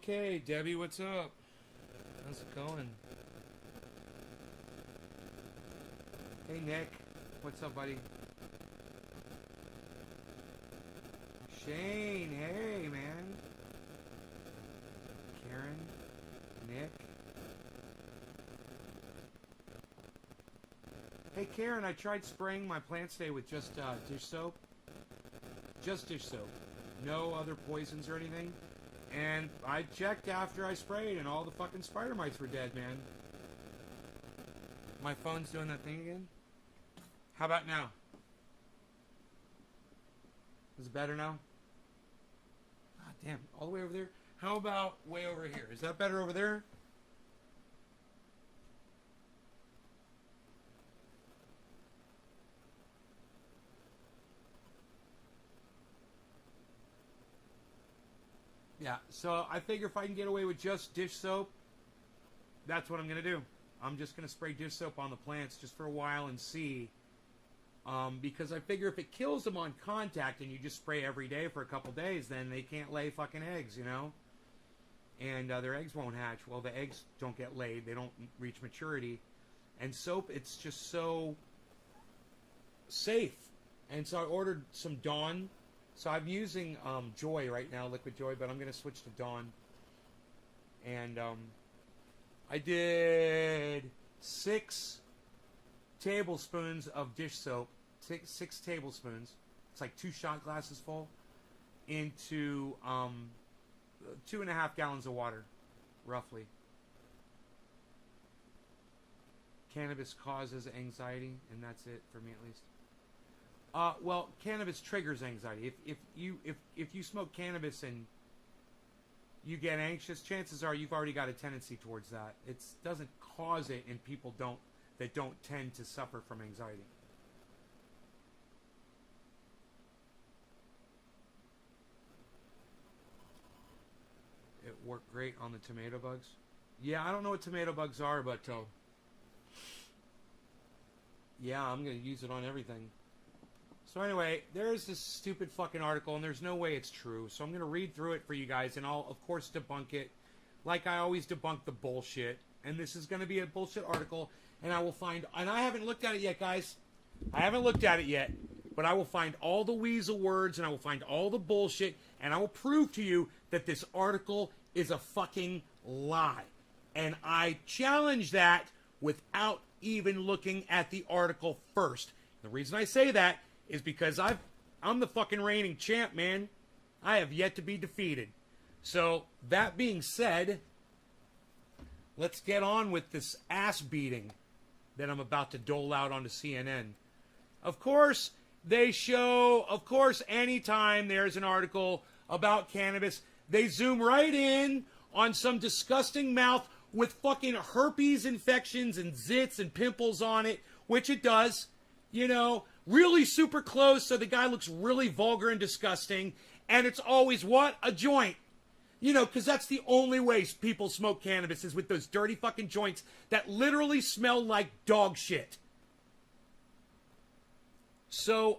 Okay, Debbie, what's up? How's it going? Hey, Nick. What's up, buddy? Shane, hey, man. Karen, Nick. Hey, Karen, I tried spraying my plants today with just dish soap. Just dish soap. No other poisons or anything. And I checked after I sprayed, and all the fucking spider mites were dead, man. My phone's doing that thing again? How about now? Is it better now? God damn, all the way over there? How about way over here? Is that better over there? Yeah, so I figure if I can get away with just dish soap, that's what I'm going to do. I'm just going to spray dish soap on the plants just for a while and see. Because I figure if it kills them on contact and you just spray every day for a couple days, then they can't lay fucking eggs, you know? And their eggs won't hatch. Well, the eggs don't get laid. They don't reach maturity. And soap, it's just so safe. And so I ordered some Dawn. So I'm using Joy right now, Liquid Joy, but I'm going to switch to Dawn. And I did 6 tablespoons of dish soap, six tablespoons. It's like 2 shot glasses full into 2.5 gallons of water, roughly. Cannabis causes anxiety, and that's it for me at least. Well, cannabis triggers anxiety. If you smoke cannabis and you get anxious, chances are you've already got a tendency towards that. It doesn't cause it in people that don't tend to suffer from anxiety. It worked great on the tomato bugs. Yeah, I don't know what tomato bugs are, but yeah, I'm gonna use it on everything. So anyway, there's this stupid fucking article, and there's no way it's true. So I'm going to read through it for you guys, and I'll, of course, debunk it. Like I always debunk the bullshit. And this is going to be a bullshit article, and I will find... And I haven't looked at it yet, guys. I haven't looked at it yet. But I will find all the weasel words, and I will find all the bullshit, and I will prove to you that this article is a fucking lie. And I challenge that without even looking at the article first. The reason I say that is because I'm the fucking reigning champ, man. I have yet to be defeated. So, that being said, let's get on with this ass beating that I'm about to dole out onto CNN. Of course, they show, anytime there's an article about cannabis, they zoom right in on some disgusting mouth with fucking herpes infections and zits and pimples on it, which it does, you know, really super close, so the guy looks really vulgar and disgusting. And it's always what? A joint. You know, because that's the only way people smoke cannabis is with those dirty fucking joints that literally smell like dog shit. So,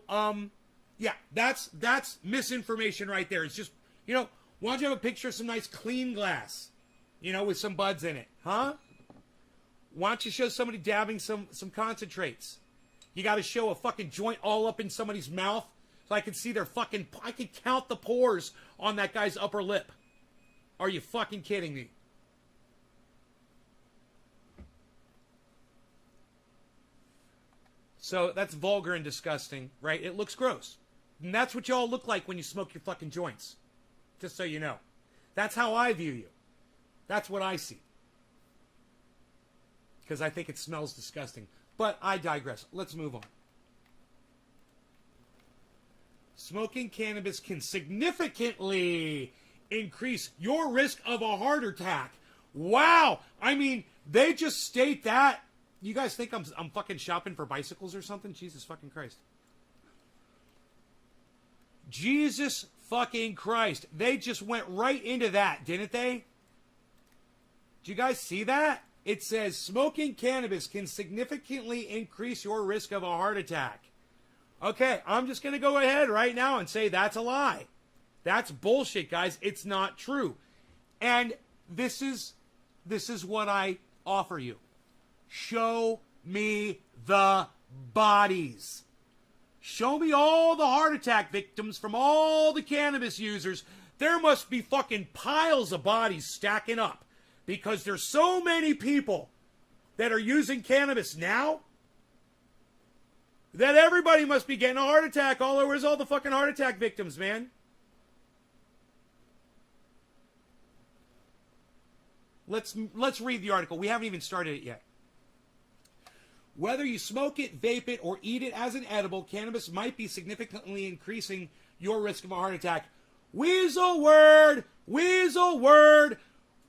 yeah, that's misinformation right there. It's just, you know, why don't you have a picture of some nice clean glass, you know, with some buds in it, huh? Why don't you show somebody dabbing some concentrates? You got to show a fucking joint all up in somebody's mouth so I can see their fucking... I can count the pores on that guy's upper lip. Are you fucking kidding me? So that's vulgar and disgusting, right? It looks gross. And that's what y'all look like when you smoke your fucking joints. Just so you know. That's how I view you. That's what I see. Because I think it smells disgusting. But I digress. Let's move on. Smoking cannabis can significantly increase your risk of a heart attack. Wow. I mean, they just state that. You guys think I'm fucking shopping for bicycles or something? Jesus fucking Christ. Jesus fucking Christ. They just went right into that, didn't they? Did you guys see that? It says smoking cannabis can significantly increase your risk of a heart attack. Okay, I'm just going to go ahead right now and say that's a lie. That's bullshit, guys. It's not true. And this is what I offer you. Show me the bodies. Show me all the heart attack victims from all the cannabis users. There must be fucking piles of bodies stacking up because there's so many people that are using cannabis now that everybody must be getting a heart attack all over. Where's all the fucking heart attack victims, man? Let's read the article. We haven't even started it yet. Whether you smoke it, vape it, or eat it as an edible, cannabis might be significantly increasing your risk of a heart attack. Weasel word! Weasel word!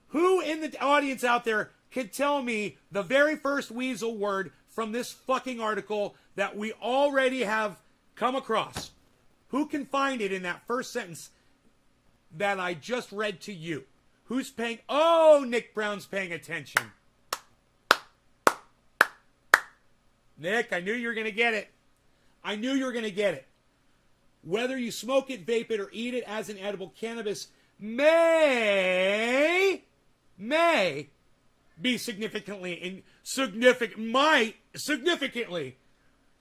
Who in the audience out there can tell me the very first weasel word from this fucking article that we already have come across? Who can find it in that first sentence that I just read to you? Who's paying? Oh, Nick Brown's paying attention. Nick, I knew you were going to get it. I knew you were going to get it. Whether you smoke it, vape it, or eat it as an edible, cannabis may be significantly.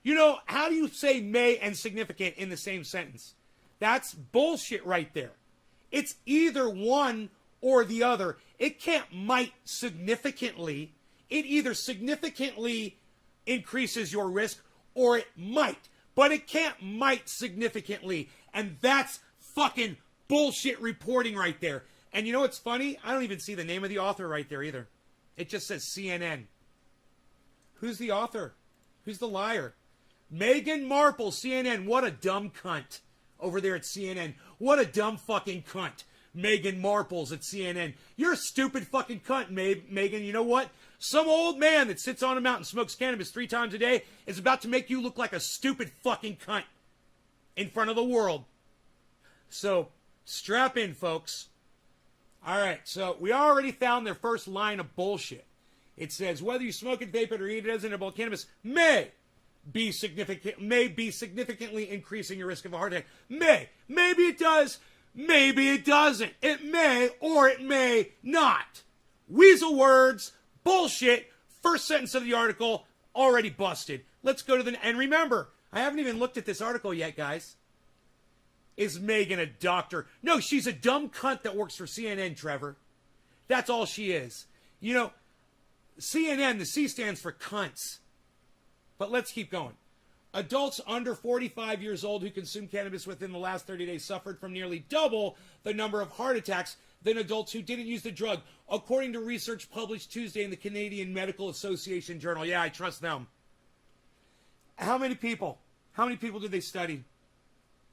You know, how do you say may and significant in the same sentence? That's bullshit right there. It's either one or the other. It can't might significantly. It either significantly increases your risk or it might. But it can't might significantly. And that's fucking bullshit reporting right there. And you know what's funny? I don't even see the name of the author right there either. It just says CNN. Who's the author? Who's the liar? Meghan Markle, CNN. What a dumb cunt over there at CNN. What a dumb fucking cunt. Meghan Markle's at CNN. You're a stupid fucking cunt, Meghan. You know what? Some old man that sits on a mountain, smokes cannabis 3 times a day is about to make you look like a stupid fucking cunt in front of the world. So, strap in, folks. All right, so we already found their first line of bullshit. It says, whether you smoke it, vape it, or eat it as an edible, cannabis may be significantly increasing your risk of a heart attack. May. Maybe it does. Maybe it doesn't. It may or it may not. Weasel words. Bullshit. First sentence of the article already busted. Let's go to the... And remember, I haven't even looked at this article yet, guys. Is Megan a doctor? No, she's a dumb cunt that works for CNN, Trevor. That's all she is. You know, CNN, the C stands for cunts. But let's keep going. Adults under 45 years old who consumed cannabis within the last 30 days suffered from nearly double the number of heart attacks than adults who didn't use the drug, according to research published Tuesday in the Canadian Medical Association Journal. Yeah, I trust them. How many people? How many people did they study?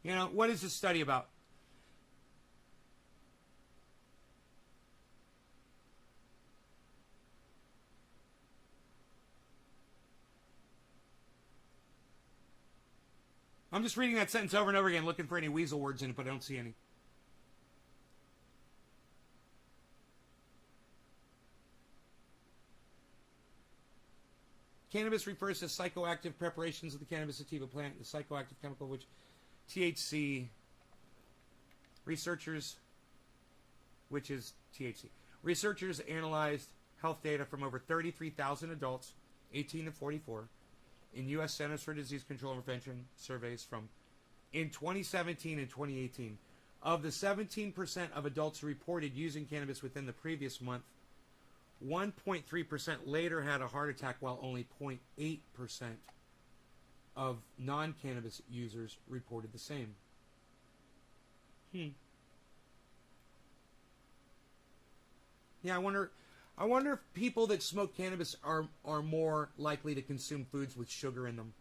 You know, what is this study about? I'm just reading that sentence over and over again, looking for any weasel words in it, but I don't see any. Cannabis refers to psychoactive preparations of the cannabis sativa plant, the psychoactive chemical which THC researchers, which is THC. Researchers analyzed health data from over 33,000 adults, 18 to 44, in U.S. Centers for Disease Control and Prevention surveys from in 2017 and 2018. Of the 17% of adults who reported using cannabis within the previous month, 1.3% later had a heart attack, while only 0.8% of non-cannabis users reported the same. Yeah, I wonder if people that smoke cannabis are more likely to consume foods with sugar in them.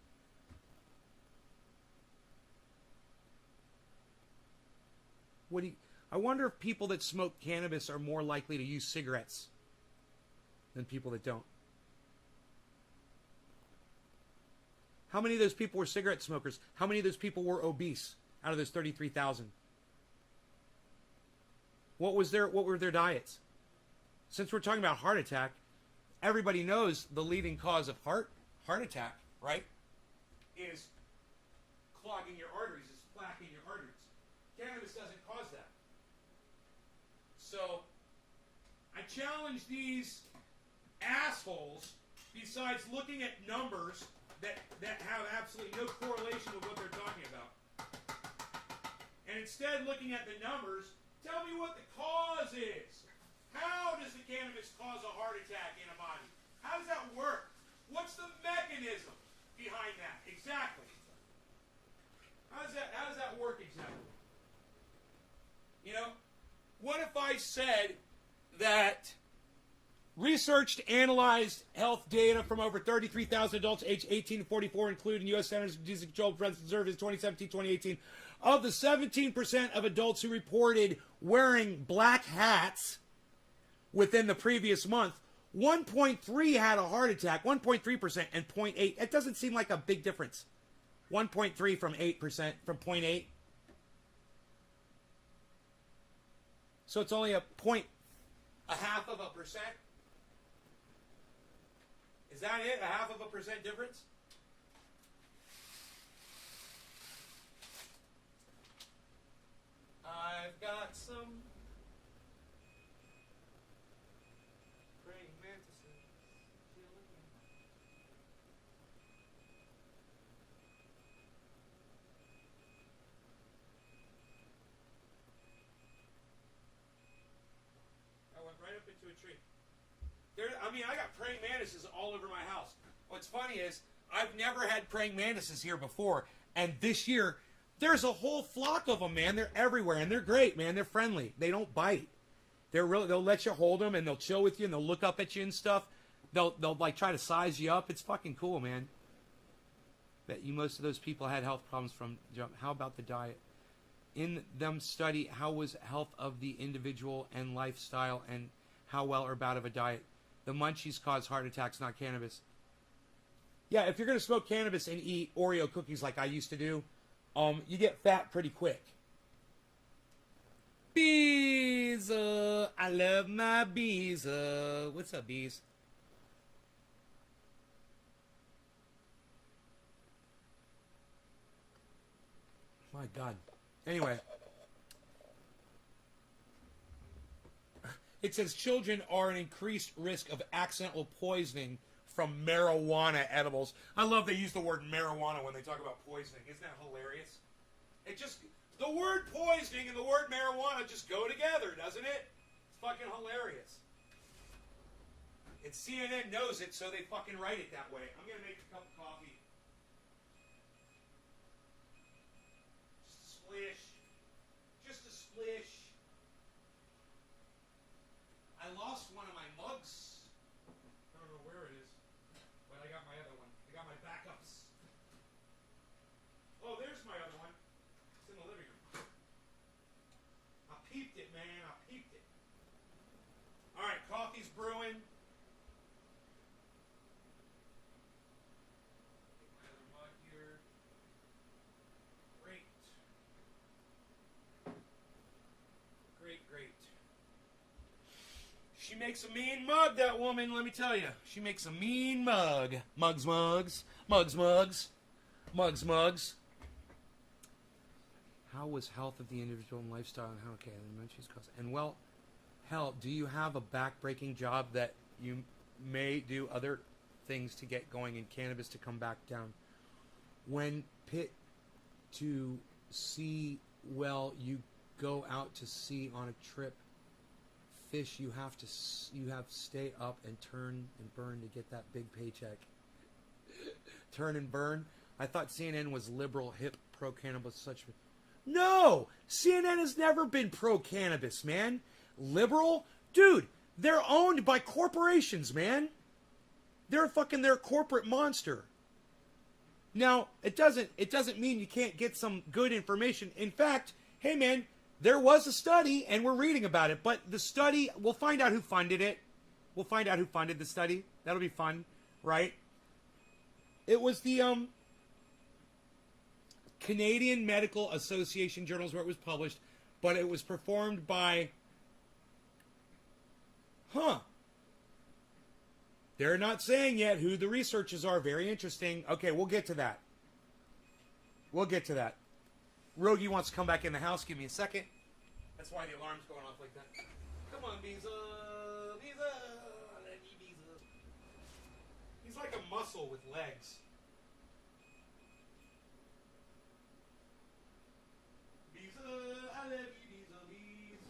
I wonder if people that smoke cannabis are more likely to use cigarettes than people that don't. How many of those people were cigarette smokers? How many of those people were obese out of those 33,000? What were their diets? Since we're talking about heart attack, everybody knows the leading cause of heart attack, right? Is clogging your arteries, is plaque in your arteries. Cannabis doesn't cause that. So challenge these assholes, besides looking at numbers that have absolutely no correlation with what they're talking about. And instead looking at the numbers, tell me what the cause is. How does the cannabis cause a heart attack in a body? How does that work? What's the mechanism behind that? Exactly. How does that work exactly? You know, what if I said that researched, analyzed health data from over 33,000 adults aged 18 to 44, including U.S. Centers for Disease Control Prevention Services 2017-2018, of the 17% of adults who reported wearing black hats within the previous month, 1.3 had a heart attack, 1.3%, and 0.8. It doesn't seem like a big difference. 1.3 from 8%, from 0.8. So it's only a half of a percent. Is that it? A half of a percent difference? I've got some praying mantises. I went right up into a tree. I got praying mantises all over my house. What's funny is I've never had praying mantises here before, and this year there's a whole flock of them, man. They're everywhere, and they're great, man. They're friendly. They don't bite. They'll let you hold them, and they'll chill with you, and they'll look up at you and stuff. They'll like try to size you up. It's fucking cool, man. Bet you most of those people had health problems from jump. How about the diet? In them study how was health of the individual and lifestyle, and how well or bad of a diet. The munchies cause heart attacks, not cannabis. Yeah, if you're going to smoke cannabis and eat Oreo cookies like I used to do, you get fat pretty quick. Bees, I love my bees. What's up, bees? My God. Anyway. It says children are at increased risk of accidental poisoning from marijuana edibles. I love they use the word marijuana when they talk about poisoning. Isn't that hilarious? The word poisoning and the word marijuana just go together, doesn't it? It's fucking hilarious. And CNN knows it, so they fucking write it that way. I'm going to make a cup of coffee. Just a splish. Just a splish. I lost one of my mugs. I don't know where it is, but I got my other one. I got my backups. Oh, there's my other one. It's in the living room. I peeped it, man. I peeped it. All right, coffee's brewing. Get my other mug here. Great. Great, great. She makes a mean mug, that woman, let me tell you. She makes a mean mug. Mugs, mugs. Mugs, mugs. Mugs, mugs. How was health of the individual and lifestyle and how, okay, and she's caused. And well, hell, do you have a back-breaking job that you may do other things to get going in cannabis to come back down? When pit to sea, well, you go out to sea on a trip. Fish, you have to stay up and turn and burn to get that big paycheck. Turn and burn. I thought CNN was liberal, hip, pro-cannabis, such. No, CNN has never been pro-cannabis, man. Liberal, dude. They're owned by corporations, man. They're a corporate monster. Now, it doesn't mean you can't get some good information. In fact, hey, man. There was a study, and we're reading about it, but the study, we'll find out who funded it. We'll find out who funded the study. That'll be fun, right? It was the Canadian Medical Association journals where it was published, but it was performed by... They're not saying yet who the researchers are. Very interesting. Okay, we'll get to that. We'll get to that. Rogie wants to come back in the house. Give me a second. That's why the alarm's going off like that. Come on, Beeza. Ibiza. I love you, Ibiza. He's like a mussel with legs. Ibiza, I love you, Ibiza, bees.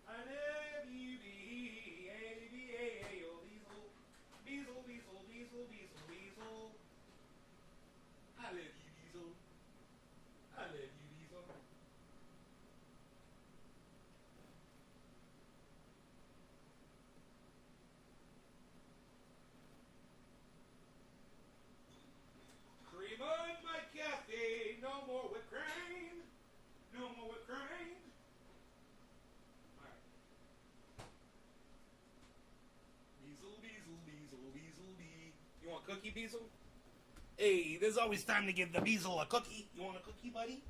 I love you, bee. A-B-A-A-O, Weasel. Weasel, weasel, weasel, weasel, weasel. I love you, Weasel. I love you, Weasel. Cream on my cafe, no more whipped cream. No more whipped cream. Alright. Weasel, weasel, weasel, weasel, bee. You want cookie, Weasel? Hey, there's always time to give the Weasel a cookie. You want a cookie, buddy?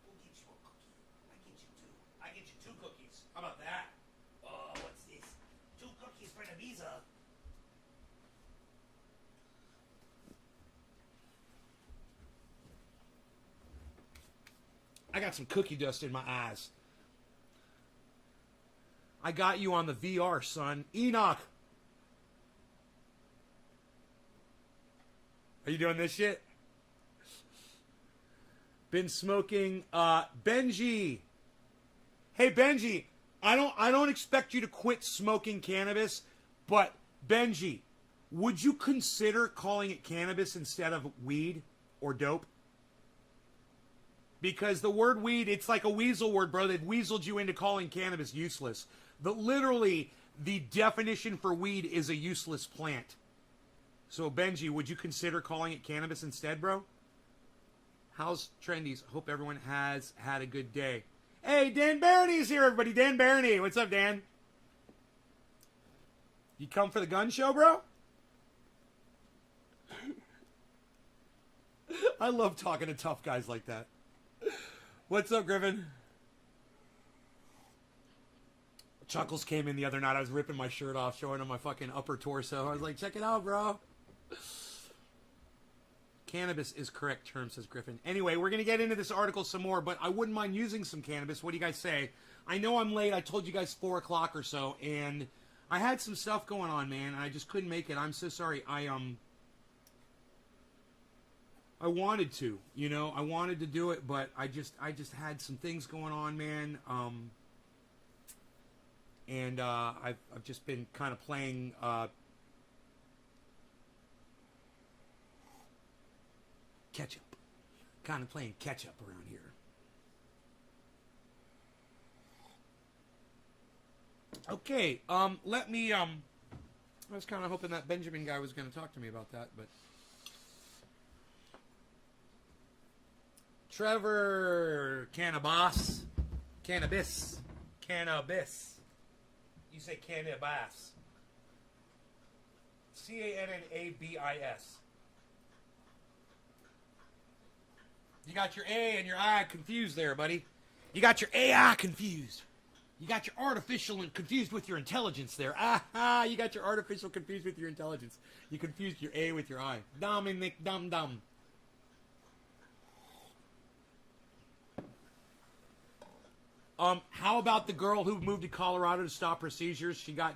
We'll get you a cookie. I get you two cookies. How about that? Oh, what's this? 2 cookies for the Weasel. I got some cookie dust in my eyes. I got you on the VR, son. Enoch. Are you doing this shit? Been smoking Benji. Hey Benji, I don't expect you to quit smoking cannabis, but Benji, would you consider calling it cannabis instead of weed or dope? Because the word weed, it's like a weasel word, bro. They've weaseled you into calling cannabis useless. Literally, the definition for weed is a useless plant. So, Benji, would you consider calling it cannabis instead, bro? How's Trendies? Hope everyone has had a good day. Hey, Dan Barney's here, everybody. Dan Barney. What's up, Dan? You come for the gun show, bro? I love talking to tough guys like that. What's up, Griffin? Chuckles came in the other night. I was ripping my shirt off, showing him my fucking upper torso. I was like, check it out, bro. Cannabis is correct term, says Griffin. Anyway, we're going to get into this article some more, but I wouldn't mind using some cannabis. What do you guys say? I know I'm late. I told you guys 4 o'clock or so, and I had some stuff going on, man, and I just couldn't make it. I'm so sorry. I wanted to, you know, I wanted to do it, but I just had some things going on, man. And I've just been kind of playing catch up, kind of playing catch up around here. Okay, let me. I was kind of hoping that Benjamin guy was going to talk to me about that, but. Trevor Cannabis. You say cannabis. Cannabis. You got your A and your I confused there, buddy. You got your AI confused. You got your artificial and confused with your intelligence there. You got your artificial confused with your intelligence. You confused your A with your I. Dominic Dum Dum. How about the girl who moved to Colorado to stop her seizures? She got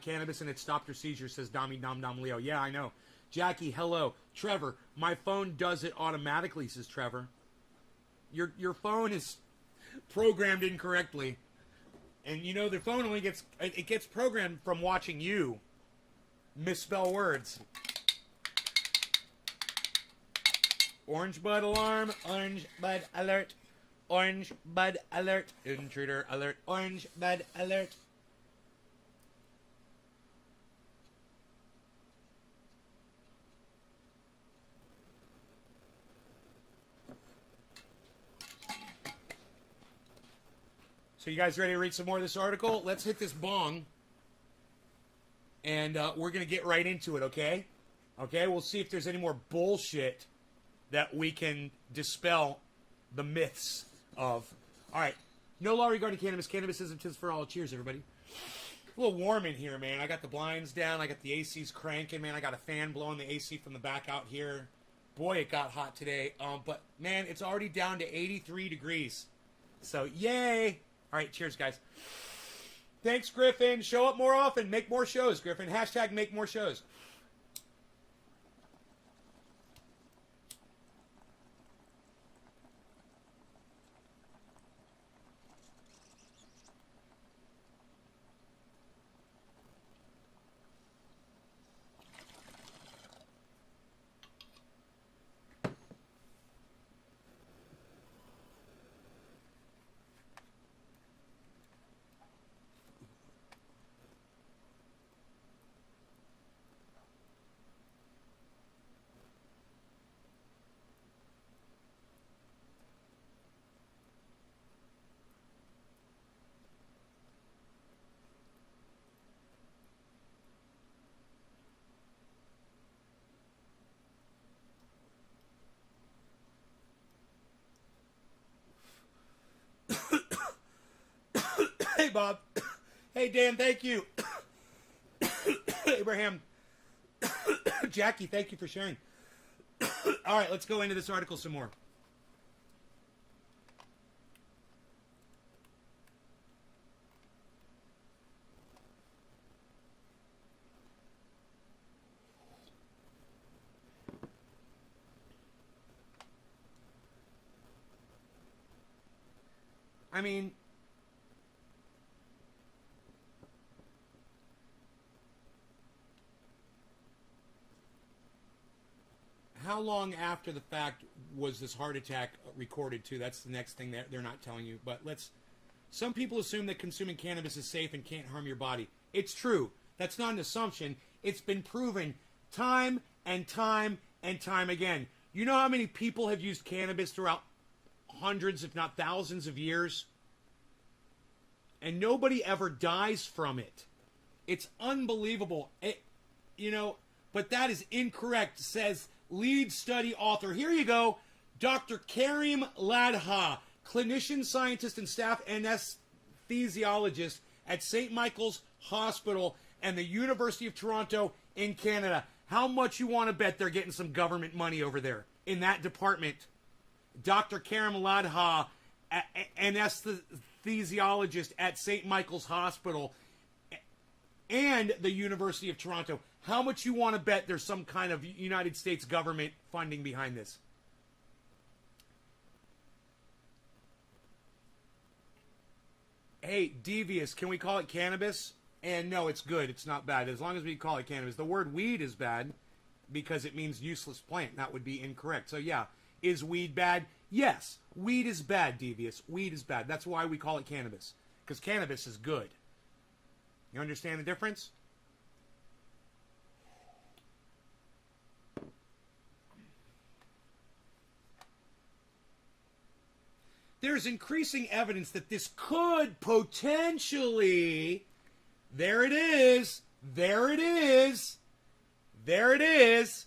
cannabis and it stopped her seizures, says Dami Dom Dom Leo. Yeah, I know. Jackie, hello. Trevor, my phone does it automatically, says Trevor. Your phone is programmed incorrectly. And you know the phone only gets programmed from watching you misspell words. Orange bud alarm, orange bud alert. Orange bud alert. Intruder alert. Orange bud alert. So you guys ready to read some more of this article? Let's hit this bong. And we're going to get right into it, okay? Okay, we'll see if there's any more bullshit that we can dispel the myths of. All right, no law regarding cannabis. Cannabis isn't just for all. Cheers, everybody. A little warm in here, man. I got the blinds down. I got the ACs cranking, man. I got a fan blowing the AC from the back out here. Boy, it got hot today. But, man, it's already down to 83 degrees. So, yay. All right, cheers, guys. Thanks, Griffin. Show up more often. Make more shows, Griffin. Hashtag make more shows. Hey, Bob. Hey, Dan, thank you. Abraham. Jackie, thank you for sharing. All right, let's go into this article some more. I mean, how long after the fact was this heart attack recorded too? That's the next thing that they're not telling you. But some people assume that consuming cannabis is safe and can't harm your body. It's true. That's not an assumption. It's been proven time and time and time again. You know how many people have used cannabis throughout hundreds, if not thousands of years? And nobody ever dies from it. It's unbelievable. But that is incorrect, says lead study author. Here you go. Dr. Karim Ladha, clinician, scientist, and staff anesthesiologist at St. Michael's Hospital and the University of Toronto in Canada. How much you want to bet they're getting some government money over there in that department? Dr. Karim Ladha, anesthesiologist at St. Michael's Hospital and the University of Toronto. How much you want to bet there's some kind of United States government funding behind this? Hey, devious, can we call it cannabis? And no, it's good. It's not bad. As long as we call it cannabis. The word weed is bad because it means useless plant. That would be incorrect. So yeah, is weed bad? Yes, weed is bad, devious. Weed is bad. That's why we call it cannabis. Because cannabis is good. You understand the difference? There's increasing evidence that this could potentially... There it is. There it is. There it is.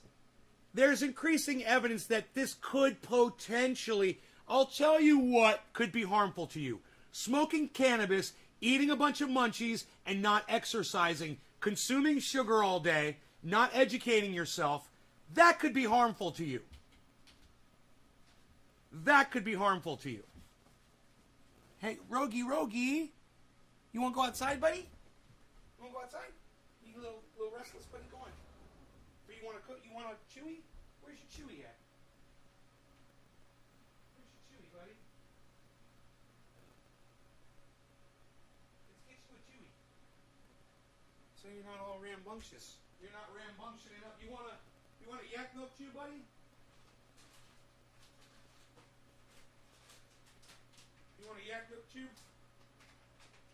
There's increasing evidence that this could potentially... I'll tell you what could be harmful to you. Smoking cannabis, eating a bunch of munchies, and not exercising, consuming sugar all day, not educating yourself, that could be harmful to you. That could be harmful to you. Hey, Rogie, you want to go outside, buddy? You want to go outside? You a little restless, buddy? Go on. Or you want to cook? You want a chewy? Where's your chewy at? Where's your chewy, buddy? Let's get you a chewy. So you're not all rambunctious. You're not rambunctious enough. You want a yak milk chew, buddy? You want a yak milk chew?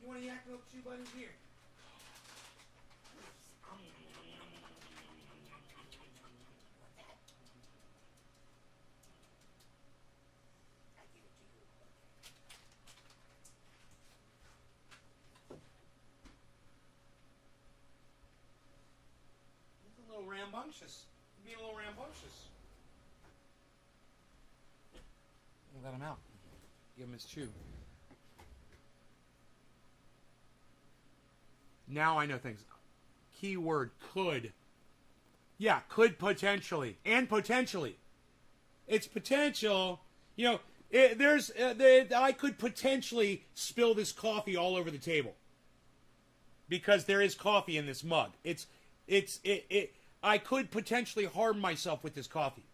You want a yak milk chew, buddy? Here. He's a little rambunctious. He's being a little rambunctious. Let him out. Give him his chew. Now I know things. Keyword could. Yeah, could potentially. And potentially. It's potential. You know, I could potentially spill this coffee all over the table because there is coffee in this mug. I could potentially harm myself with this coffee.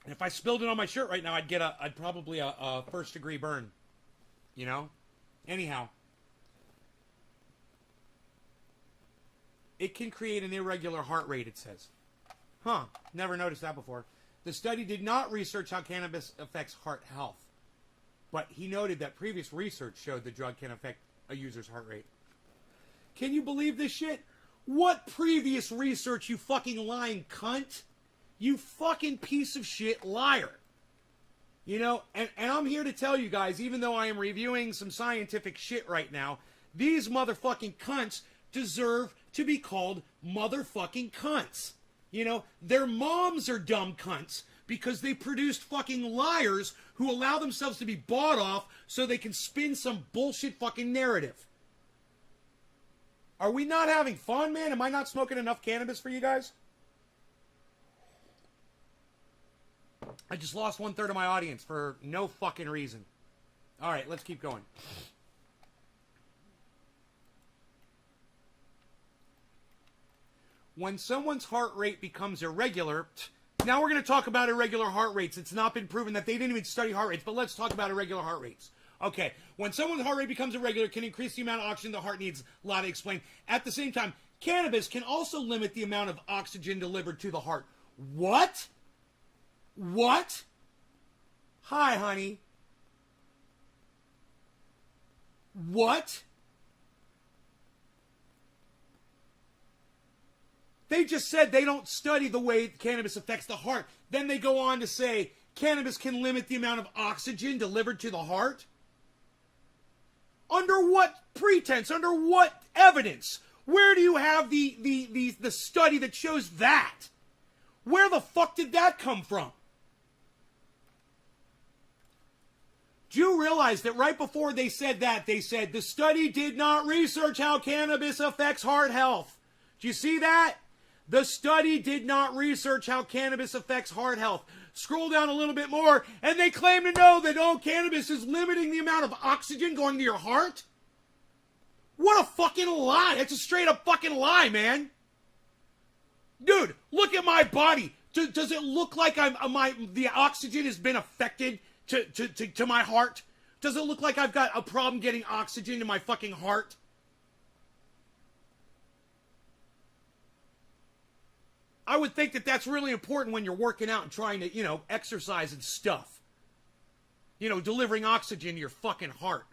And if I spilled it on my shirt right now, I'd probably a first degree burn. You know? Anyhow. It can create an irregular heart rate, it says. Huh. Never noticed that before. The study did not research how cannabis affects heart health. But he noted that previous research showed the drug can affect a user's heart rate. Can you believe this shit? What previous research, you fucking lying cunt? You fucking piece of shit liar. You know, and I'm here to tell you guys, even though I am reviewing some scientific shit right now, these motherfucking cunts deserve to be called motherfucking cunts. You know, their moms are dumb cunts because they produced fucking liars who allow themselves to be bought off so they can spin some bullshit fucking narrative. Are we not having fun, man? Am I not smoking enough cannabis for you guys? I just lost 1/3 of my audience for no fucking reason. All right, let's keep going. When someone's heart rate becomes irregular, now we're going to talk about irregular heart rates. It's not been proven that they didn't even study heart rates, but let's talk about irregular heart rates. Okay, when someone's heart rate becomes irregular, it can increase the amount of oxygen the heart needs. A lot to explain. At the same time, cannabis can also limit the amount of oxygen delivered to the heart. What? What? Hi, honey. What? They just said they don't study the way cannabis affects the heart. Then they go on to say cannabis can limit the amount of oxygen delivered to the heart? Under what pretense? Under what evidence? Where do you have the study that shows that? Where the fuck did that come from? Do you realize that right before they said that, they said the study did not research how cannabis affects heart health? Do you see that? The study did not research how cannabis affects heart health. Scroll down a little bit more, and they claim to know that, oh, cannabis is limiting the amount of oxygen going to your heart? What a fucking lie. That's a straight up fucking lie, man. Dude, look at my body. Does it look like the oxygen has been affected to my heart? Does it look like I've got a problem getting oxygen to my fucking heart? I would think that that's really important when you're working out and trying to, exercise and stuff. Delivering oxygen to your fucking heart.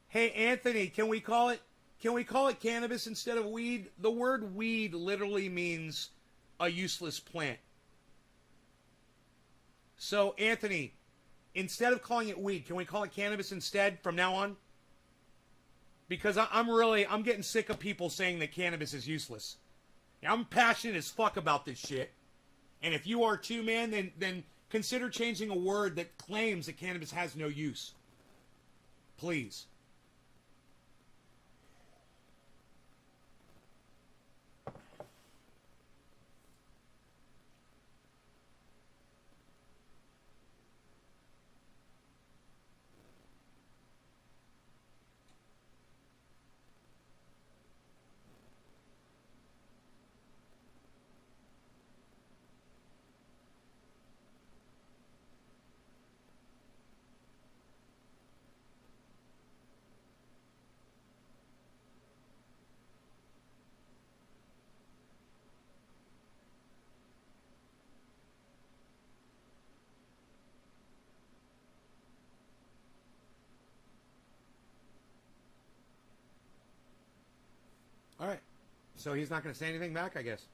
Hey, Anthony, can we call it cannabis instead of weed? The word weed literally means a useless plant. So, Anthony, instead of calling it weed, can we call it cannabis instead from now on? Because I'm getting sick of people saying that cannabis is useless. I'm passionate as fuck about this shit. And if you are too, man, then consider changing a word that claims that cannabis has no use. Please. All right. So he's not going to say anything back, I guess.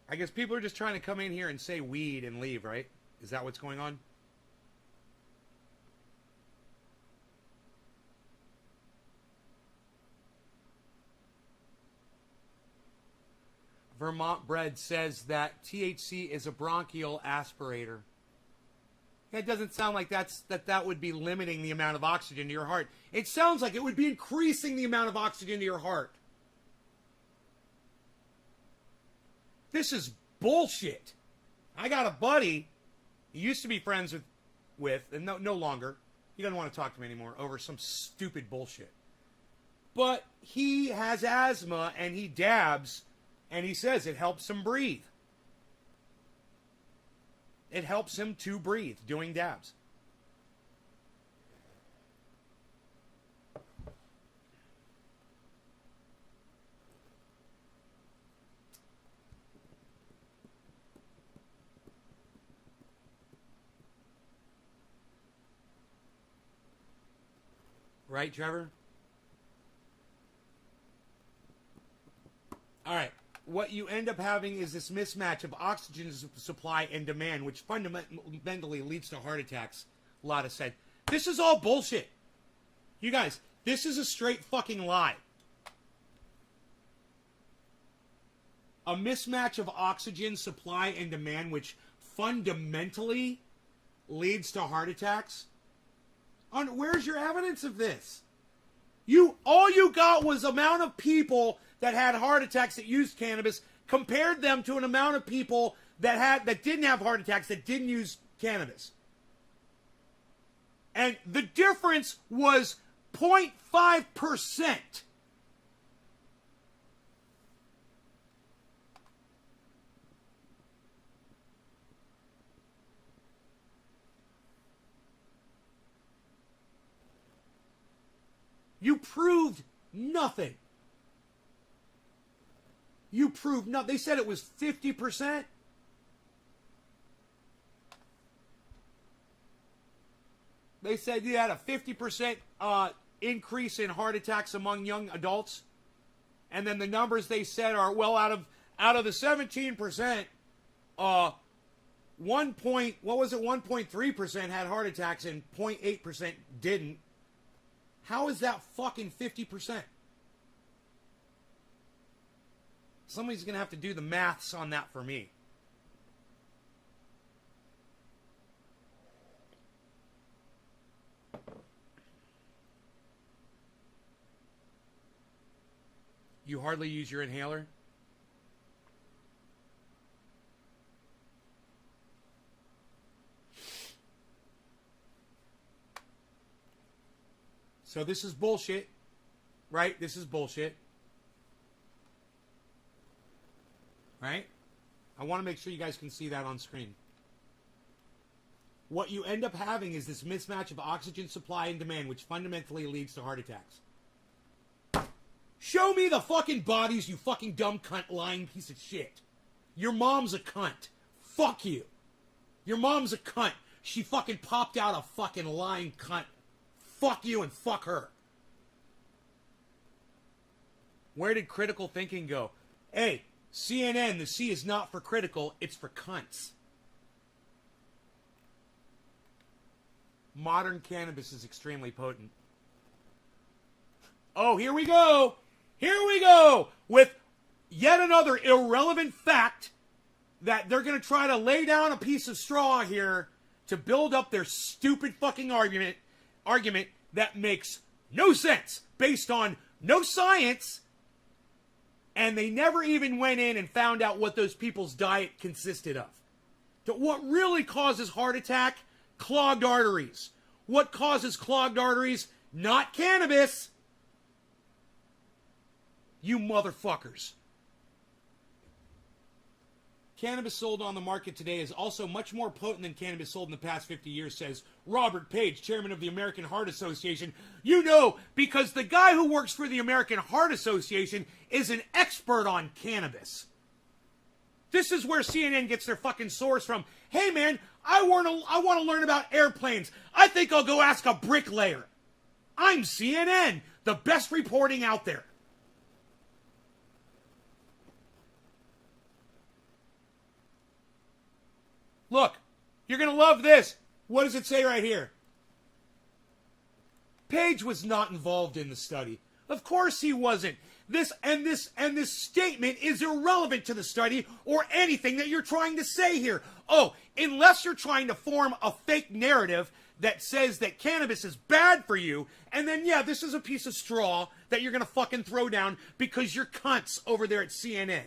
I guess people are just trying to come in here and say weed and leave, right? Is that what's going on? Vermont Bread says that THC is a bronchial aspirator. It doesn't sound like that would be limiting the amount of oxygen to your heart. It sounds like it would be increasing the amount of oxygen to your heart. This is bullshit. I got a buddy he used to be friends with and no longer. He doesn't want to talk to me anymore over some stupid bullshit. But he has asthma and he dabs and he says it helps him breathe. It helps him to breathe doing dabs. Right, Trevor? All right. What you end up having is this mismatch of oxygen supply and demand, which fundamentally leads to heart attacks, Lotta said. This is all bullshit. You guys, this is a straight fucking lie. A mismatch of oxygen supply and demand, which fundamentally leads to heart attacks. Where's your evidence of this? All you got was amount of people that had heart attacks that used cannabis, compared them to an amount of people that didn't have heart attacks that didn't use cannabis. And the difference was 0.5%. You proved nothing. You proved nothing. They said it was 50%. They said you had a 50% increase in heart attacks among young adults. And then the numbers they said are, well, out of the 17%, 1.3% had heart attacks and 0.8% didn't. How is that fucking 50%? Somebody's going to have to do the maths on that for me. You hardly use your inhaler? So this is bullshit, right? This is bullshit. Right? I want to make sure you guys can see that on screen. What you end up having is this mismatch of oxygen supply and demand, which fundamentally leads to heart attacks. Show me the fucking bodies, you fucking dumb cunt lying piece of shit. Your mom's a cunt. Fuck you. Your mom's a cunt. She fucking popped out a fucking lying cunt. Fuck you and fuck her. Where did critical thinking go? Hey, CNN, the C is not for critical, it's for cunts. Modern cannabis is extremely potent. Oh, here we go. Here we go with yet another irrelevant fact that they're going to try to lay down a piece of straw here to build up their stupid fucking argument that makes no sense based on no science, and they never even went in and found out what those people's diet consisted of. What really causes heart attack? Clogged arteries. What causes clogged arteries? Not cannabis. You motherfuckers. Cannabis sold on the market today is also much more potent than cannabis sold in the past 50 years, says Robert Page, chairman of the American Heart Association. You know, because the guy who works for the American Heart Association is an expert on cannabis. This is where CNN gets their fucking source from. Hey man, I want to learn about airplanes. I think I'll go ask a bricklayer. I'm CNN, the best reporting out there. Look, you're going to love this. What does it say right here? Page was not involved in the study. Of course he wasn't. This statement is irrelevant to the study or anything that you're trying to say here. Oh, unless you're trying to form a fake narrative that says that cannabis is bad for you, and then, yeah, this is a piece of straw that you're going to fucking throw down because you're cunts over there at CNN.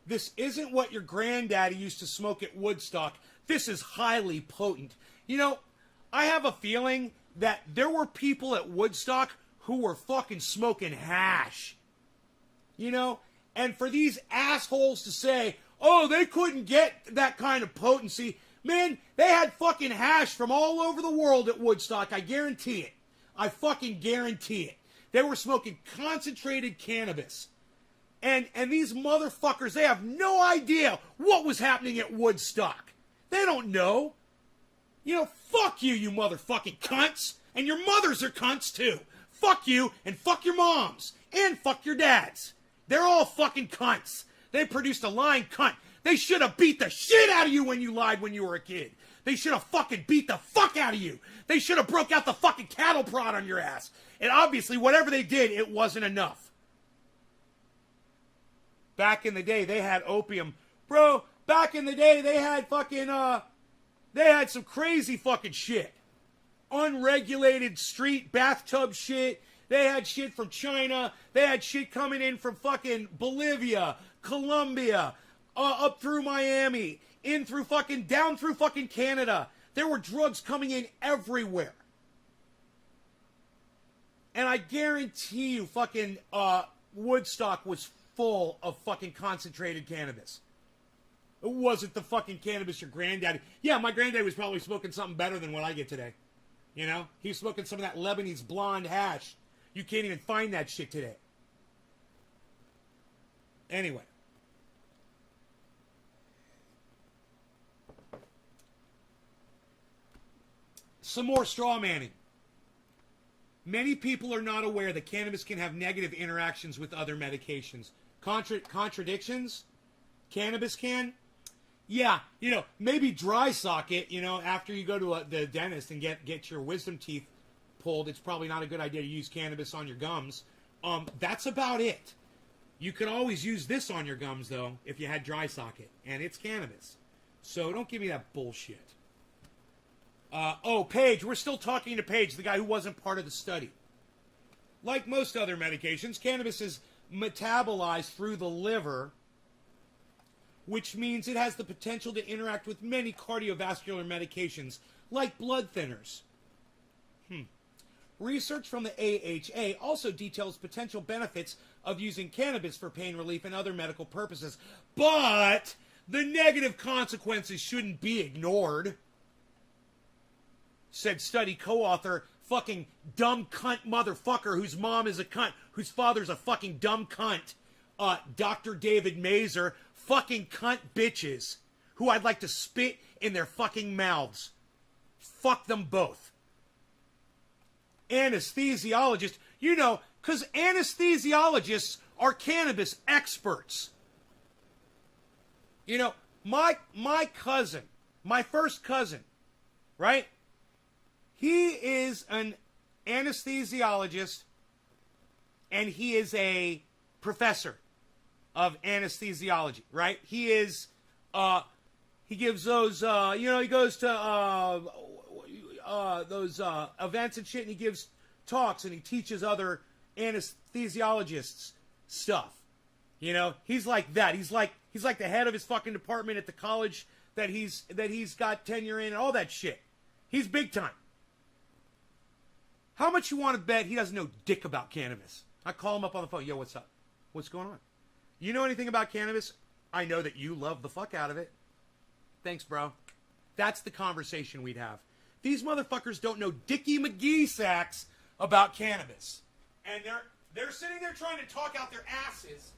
This isn't what your granddaddy used to smoke at Woodstock. This is highly potent. You know, I have a feeling that there were people at Woodstock who were fucking smoking hash. You know? And for these assholes to say, oh, they couldn't get that kind of potency. Man, they had fucking hash from all over the world at Woodstock. I guarantee it. I fucking guarantee it. They were smoking concentrated cannabis. And these motherfuckers, they have no idea what was happening at Woodstock. They don't know. You know, fuck you, you motherfucking cunts. And your mothers are cunts, too. Fuck you, and fuck your moms. And fuck your dads. They're all fucking cunts. They produced a lying cunt. They should have beat the shit out of you when you lied when you were a kid. They should have fucking beat the fuck out of you. They should have broke out the fucking cattle prod on your ass. And obviously, whatever they did, it wasn't enough. Back in the day, they had opium. Bro, back in the day, they had fucking, they had some crazy fucking shit. Unregulated street bathtub shit. They had shit from China. They had shit coming in from fucking Bolivia, Colombia, up through Miami, in through fucking, down through fucking Canada. There were drugs coming in everywhere. And I guarantee you fucking Woodstock was full of fucking concentrated cannabis. It wasn't the fucking cannabis your granddaddy. Yeah, my granddaddy was probably smoking something better than what I get today. You know? He was smoking some of that Lebanese blonde hash. You can't even find that shit today. Anyway. Some more straw manning. Many people are not aware that cannabis can have negative interactions with other medications. Contradictions? Cannabis can? Yeah, you know, maybe dry socket, you know, after you go to the dentist and get your wisdom teeth pulled, it's probably not a good idea to use cannabis on your gums. That's about it. You could always use this on your gums, though, if you had dry socket, and it's cannabis. So don't give me that bullshit. Paige, we're still talking to Paige, the guy who wasn't part of the study. Like most other medications, cannabis is metabolized through the liver, which means it has the potential to interact with many cardiovascular medications, like blood thinners. Research from the AHA also details potential benefits of using cannabis for pain relief and other medical purposes. But the negative consequences shouldn't be ignored, said study co-author, fucking dumb cunt motherfucker whose mom is a cunt, whose father's a fucking dumb cunt, Dr. David Mazer, fucking cunt bitches, who I'd like to spit in their fucking mouths. Fuck them both. Anesthesiologist, you know, because anesthesiologists are cannabis experts. You know, my cousin, my first cousin, right? He is an anesthesiologist, and he is a professor of anesthesiology, right? He is, he gives those, you know, he goes to those events and shit, and he gives talks, and he teaches other anesthesiologists stuff. You know, he's like that. He's like the head of his fucking department at the college that he's got tenure in and all that shit. He's big time. How much you want to bet he doesn't know dick about cannabis? I call him up on the phone. Yo, what's up? What's going on? You know anything about cannabis? I know that you love the fuck out of it. Thanks, bro. That's the conversation we'd have. These motherfuckers don't know Dickie McGee sacks about cannabis. And they're sitting there trying to talk out their asses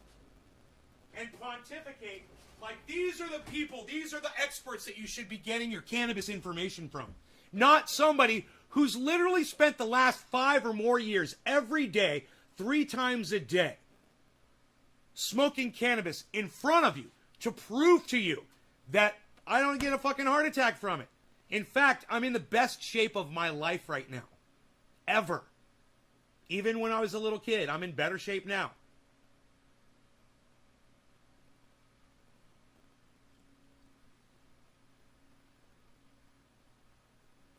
and pontificate like these are the people, these are the experts that you should be getting your cannabis information from. Not somebody who's literally spent the last 5 or more years every day, 3 times a day, smoking cannabis in front of you to prove to you that I don't get a fucking heart attack from it. In fact, I'm in the best shape of my life right now. Ever. Even when I was a little kid, I'm in better shape now.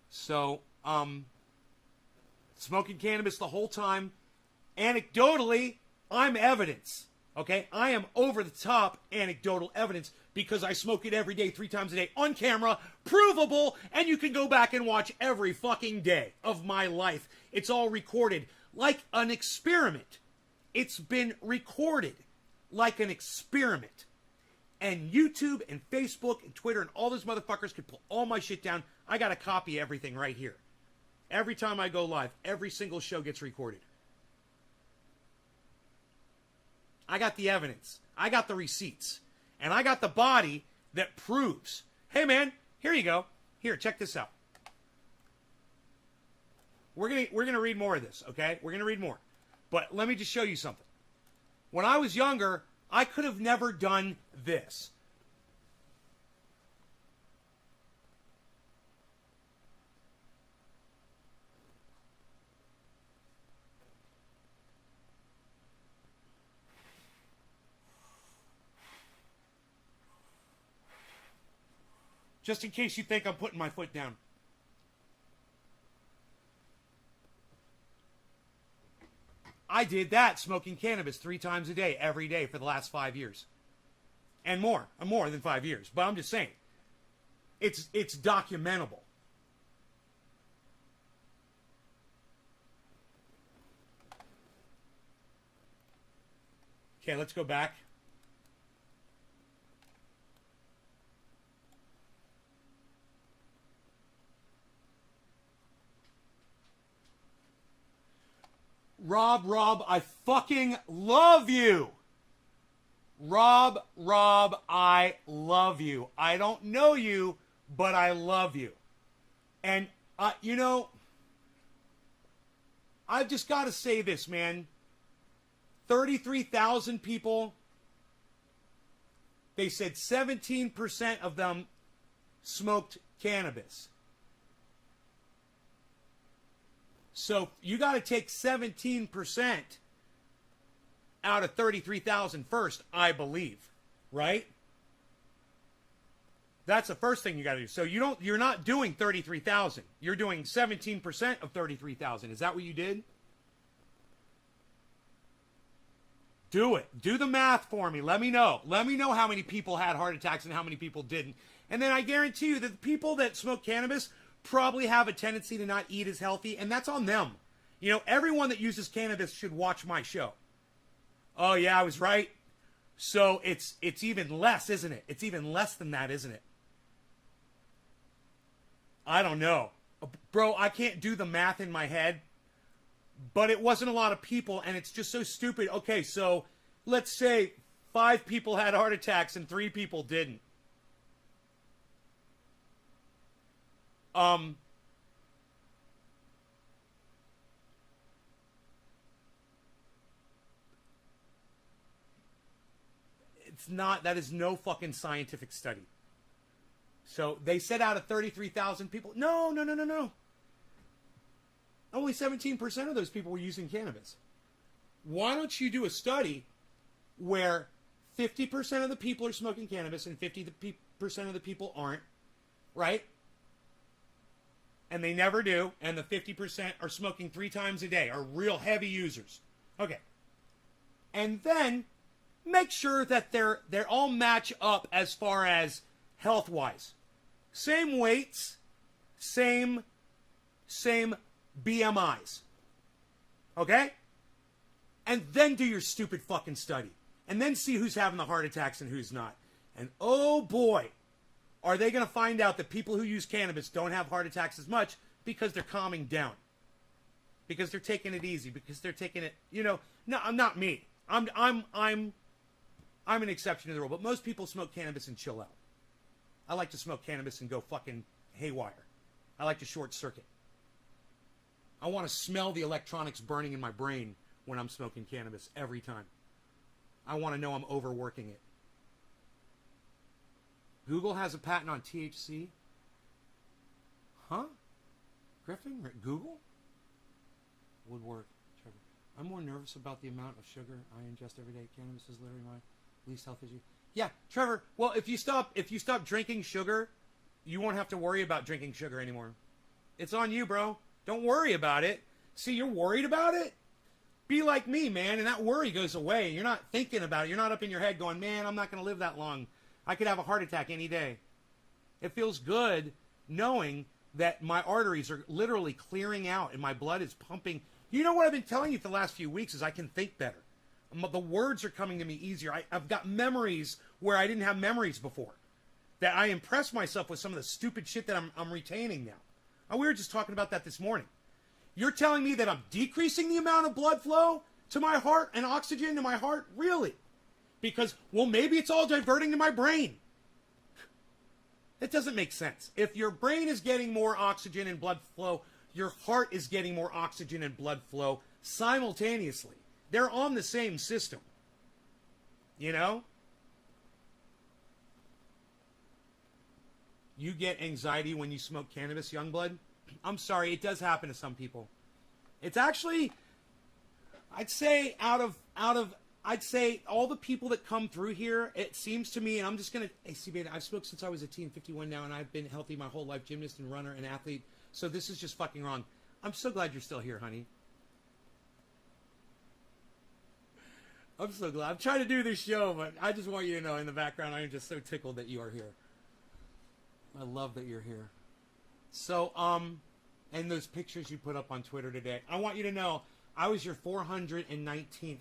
So, smoking cannabis the whole time. Anecdotally, I'm evidence. Okay? I am over the top anecdotal evidence because I smoke it every day, 3 times a day, on camera, provable, and you can go back and watch every fucking day of my life. It's all recorded like an experiment. It's been recorded like an experiment. And YouTube and Facebook and Twitter and all those motherfuckers could pull all my shit down. I got a copy of everything right here. Every time I go live, every single show gets recorded. I got the evidence. I got the receipts. And I got the body that proves. Hey, man, here you go. Here, check this out. We're gonna read more of this, okay? We're going to read more. But let me just show you something. When I was younger, I could have never done this. Just in case you think I'm putting my foot down. I did that smoking cannabis 3 times a day, every day for the last 5 years. And more than 5 years. But I'm just saying, it's documentable. Okay, let's go back. Rob, I fucking love you. Rob, I love you. I don't know you, but I love you. And, you know, I've just got to say this, man. 33,000 people, they said 17% of them smoked cannabis. So you got to take 17% out of 33,000 first, I believe, right? That's the first thing you got to do. So you're not doing 33,000. You're doing 17% of 33,000. Is that what you did? Do it. Do the math for me. Let me know. Let me know how many people had heart attacks and how many people didn't. And then I guarantee you that the people that smoke cannabis probably have a tendency to not eat as healthy, and that's on them. You know, everyone that uses cannabis should watch my show. Oh, yeah, I was right. So it's even less, isn't it? It's even less than that, isn't it? I don't know. Bro, I can't do the math in my head, but it wasn't a lot of people, and it's just so stupid. Okay, so let's say 5 people had heart attacks and 3 people didn't. It's not, that is no fucking scientific study. So they said out of 33,000 people, no. Only 17% of those people were using cannabis. Why don't you do a study where 50% of the people are smoking cannabis and 50% of the people aren't, right? And they never do, and the 50% are smoking 3 times a day, are real heavy users. Okay. And then make sure that they're all match up as far as health-wise. Same weights, same BMIs. Okay? And then do your stupid fucking study. And then see who's having the heart attacks and who's not. And oh boy, are they going to find out that people who use cannabis don't have heart attacks as much because they're calming down. Because they're taking it easy. Because they're taking it, you know, no, I'm not me. I'm an exception to the rule. But most people smoke cannabis and chill out. I like to smoke cannabis and go fucking haywire. I like to short circuit. I want to smell the electronics burning in my brain when I'm smoking cannabis every time. I want to know I'm overworking it. Google has a patent on THC? Huh? Griffin? Google? Would work. Trevor. I'm more nervous about the amount of sugar I ingest every day. Cannabis is literally my least health issue. Yeah, Trevor, well, if you stop drinking sugar, you won't have to worry about drinking sugar anymore. It's on you, bro. Don't worry about it. See, you're worried about it? Be like me, man, and that worry goes away. You're not thinking about it. You're not up in your head going, man, I'm not going to live that long. I could have a heart attack any day. It feels good knowing that my arteries are literally clearing out and my blood is pumping. You know what I've been telling you for the last few weeks is I can think better. The words are coming to me easier. I've got memories where I didn't have memories before. That I impress myself with some of the stupid shit that I'm retaining now. And we were just talking about that this morning. You're telling me that I'm decreasing the amount of blood flow to my heart and oxygen to my heart? Really? Because, well, maybe it's all diverting to my brain. It doesn't make sense. If your brain is getting more oxygen and blood flow, your heart is getting more oxygen and blood flow simultaneously. They're on the same system. You know? You get anxiety when you smoke cannabis, Youngblood? I'm sorry, it does happen to some people. It's actually, I'd say I'd say all the people that come through here, it seems to me, and I'm just going to, hey, see, man, I've smoked since I was a teen, 51 now, and I've been healthy my whole life, gymnast and runner and athlete, so this is just fucking wrong. I'm so glad you're still here, honey. I'm so glad. I'm trying to do this show, but I just want you to know in the background, I am just so tickled that you are here. I love that you're here. So, and those pictures you put up on Twitter today, I want you to know, I was your 419th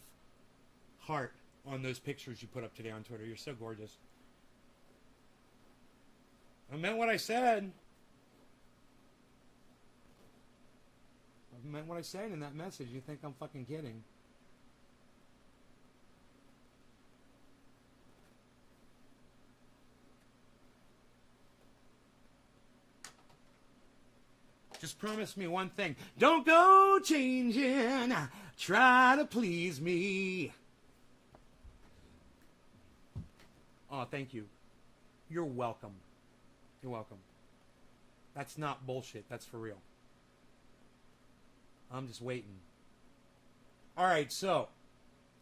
heart on those pictures you put up today on Twitter. You're so gorgeous. I meant what I said. I meant what I said in that message. You think I'm fucking kidding. Just promise me one thing. Don't go changing. Try to please me. Oh, thank you. You're welcome. You're welcome. That's not bullshit. That's for real. I'm just waiting. All right, so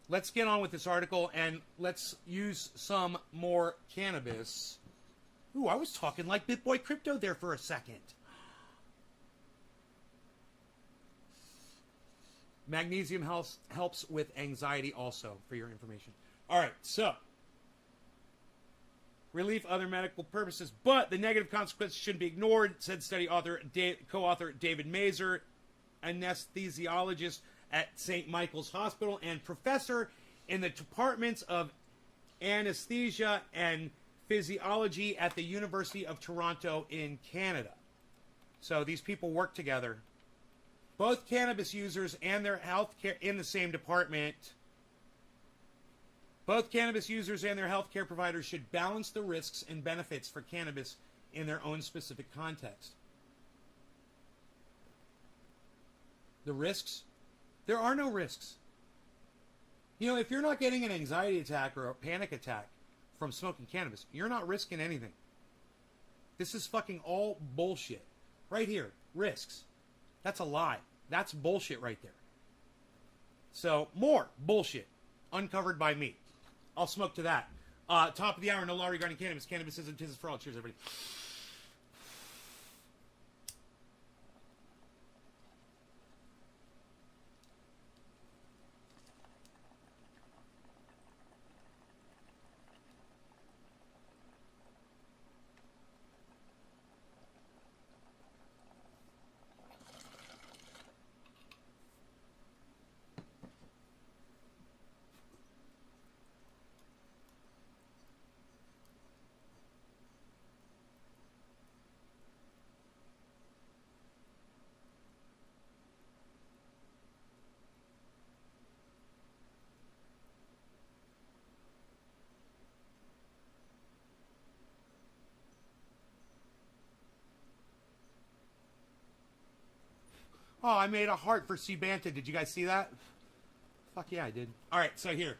let's get on with this article and let's use some more cannabis. Ooh, I was talking like BitBoy Crypto there for a second. Magnesium helps with anxiety also, for your information. All right, so relief, other medical purposes, but the negative consequences shouldn't be ignored, said study author, co-author David Mazur, anesthesiologist at St. Michael's Hospital and professor in the departments of anesthesia and physiology at the University of Toronto in Canada. So these people work together. Both cannabis users and their healthcare in the same department. Both cannabis users and their healthcare providers should balance the risks and benefits for cannabis in their own specific context. The risks? There are no risks. You know, if you're not getting an anxiety attack or a panic attack from smoking cannabis, you're not risking anything. This is fucking all bullshit. Right here, risks. That's a lie. That's bullshit right there. So, more bullshit uncovered by me. I'll smoke to that. Top of the hour, no law regarding cannabis. Cannabis isn't business for all. Cheers, everybody. Oh, I made a heart for C. Banta. Did you guys see that? Fuck yeah, I did. All right, so here.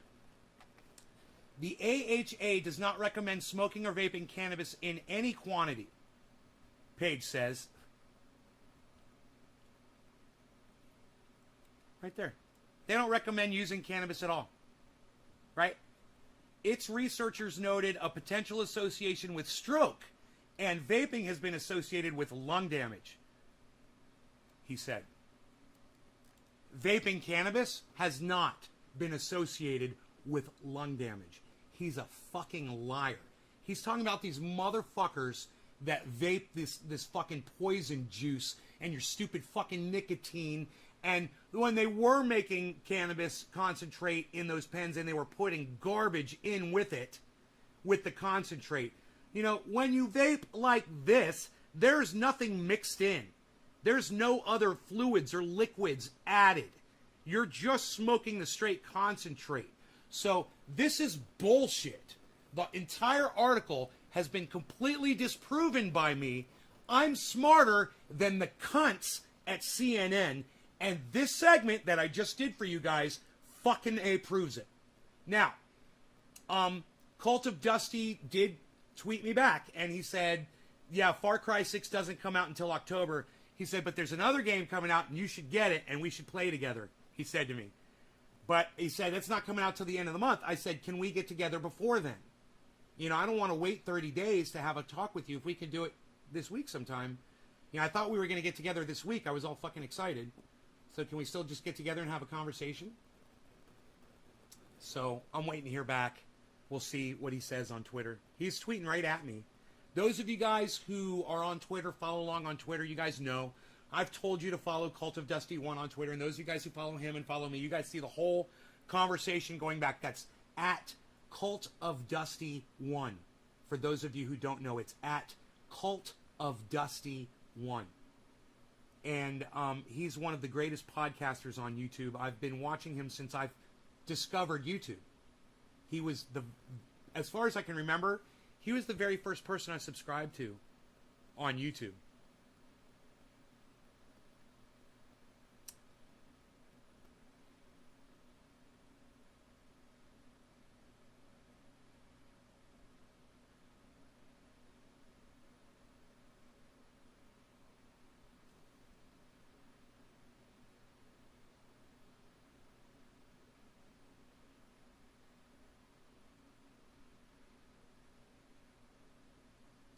The AHA does not recommend smoking or vaping cannabis in any quantity, Page says. Right there. They don't recommend using cannabis at all. Right? Its researchers noted a potential association with stroke, and vaping has been associated with lung damage, he said. vaping cannabis has not been associated with lung damage. He's a fucking liar. He's talking about these motherfuckers that vape this fucking poison juice and your stupid fucking nicotine. And when they were making cannabis concentrate in those pens and they were putting garbage in with it, with the concentrate. You know, when you vape like this, there's nothing mixed in. There's no other fluids or liquids added. You're just smoking the straight concentrate. So this is bullshit. The entire article has been completely disproven by me. I'm smarter than the cunts at CNN. And this segment that I just did for you guys fucking proves it. Now, Cult of Dusty did tweet me back. And he said, yeah, Far Cry 6 doesn't come out until October. He said, but there's another game coming out and you should get it and we should play together, he said to me. But he said, it's not coming out till the end of the month. I said, can we get together before then? You know, I don't want to wait 30 days to have a talk with you. If we could do it this week sometime. You know, I thought we were going to get together this week. I was all fucking excited. So can we still just get together and have a conversation? So I'm waiting to hear back. We'll see what he says on Twitter. He's tweeting right at me. Those of you guys who are on Twitter, follow along on Twitter, you guys know. I've told you to follow Cult of Dusty 1 on Twitter. And those of you guys who follow him and follow me, you guys see the whole conversation going back. That's at Cult of Dusty 1. For those of you who don't know, it's at Cult of Dusty 1. And he's one of the greatest podcasters on YouTube. I've been watching him since I've discovered YouTube. He was as far as I can remember, he was the very first person I subscribed to on YouTube.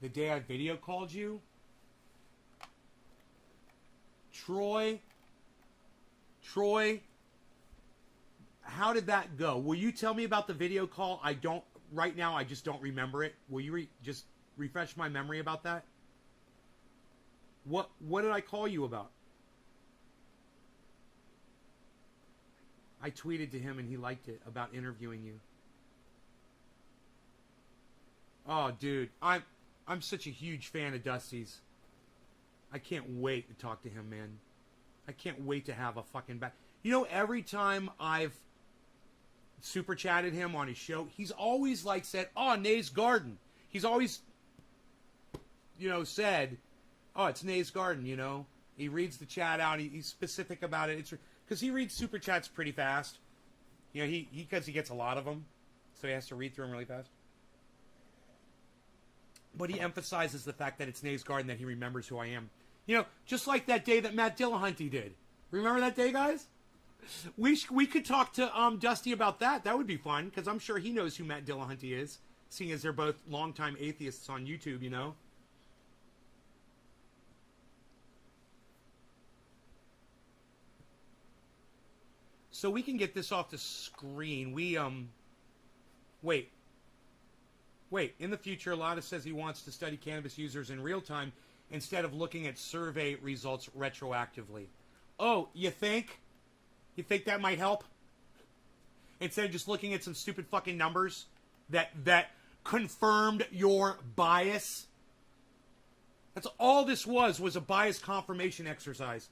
The day I video called you, Troy, how did that go? Will you tell me about the video call? Right now I just don't remember it. Will you just refresh my memory about that? What did I call you about? I tweeted to him and he liked it about interviewing you. Oh, dude, I'm such a huge fan of Dusty's. I can't wait to talk to him, man. I can't wait to have a fucking back. You know, every time I've super chatted him on his show, he's always like said, oh, Nay's Garden. He's always, said, oh, it's Nay's Garden, you know. He reads the chat out. He's specific about it. It's because he reads super chats pretty fast. You know, because he gets a lot of them. So he has to read through them really fast. But he emphasizes the fact that it's Nay's Garden, that he remembers who I am. You know, just like that day that Matt Dillahunty did. Remember that day, guys? We could talk to Dusty about that. That would be fun, because I'm sure he knows who Matt Dillahunty is, seeing as they're both longtime atheists on YouTube, you know? So we can get this off the screen. Wait, in the future, Lotta says he wants to study cannabis users in real time instead of looking at survey results retroactively. Oh, you think? You think that might help? Instead of just looking at some stupid fucking numbers that confirmed your bias? That's all this was a bias confirmation exercise.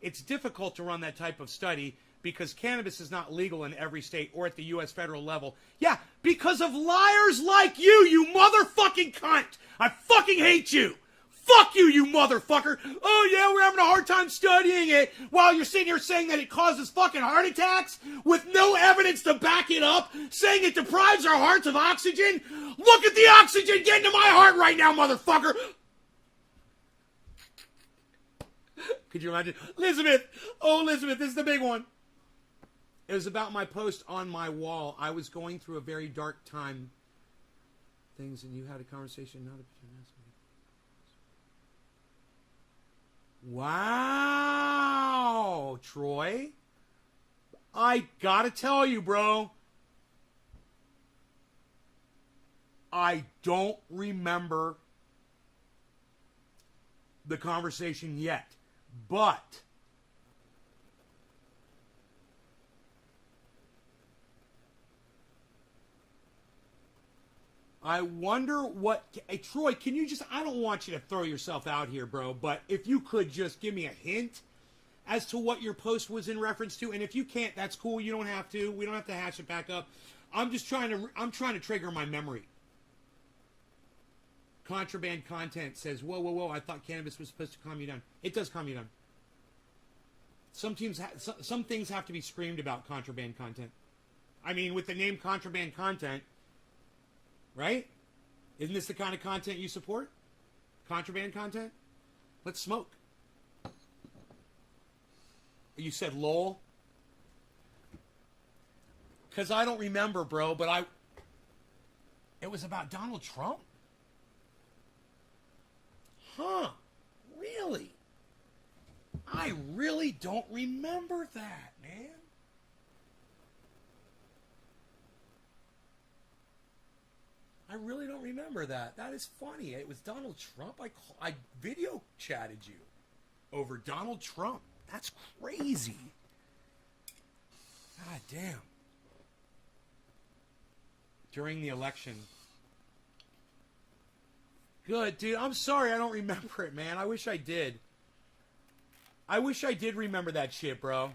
It's difficult to run that type of study because cannabis is not legal in every state or at the U.S. federal level. Yeah, because of liars like you motherfucking cunt! I fucking hate you! Fuck you, you motherfucker! Oh yeah, we're having a hard time studying it while you're sitting here saying that it causes fucking heart attacks with no evidence to back it up, saying it deprives our hearts of oxygen. Look at the oxygen getting to my heart right now, motherfucker! Could you imagine? Elizabeth! Oh, Elizabeth, this is the big one. It was about my post on my wall. I was going through a very dark time. Things, and you had a conversation. Wow! Troy, I gotta tell you, bro, I don't remember the conversation yet, but I wonder what... Hey, Troy, can you just... I don't want you to throw yourself out here, bro, but if you could just give me a hint as to what your post was in reference to, and if you can't, that's cool. You don't have to. We don't have to hash it back up. I'm trying to trigger my memory. Contraband content says, whoa, whoa, whoa, I thought cannabis was supposed to calm you down. It does calm you down. Some things have to be screamed about contraband content. I mean, with the name contraband content, right? Isn't this the kind of content you support? Contraband content? Let's smoke. You said lol? Because I don't remember, bro, but it was about Donald Trump? Huh. Really? I really don't remember that, man. I really don't remember that. That is funny. It was Donald Trump. I video chatted you over Donald Trump. That's crazy. God damn. During the election. Good, dude. I'm sorry I don't remember it, man. I wish I did. I wish I did remember that shit, bro.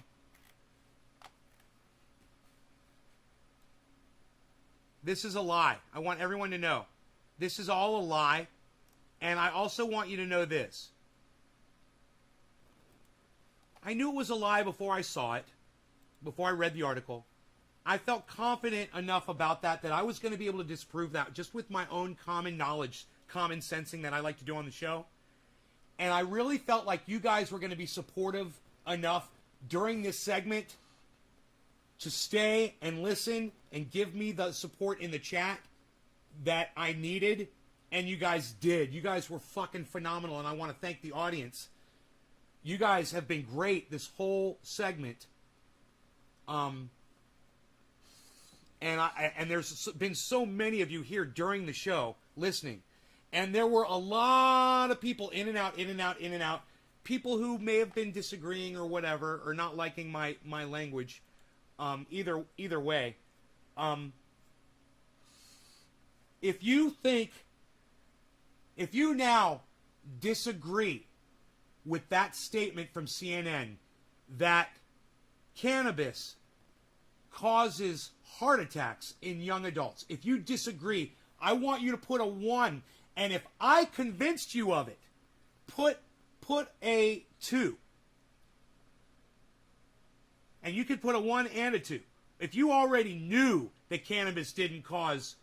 This is a lie. I want everyone to know. This is all a lie. And I also want you to know this. I knew it was a lie before I saw it, before I read the article. I felt confident enough about that I was going to be able to disprove that just with my own common knowledge, common sensing that I like to do on the show. And I really felt like you guys were going to be supportive enough during this segment to stay and listen and give me the support in the chat that I needed. And you guys did. You guys were fucking phenomenal. And I want to thank the audience. You guys have been great this whole segment. And there's been so many of you here during the show listening. And there were a lot of people in and out, in and out, in and out. People who may have been disagreeing or whatever, or not liking my language. Either way. If you now disagree with that statement from CNN that cannabis causes heart attacks in young adults, if you disagree, I want you to put a 1. And if I convinced you of it, put a 2. And you could put a 1 and a 2. If you already knew that cannabis didn't cause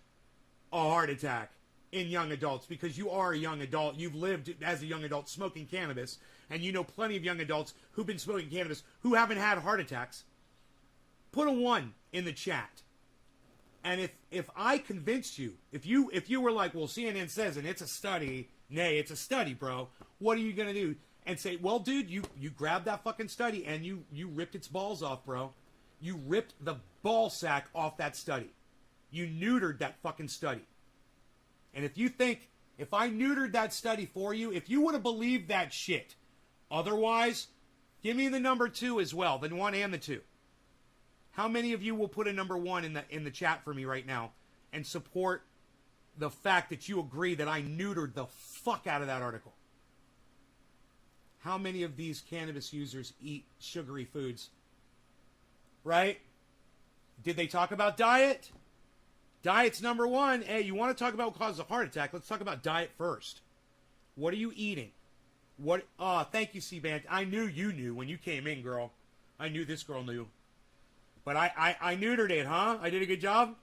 a heart attack in young adults, because you are a young adult, you've lived as a young adult smoking cannabis, and you know plenty of young adults who've been smoking cannabis who haven't had heart attacks, put a 1 in the chat. And if I convinced you, if you were like, well, CNN says, and it's a study, nay, it's a study, bro, what are you going to do? And say, well, dude, you grabbed that fucking study and you ripped its balls off, bro. You ripped the ball sack off that study. You neutered that fucking study. And if you think, if I neutered that study for you, if you would have believed that shit, otherwise, give me the number 2 as well, the 1 and the 2. How many of you will put a number 1 in the chat for me right now and support the fact that you agree that I neutered the fuck out of that article? How many of these cannabis users eat sugary foods? Right? Did they talk about diet? Diet's number 1. Hey, you want to talk about what causes a heart attack? Let's talk about diet first. What are you eating? Thank you, C-Band. I knew you knew when you came in, girl. I knew this girl knew. But I neutered it, huh? I did a good job?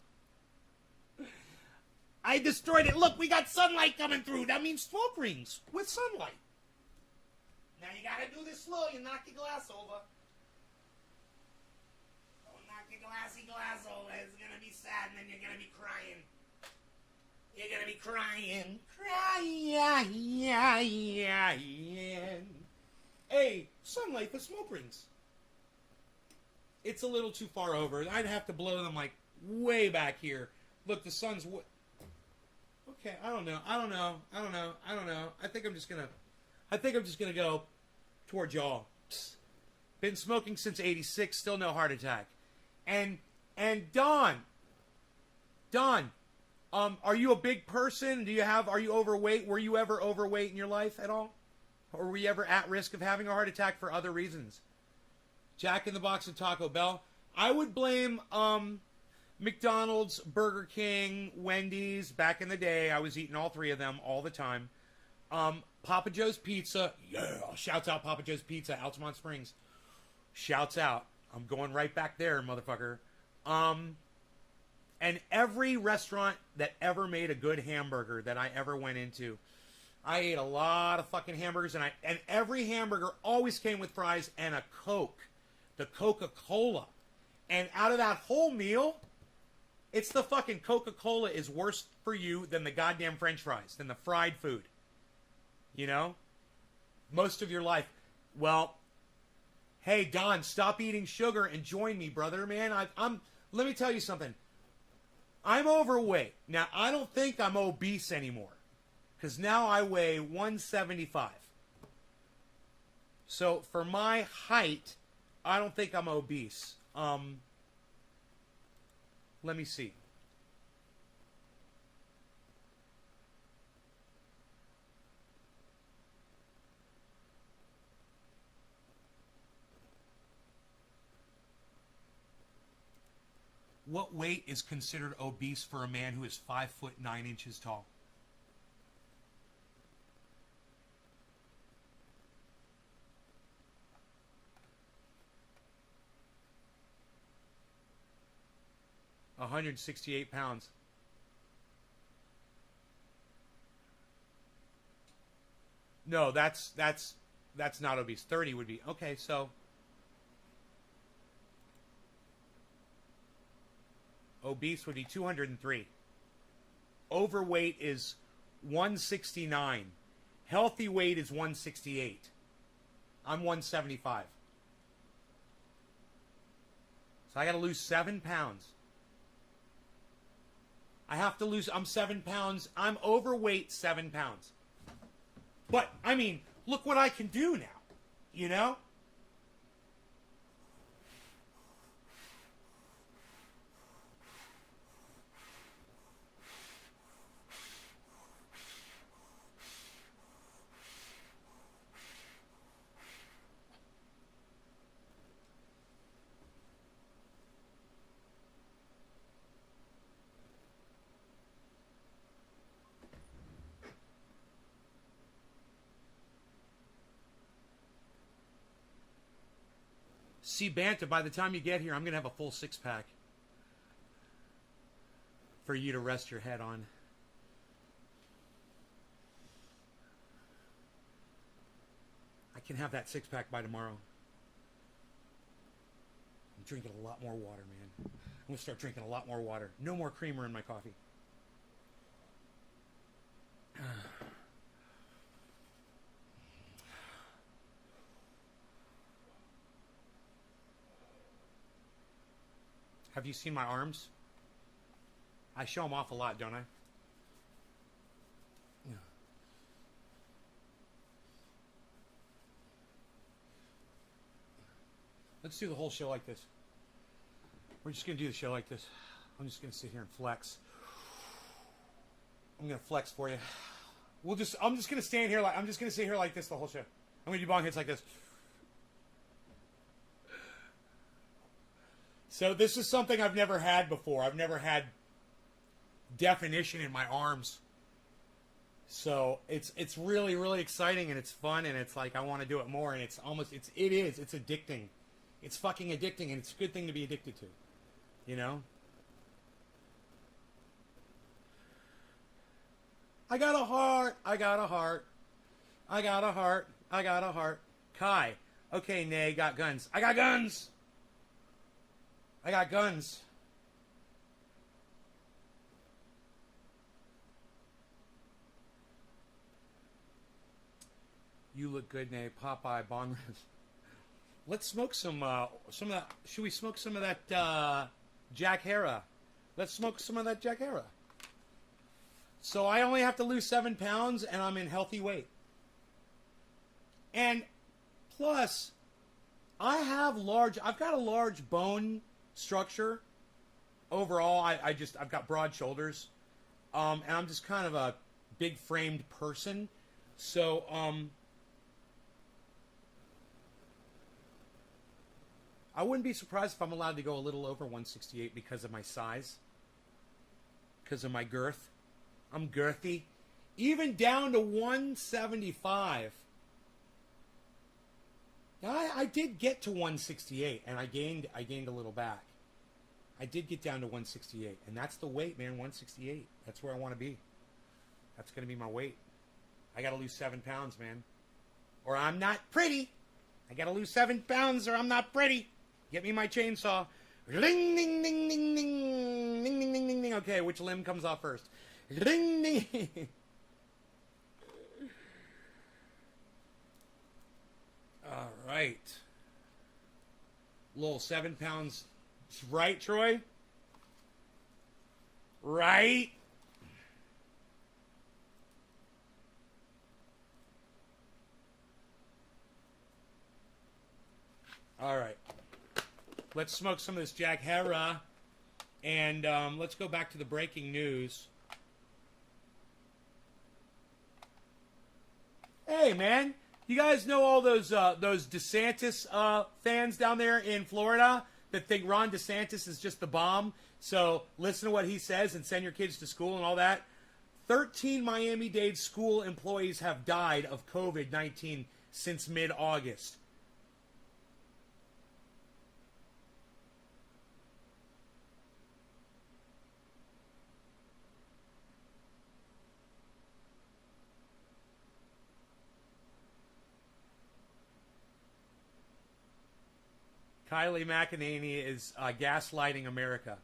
I destroyed it. Look, we got sunlight coming through. That means smoke rings with sunlight. Now you gotta do this slow. You knock your glass over. Don't knock your glass over. It's gonna be sad and then you're gonna be crying. You're gonna be crying. Crying. Hey, sunlight for smoke rings. It's a little too far over. I'd have to blow them like way back here. Look, the sun's. Okay, I don't know. I think I'm just gonna go toward y'all. Been smoking since '86. Still no heart attack. And Don, are you a big person? Are you overweight? Were you ever overweight in your life at all? Or were you ever at risk of having a heart attack for other reasons? Jack in the Box and Taco Bell. I would blame McDonald's, Burger King, Wendy's. Back in the day, I was eating all three of them all the time. Papa Joe's Pizza. Yeah, shouts out Papa Joe's Pizza, Altamont Springs. Shouts out. I'm going right back there, motherfucker. And every restaurant that ever made a good hamburger that I ever went into, I ate a lot of fucking hamburgers, and every hamburger always came with fries and a Coke, the Coca-Cola. And out of that whole meal, it's the fucking Coca-Cola is worse for you than the goddamn French fries, than the fried food. You know? Most of your life. Well, hey, Don, stop eating sugar and join me, brother, man. Let me tell you something. I'm overweight. Now, I don't think I'm obese anymore. Because now I weigh 175. So, for my height, I don't think I'm obese. Let me see. What weight is considered obese for a man who is 5'9" tall? £168. No, that's not obese. 30 would be. Okay, so obese would be 203. Overweight is 169. Healthy weight is 168. I'm 175. So I got to lose 7 pounds. I'm 7 pounds. I'm overweight 7 pounds. But, I mean, look what I can do now. You know? See, Banta, by the time you get here, I'm going to have a full 6-pack for you to rest your head on. I can have that 6-pack by tomorrow. I'm drinking a lot more water, man. I'm going to start drinking a lot more water. No more creamer in my coffee. Have you seen my arms? I show them off a lot, don't I? Yeah. Let's do the whole show like this. We're just going to do the show like this. I'm just going to sit here and flex. I'm going to flex for you. I'm just going to stand here I'm just going to sit here like this the whole show. I'm going to do bong hits like this. So this is something I've never had before. I've never had definition in my arms. So it's really, really exciting, and it's fun, and it's like I want to do it more, and it's addicting. It's fucking addicting, and it's a good thing to be addicted to. You know? I got a heart. I got a heart. I got a heart. I got a heart. Kai. Okay, Nay, got guns. I got guns! I got guns. You look good, Nay. Popeye, bong ribs. Let's smoke some of that. Should we smoke some of that Jack Hera? Let's smoke some of that Jack Hera. So I only have to lose 7 pounds, and I'm in healthy weight. And plus, I've got a large bone structure. Overall, I've got broad shoulders, and I'm just kind of a big framed person. So, I wouldn't be surprised if I'm allowed to go a little over 168 because of my size, because of my girth. I'm girthy. Even down to 175. Now, I did get to 168, and I gained a little back. I did get down to 168, and that's the weight, man, 168. That's where I want to be. That's going to be my weight. I got to lose 7 pounds, man. Or I'm not pretty. I got to lose 7 pounds or I'm not pretty. Get me my chainsaw. Ding, ding, ding, ding, ding. Ding, ding, ding, ding, ding. Okay, which limb comes off first? Ding, ding. All right. Little 7 pounds. Right, Troy? Right? All right. Let's smoke some of this Jack Hera. And let's go back to the breaking news. Hey, man. You guys know all those DeSantis fans down there in Florida that think Ron DeSantis is just the bomb? So listen to what he says and send your kids to school and all that. 13 Miami-Dade school employees have died of COVID-19 since mid-August. Kylie McEnany is gaslighting America.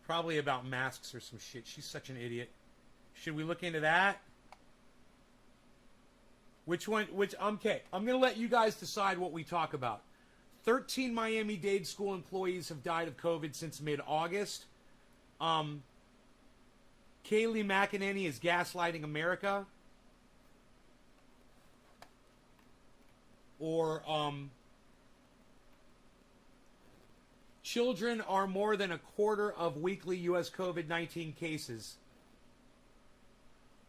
Probably about masks or some shit. She's such an idiot. Should we look into that? Which one? Okay, I'm going to let you guys decide what we talk about. 13 Miami-Dade school employees have died of COVID since mid-August. Kaylee McEnany is gaslighting America. Or, children are more than a quarter of weekly U.S. COVID-19 cases.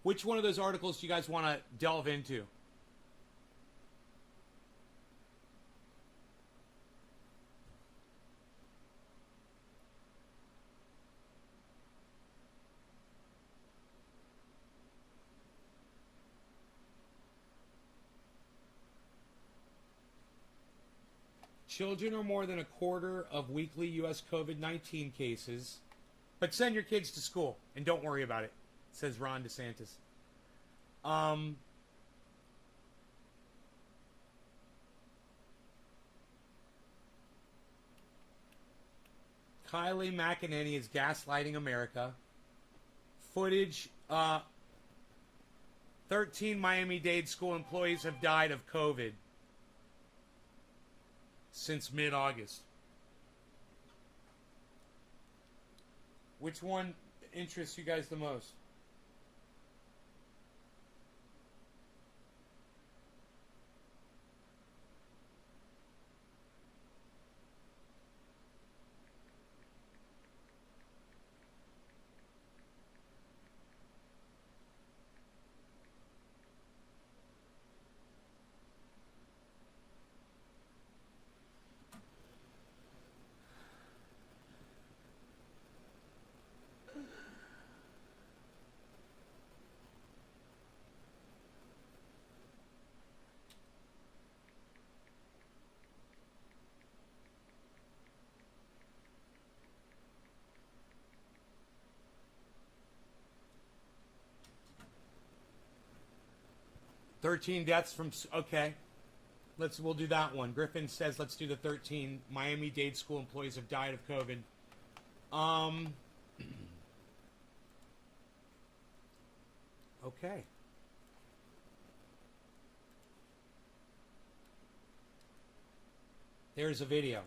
Which one of those articles do you guys want to delve into? Children are more than a quarter of weekly U.S. COVID-19 cases. But send your kids to school and don't worry about it, says Ron DeSantis. Kylie McEnany is gaslighting America. Footage, 13 Miami-Dade school employees have died of COVID since mid-August. Which one interests you guys the most? $13 deaths from... Okay. We'll do that one. Griffin says let's do the 13 Miami-Dade school employees have died of COVID. Okay. There's a video.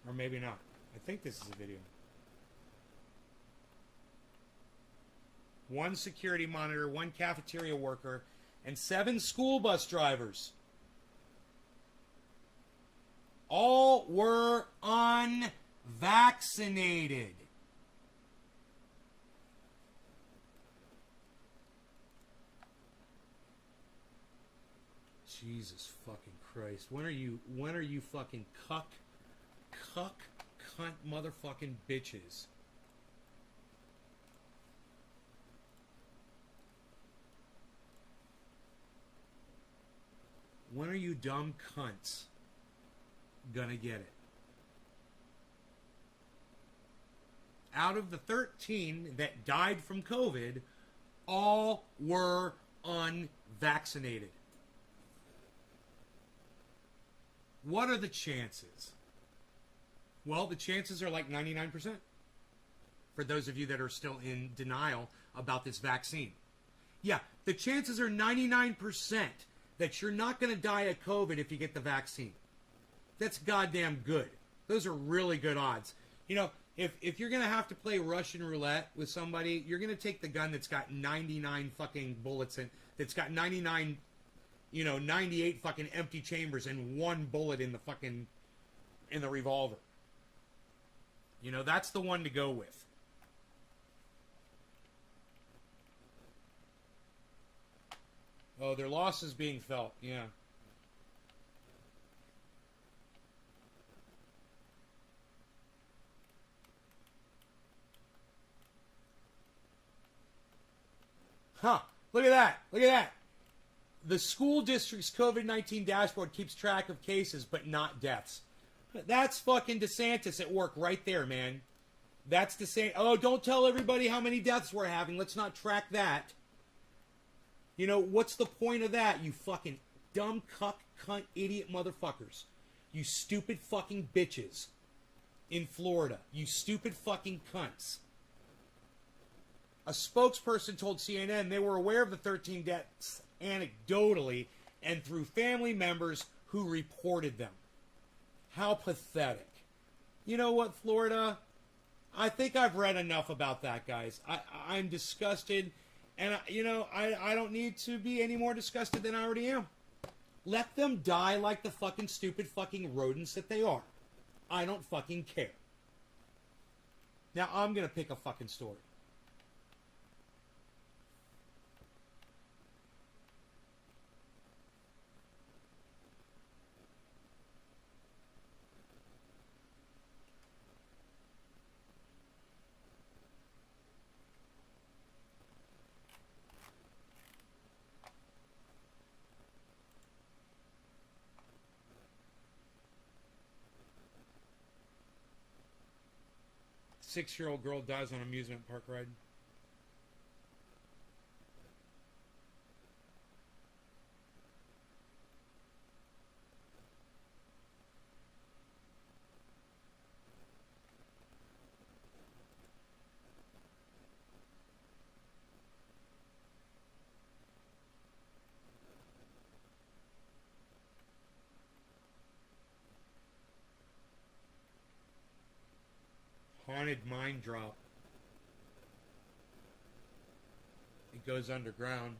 Or maybe not. I think this is a video. One security monitor, one cafeteria worker, and 7 school bus drivers. All were unvaccinated. Jesus fucking Christ. When are you fucking cunt motherfucking bitches? When are you dumb cunts gonna get it? Out of the 13 that died from COVID, all were unvaccinated. What are the chances? Well, the chances are like 99%. For those of you that are still in denial about this vaccine. Yeah, the chances are 99% that you're not going to die of COVID if you get the vaccine. That's goddamn good. Those are really good odds. You know, if you're going to have to play Russian roulette with somebody, you're going to take the gun that's got 99 fucking bullets in, that's got 98 fucking empty chambers and 1 bullet in the revolver. You know, that's the one to go with. Oh, their loss is being felt, yeah. Huh, look at that, look at that. The school district's COVID-19 dashboard keeps track of cases, but not deaths. That's fucking DeSantis at work right there, man. That's DeSantis. Oh, don't tell everybody how many deaths we're having. Let's not track that. You know, what's the point of that, you fucking dumb cunt idiot motherfuckers? You stupid fucking bitches in Florida. You stupid fucking cunts. A spokesperson told CNN they were aware of the 13 deaths anecdotally and through family members who reported them. How pathetic. You know what, Florida? I think I've read enough about that, guys. I'm disgusted. And, I don't need to be any more disgusted than I already am. Let them die like the fucking stupid fucking rodents that they are. I don't fucking care. Now, I'm going to pick a fucking story. Six-year-old girl dies on amusement park ride. Haunted mine drop. It goes underground.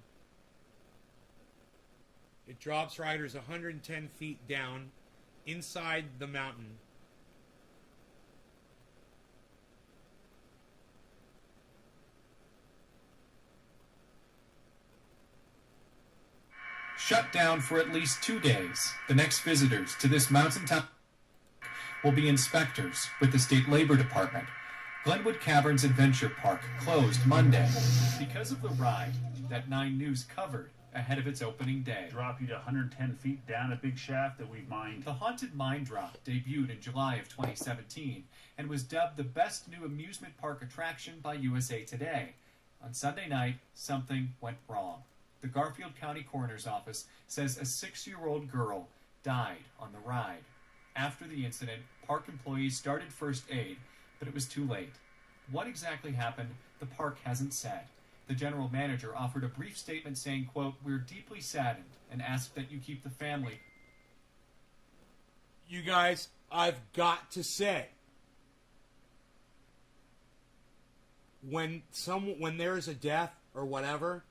It drops riders 110 feet down inside the mountain. Shut down for at least 2 days. The next visitors to this mountaintop will be inspectors with the State Labor Department. Glenwood Caverns Adventure Park closed Monday because of the ride that 9 News covered ahead of its opening day. Drop you to 110 feet down a big shaft that we've mined. The Haunted Mine Drop debuted in July of 2017 and was dubbed the best new amusement park attraction by USA Today. On Sunday night, something went wrong. The Garfield County Coroner's Office says a 6-year-old girl died on the ride. After the incident, park employees started first aid, but it was too late. What exactly happened, the park hasn't said. The general manager offered a brief statement saying, quote, "We're deeply saddened and ask that you keep the family." You guys, I've got to say, when there's a death or whatever,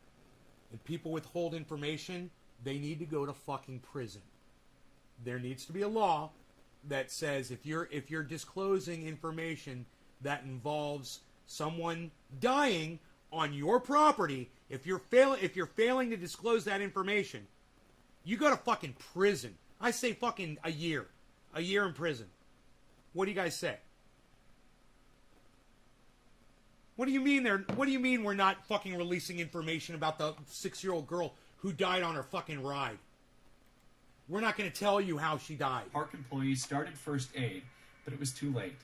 and people withhold information, they need to go to fucking prison. There needs to be a law that says if you're disclosing information that involves someone dying on your property, if you're failing to disclose that information, you go to fucking prison. I say fucking a year in prison. What do you guys say? What do you mean we're not fucking releasing information about the 6-year-old girl who died on her fucking ride? We're not going to tell you how she died. Park employees started first aid, but it was too late.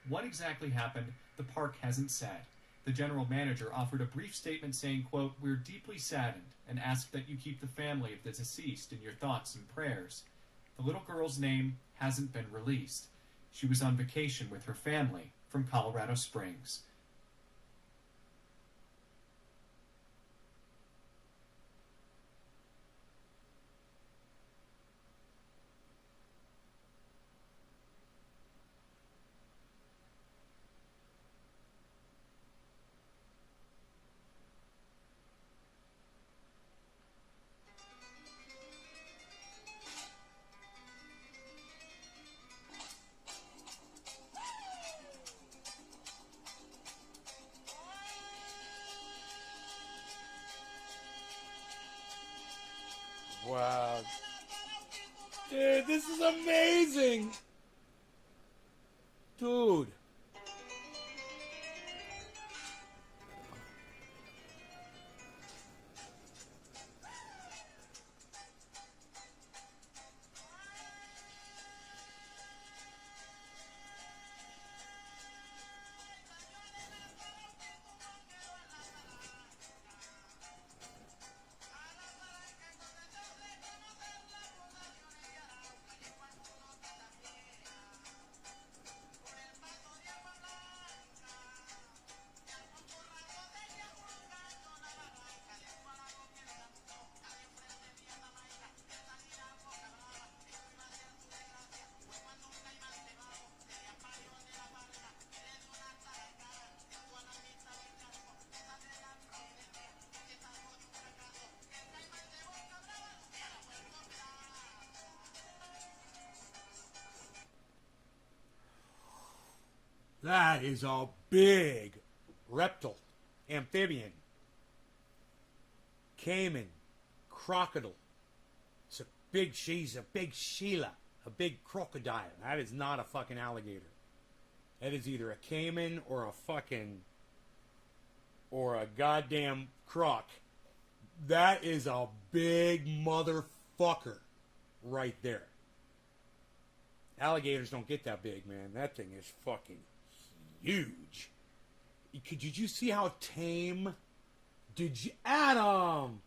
What exactly happened, the park hasn't said. The general manager offered a brief statement saying, quote, "We're deeply saddened and ask that you keep the family of the deceased in your thoughts and prayers." The little girl's name hasn't been released. She was on vacation with her family from Colorado Springs. Wow. Dude, this is amazing. Dude. That is a big reptile, amphibian, caiman, crocodile. She's a big Sheila, a big crocodile. That is not a fucking alligator. That is either a caiman or a goddamn croc. That is a big motherfucker right there. Alligators don't get that big, man. That thing is fucking huge. Did you see how tame? Adam?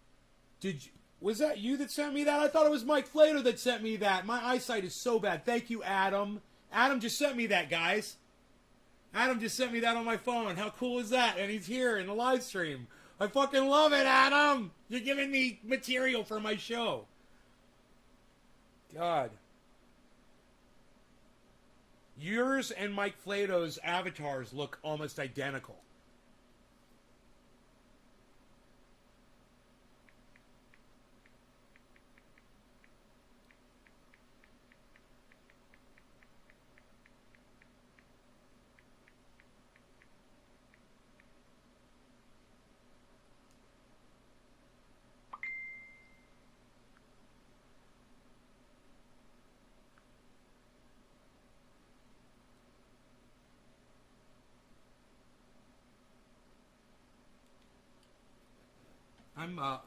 Was that you that sent me that? I thought it was Mike Flato that sent me that. My eyesight is so bad. Thank you, Adam. Adam just sent me that, guys. Adam just sent me that on my phone. How cool is that? And he's here in the live stream. I fucking love it, Adam. You're giving me material for my show. God. Yours and Mike Flato's avatars look almost identical.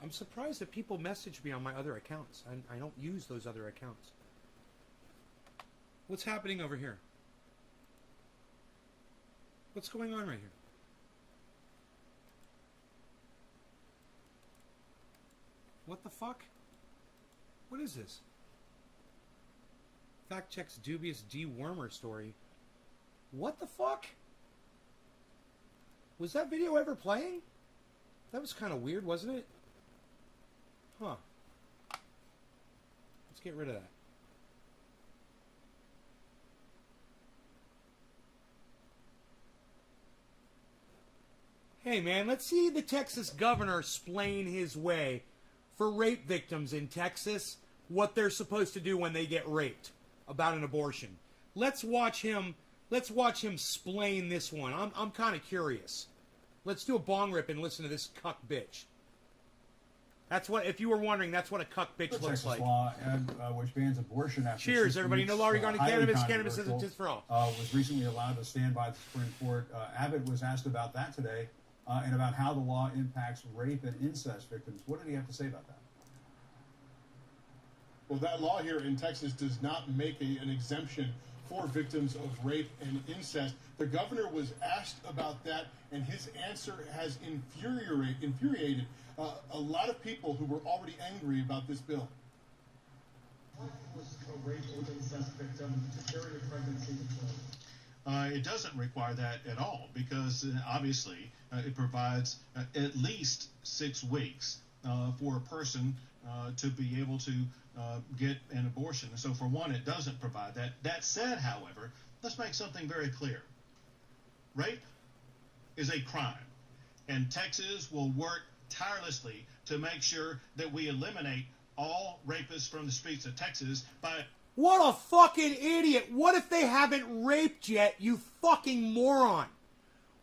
I'm surprised that people message me on my other accounts. I don't use those other accounts. What's happening over here? What's going on right here? What the fuck? What is this? Fact checks dubious dewormer story. What the fuck? Was that video ever playing? That was kind of weird, wasn't it? Huh. Let's get rid of that. Hey, man, let's see the Texas governor explain his way for rape victims in Texas, what they're supposed to do when they get raped about an abortion. Let's watch him explain this one. I'm kind of curious. Let's do a bong rip and listen to this cuck bitch. That's what, if you were wondering, that's what a cuck bitch looks Texas like. law, which bans abortion after Cheers, 6 everybody. weeks, No law regarding highly cannabis. Cannabis isn't controversial, just for all. was recently allowed to stand by the Supreme Court. Abbott was asked about that today and about how the law impacts rape and incest victims. What did he have to say about that? Well, that law here in Texas does not make an exemption for victims of rape and incest. The governor was asked about that, and his answer has infuriated a lot of people who were already angry about this bill. What was a rape or incest victim to carry a pregnancy control? It doesn't require that at all because obviously it provides at least 6 weeks for a person to be able to get an abortion. So for one, it doesn't provide that. That said, however, let's make something very clear. Rape is a crime, and Texas will work tirelessly to make sure that we eliminate all rapists from the streets of Texas by... What a fucking idiot. What if they haven't raped yet, you fucking moron?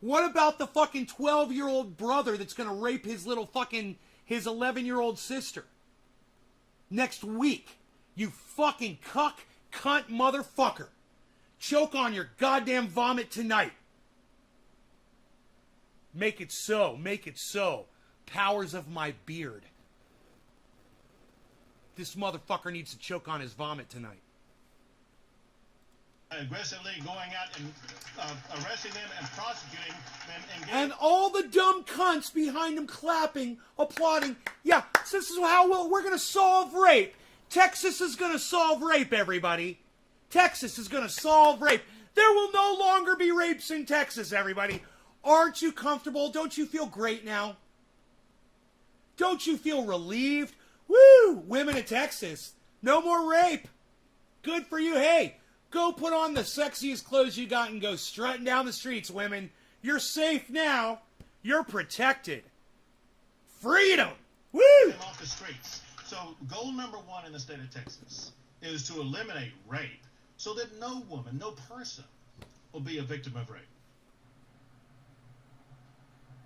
What about the fucking 12-year-old brother that's going to rape his 11-year-old sister? Next week. You fucking cunt motherfucker. Choke on your goddamn vomit tonight. Make it so. Make it so. Powers of my beard. This motherfucker needs to choke on his vomit tonight. aggressively going out and arresting them and prosecuting them. And all the dumb cunts behind him clapping, applauding. Yeah, so this is how we're going to solve rape. Texas is going to solve rape, everybody. Texas is going to solve rape. There will no longer be rapes in Texas, everybody. Aren't you comfortable? Don't you feel great now? Don't you feel relieved? Woo! Women of Texas. No more rape. Good for you. Hey, go put on the sexiest clothes you got and go strutting down the streets, women. You're safe now. You're protected. Freedom. Woo! Them off the streets. So goal number one in the state of Texas is to eliminate rape so that no woman, no person will be a victim of rape.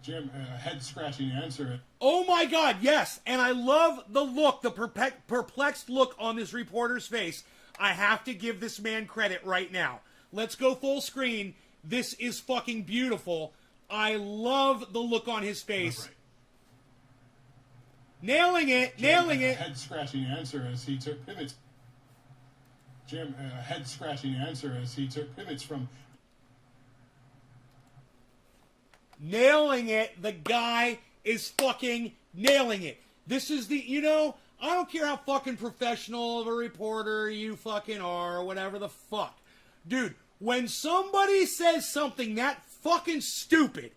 Jim, a head-scratching answer. Oh my God, yes. And I love the look, the perplexed look on this reporter's face. I have to give this man credit right now. Let's go full screen. This is fucking beautiful. I love the look on his face. Right. Nailing it, Jim, nailing a it. head-scratching answer as he took pivots. Jim, a head-scratching answer as he took pivots from... Nailing it. The guy is fucking nailing it. This is the, you know, I don't care how fucking professional of a reporter you fucking are or whatever the fuck. Dude, when somebody says something that fucking stupid,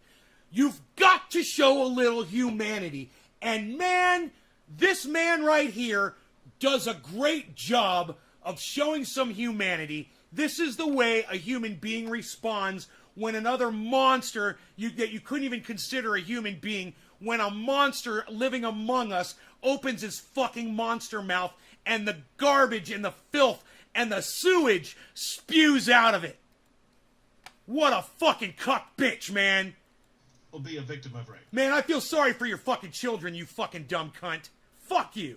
you've got to show a little humanity. And man, this man right here does a great job of showing some humanity. This is the way a human being responds when another monster that you couldn't even consider a human being, when a monster living among us opens his fucking monster mouth and the garbage and the filth and the sewage spews out of it. What a fucking cuck bitch, man. Will be a victim of rape. Man, I feel sorry for your fucking children, you fucking dumb cunt. Fuck you.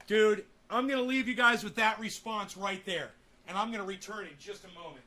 Dude, I'm going to leave you guys with that response right there. And I'm going to return in just a moment.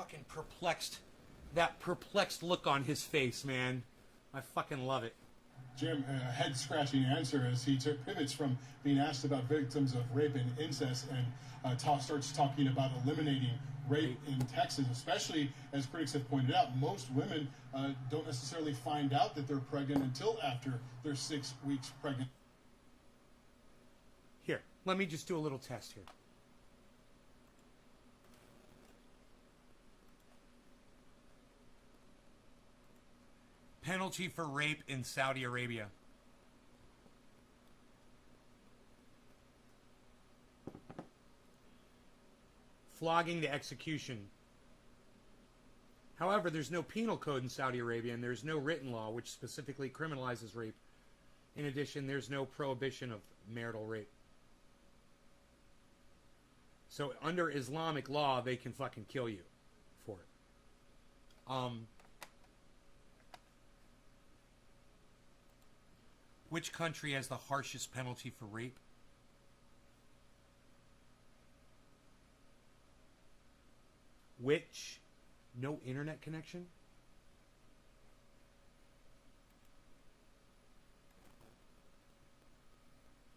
fucking perplexed, that perplexed look on his face, man. I fucking love it. Jim, a head-scratching answer as he pivots from being asked about victims of rape and incest and starts talking about eliminating rape in Texas, especially as critics have pointed out, most women don't necessarily find out that they're pregnant until after they're 6 weeks pregnant. Here, let me just do a little test here. Penalty for rape in Saudi Arabia. Flogging to execution. However, there's no penal code in Saudi Arabia, and there's no written law which specifically criminalizes rape. In addition, there's no prohibition of marital rape. So under Islamic law, they can fucking kill you for it. Which country has the harshest penalty for rape? Which? No internet connection?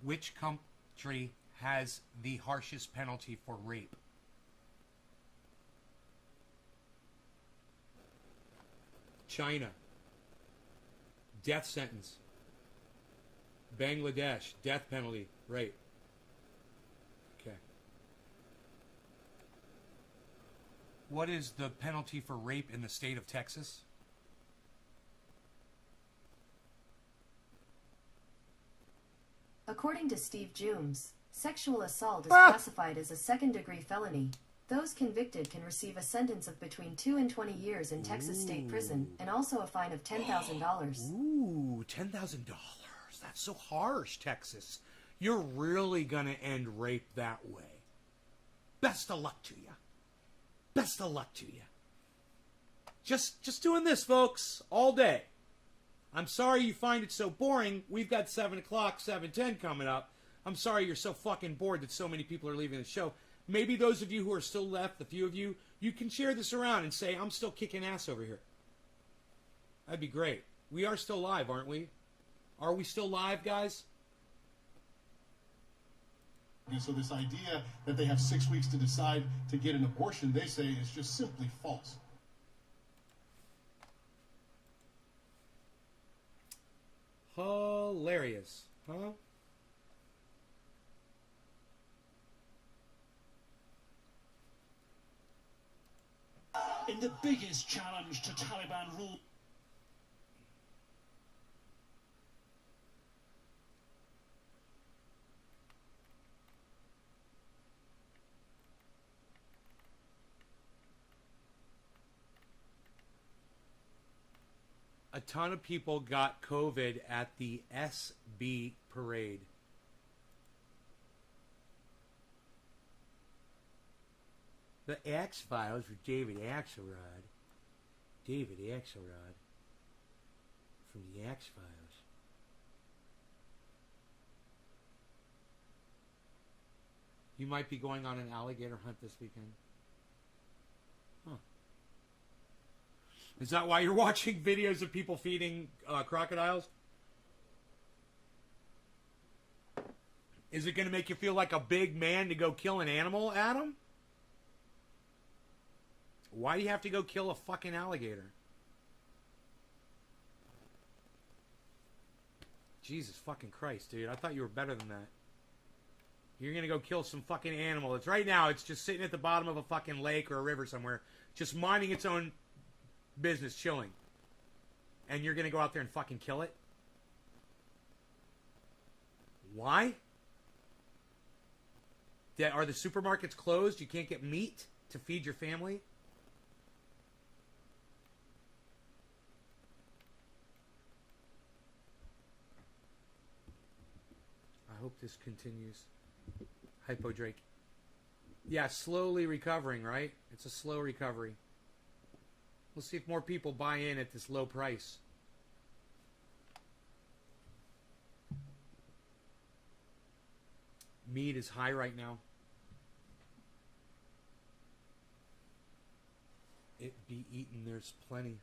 Which country has the harshest penalty for rape? China. Death sentence. Bangladesh, death penalty, rape. Okay. What is the penalty for rape in the state of Texas? According to Steve Jooms, sexual assault is classified as a second-degree felony. Those convicted can receive a sentence of between 2 and 20 years in Texas state prison and also a fine of $10,000. Ooh, $10,000. That's so harsh, Texas. You're really going to end rape that way. Best of luck to you. Best of luck to you. Just doing this, folks, all day. I'm sorry you find it so boring. We've got 7 o'clock, 7:10 coming up. I'm sorry you're so fucking bored that so many people are leaving the show. Maybe those of you who are still left, the few of you, you can share this around and say, I'm still kicking ass over here. That'd be great. We are still live, aren't we? Are we still live, guys? And so this idea that they have 6 weeks to decide to get an abortion, they say, is just simply false. Hilarious, huh? In the biggest challenge to Taliban rule. A ton of people got COVID at the SB parade. The X-Files with David Axelrod. David Axelrod from the X-Files. You might be going on an alligator hunt this weekend. Huh. Is that why you're watching videos of people feeding crocodiles? Is it going to make you feel like a big man to go kill an animal, Adam? Why do you have to go kill a fucking alligator? Jesus fucking Christ, dude. I thought you were better than that. You're going to go kill some fucking animal. It's right now, it's just sitting at the bottom of a fucking lake or a river somewhere, just minding its own business, chilling. And you're going to go out there and fucking kill it? Why? Are the supermarkets closed? You can't get meat to feed your family? I hope this continues. Hypo Drake. Yeah, slowly recovering, right? It's a slow recovery. We'll see if more people buy in at this low price. Meat is high right now. be eaten. There's plenty.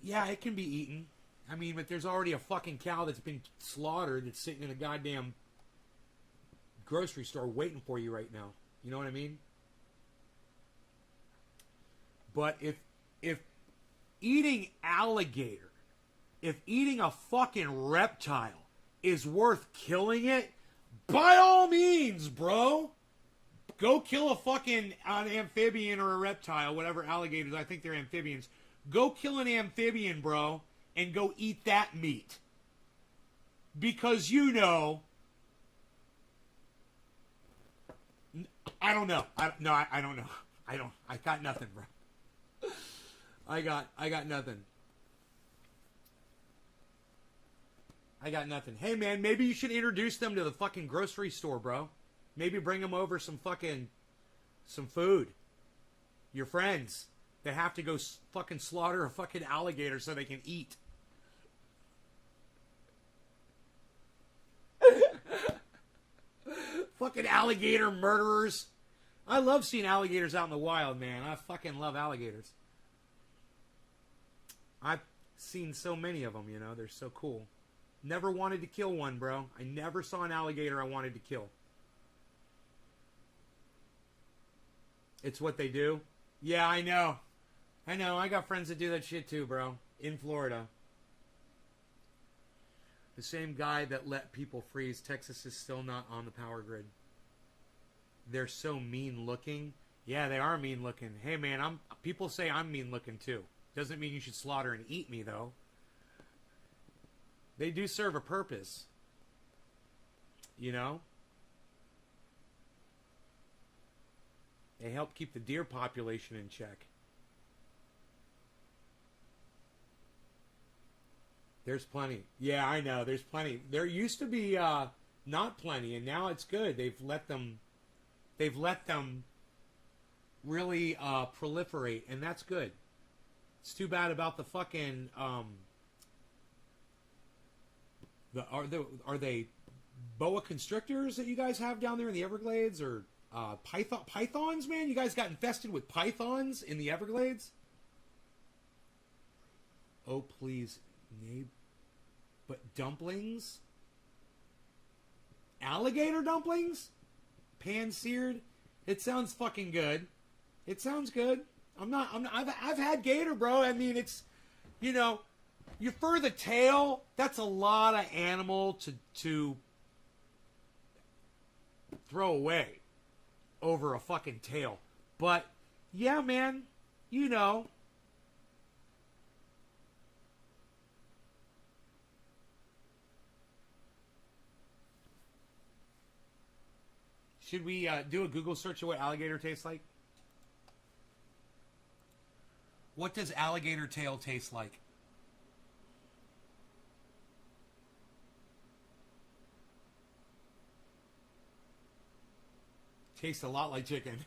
Yeah, it can be eaten. I mean, but there's already a fucking cow that's been slaughtered that's sitting in a goddamn grocery store waiting for you right now. You know what I mean? But if eating alligator, if eating a fucking reptile is worth killing it, by all means, bro. Go kill a fucking an amphibian or a reptile, whatever alligators, I think they're amphibians. Go kill an amphibian, bro, and go eat that meat. Because I don't know. I don't know. I got nothing, bro. I got nothing. I got nothing. Hey, man, maybe you should introduce them to the fucking grocery store, bro. Maybe bring them over some food. Your friends. They have to go fucking slaughter a fucking alligator so they can eat. Fucking alligator murderers. I love seeing alligators out in the wild, man. I fucking love alligators. I've seen so many of them, They're so cool. Never wanted to kill one, bro. I never saw an alligator I wanted to kill. It's what they do. Yeah, I know. I got friends that do that shit too, bro. In Florida. The same guy that let people freeze. Texas is still not on the power grid. They're so mean looking. Yeah, they are mean looking. Hey, man, people say I'm mean looking too. Doesn't mean you should slaughter and eat me, though. They do serve a purpose. They help keep the deer population in check. There's plenty. Yeah, I know. There's plenty. There used to be not plenty, and now it's good. They've let them really proliferate, and that's good. It's too bad about the fucking are they boa constrictors that you guys have down there in the Everglades, or pythons, man? You guys got infested with pythons in the Everglades? Oh, please. But dumplings? Alligator dumplings? Pan-seared? It sounds fucking good. It sounds good. I've had gator, bro. I mean, it's, you fur the tail, that's a lot of animal to throw away over a fucking tail. But, yeah, man, Should we do a Google search of what alligator tastes like? What does alligator tail taste like? Tastes a lot like chicken.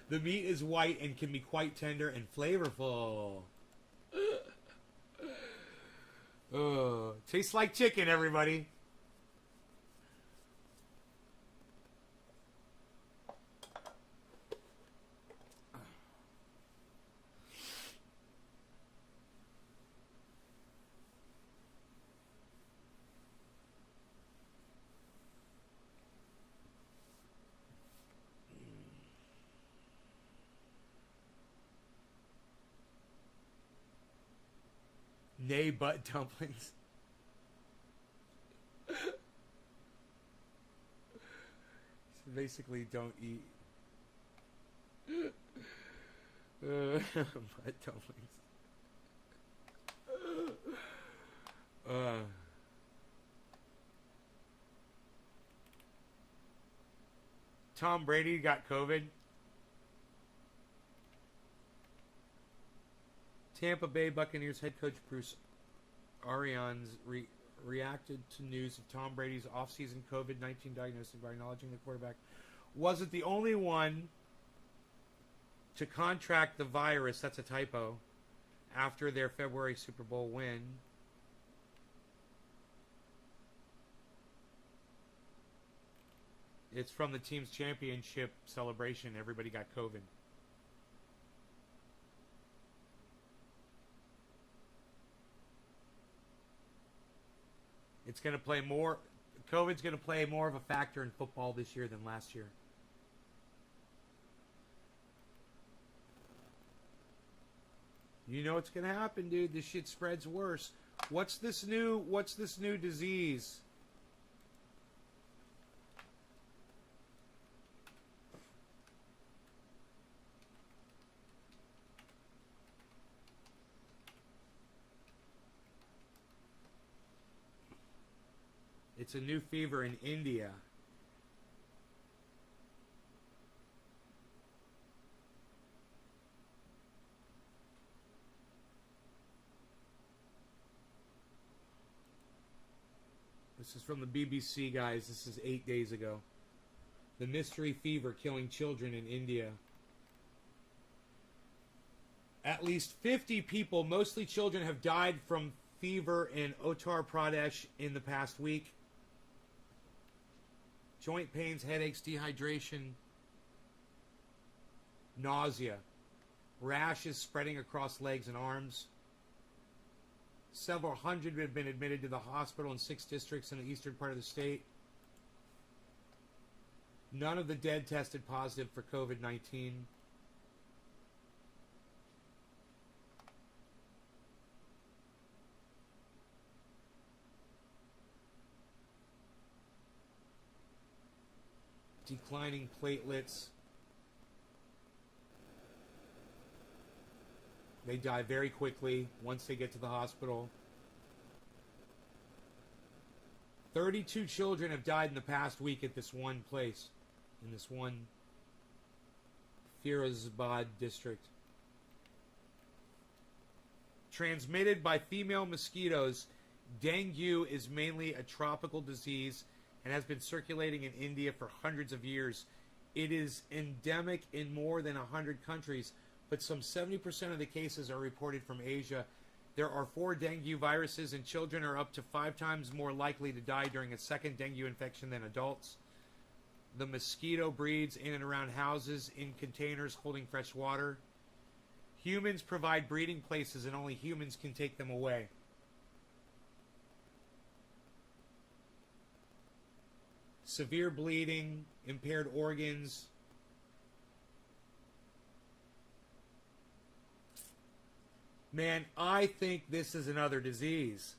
The meat is white and can be quite tender and flavorful. Tastes like chicken, everybody. Nay, butt dumplings. So basically, don't eat butt dumplings. Tom Brady got COVID. Tampa Bay Buccaneers head coach Bruce Arians reacted to news of Tom Brady's offseason COVID-19 diagnosis by acknowledging the quarterback wasn't the only one to contract the virus. That's a typo. After their February Super Bowl win. It's from the team's championship celebration. Everybody got COVID. It's going to play more. COVID's going to play more of a factor in football this year than last year. You know what's going to happen, dude. This shit spreads worse. What's this new disease? It's a new fever in India. This is from the BBC, guys. This is 8 days ago. The mystery fever killing children in India. At least 50 people, mostly children, have died from fever in Uttar Pradesh in the past week. Joint pains, headaches, dehydration, nausea, rashes spreading across legs and arms. Several hundred have been admitted to the hospital in 6 districts in the eastern part of the state. None of the dead tested positive for COVID-19. Declining platelets. They die very quickly once they get to the hospital. 32 children have died in the past week at this one place, in this one Firozabad district. Transmitted by female mosquitoes, dengue is mainly a tropical disease and has been circulating in India for hundreds of years. It is endemic in more than 100 countries, but some 70% of the cases are reported from Asia. There are 4 dengue viruses, and children are up to 5 times more likely to die during a second dengue infection than adults. The mosquito breeds in and around houses in containers holding fresh water. Humans provide breeding places, and only humans can take them away. Severe bleeding, impaired organs. Man, I think this is another disease.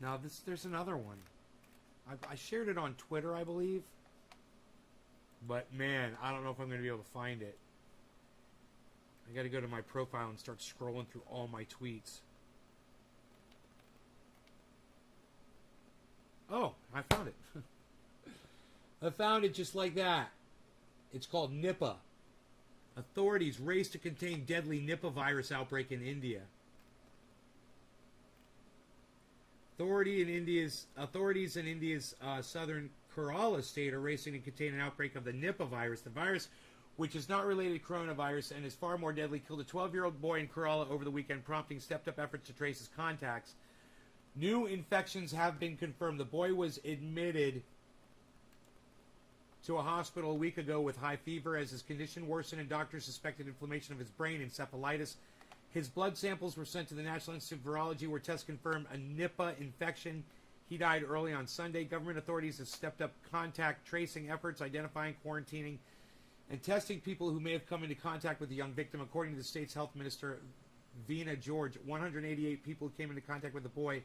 Now, there's another one. I shared it on Twitter, I believe. But, man, I don't know if I'm going to be able to find it. I got to go to my profile and start scrolling through all my tweets. Oh, I found it. I found it just like that. It's called Nipah. Authorities race to contain deadly Nipah virus outbreak in India. Authorities in India's southern Kerala state are racing to contain an outbreak of the Nipah virus. The virus, which is not related to coronavirus and is far more deadly, killed a 12-year-old boy in Kerala over the weekend, prompting stepped-up efforts to trace his contacts. New infections have been confirmed. The boy was admitted to a hospital a week ago with high fever as his condition worsened and doctors suspected inflammation of his brain, encephalitis. His blood samples were sent to the National Institute of Virology, where tests confirmed a Nipah infection. He died early on Sunday. Government authorities have stepped up contact tracing efforts, identifying, quarantining, and testing people who may have come into contact with the young victim. According to the state's health minister, Veena George, 188 people who came into contact with the boy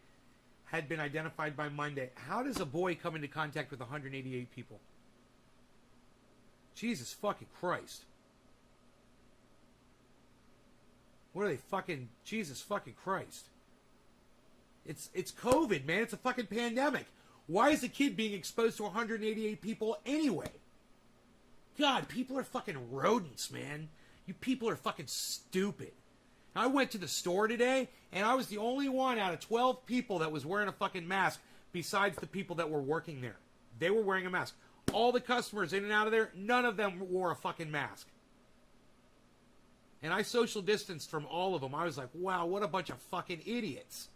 had been identified by Monday. How does a boy come into contact with 188 people? Jesus fucking Christ. What are they fucking... Jesus fucking Christ. It's COVID, man. It's a fucking pandemic. Why is a kid being exposed to 188 people anyway? God, people are fucking rodents, man. You people are fucking stupid. I went to the store today, and I was the only one out of 12 people that was wearing a fucking mask besides the people that were working there. They were wearing a mask. All the customers in and out of there, none of them wore a fucking mask. And I social distanced from all of them. I was like, wow, what a bunch of fucking idiots.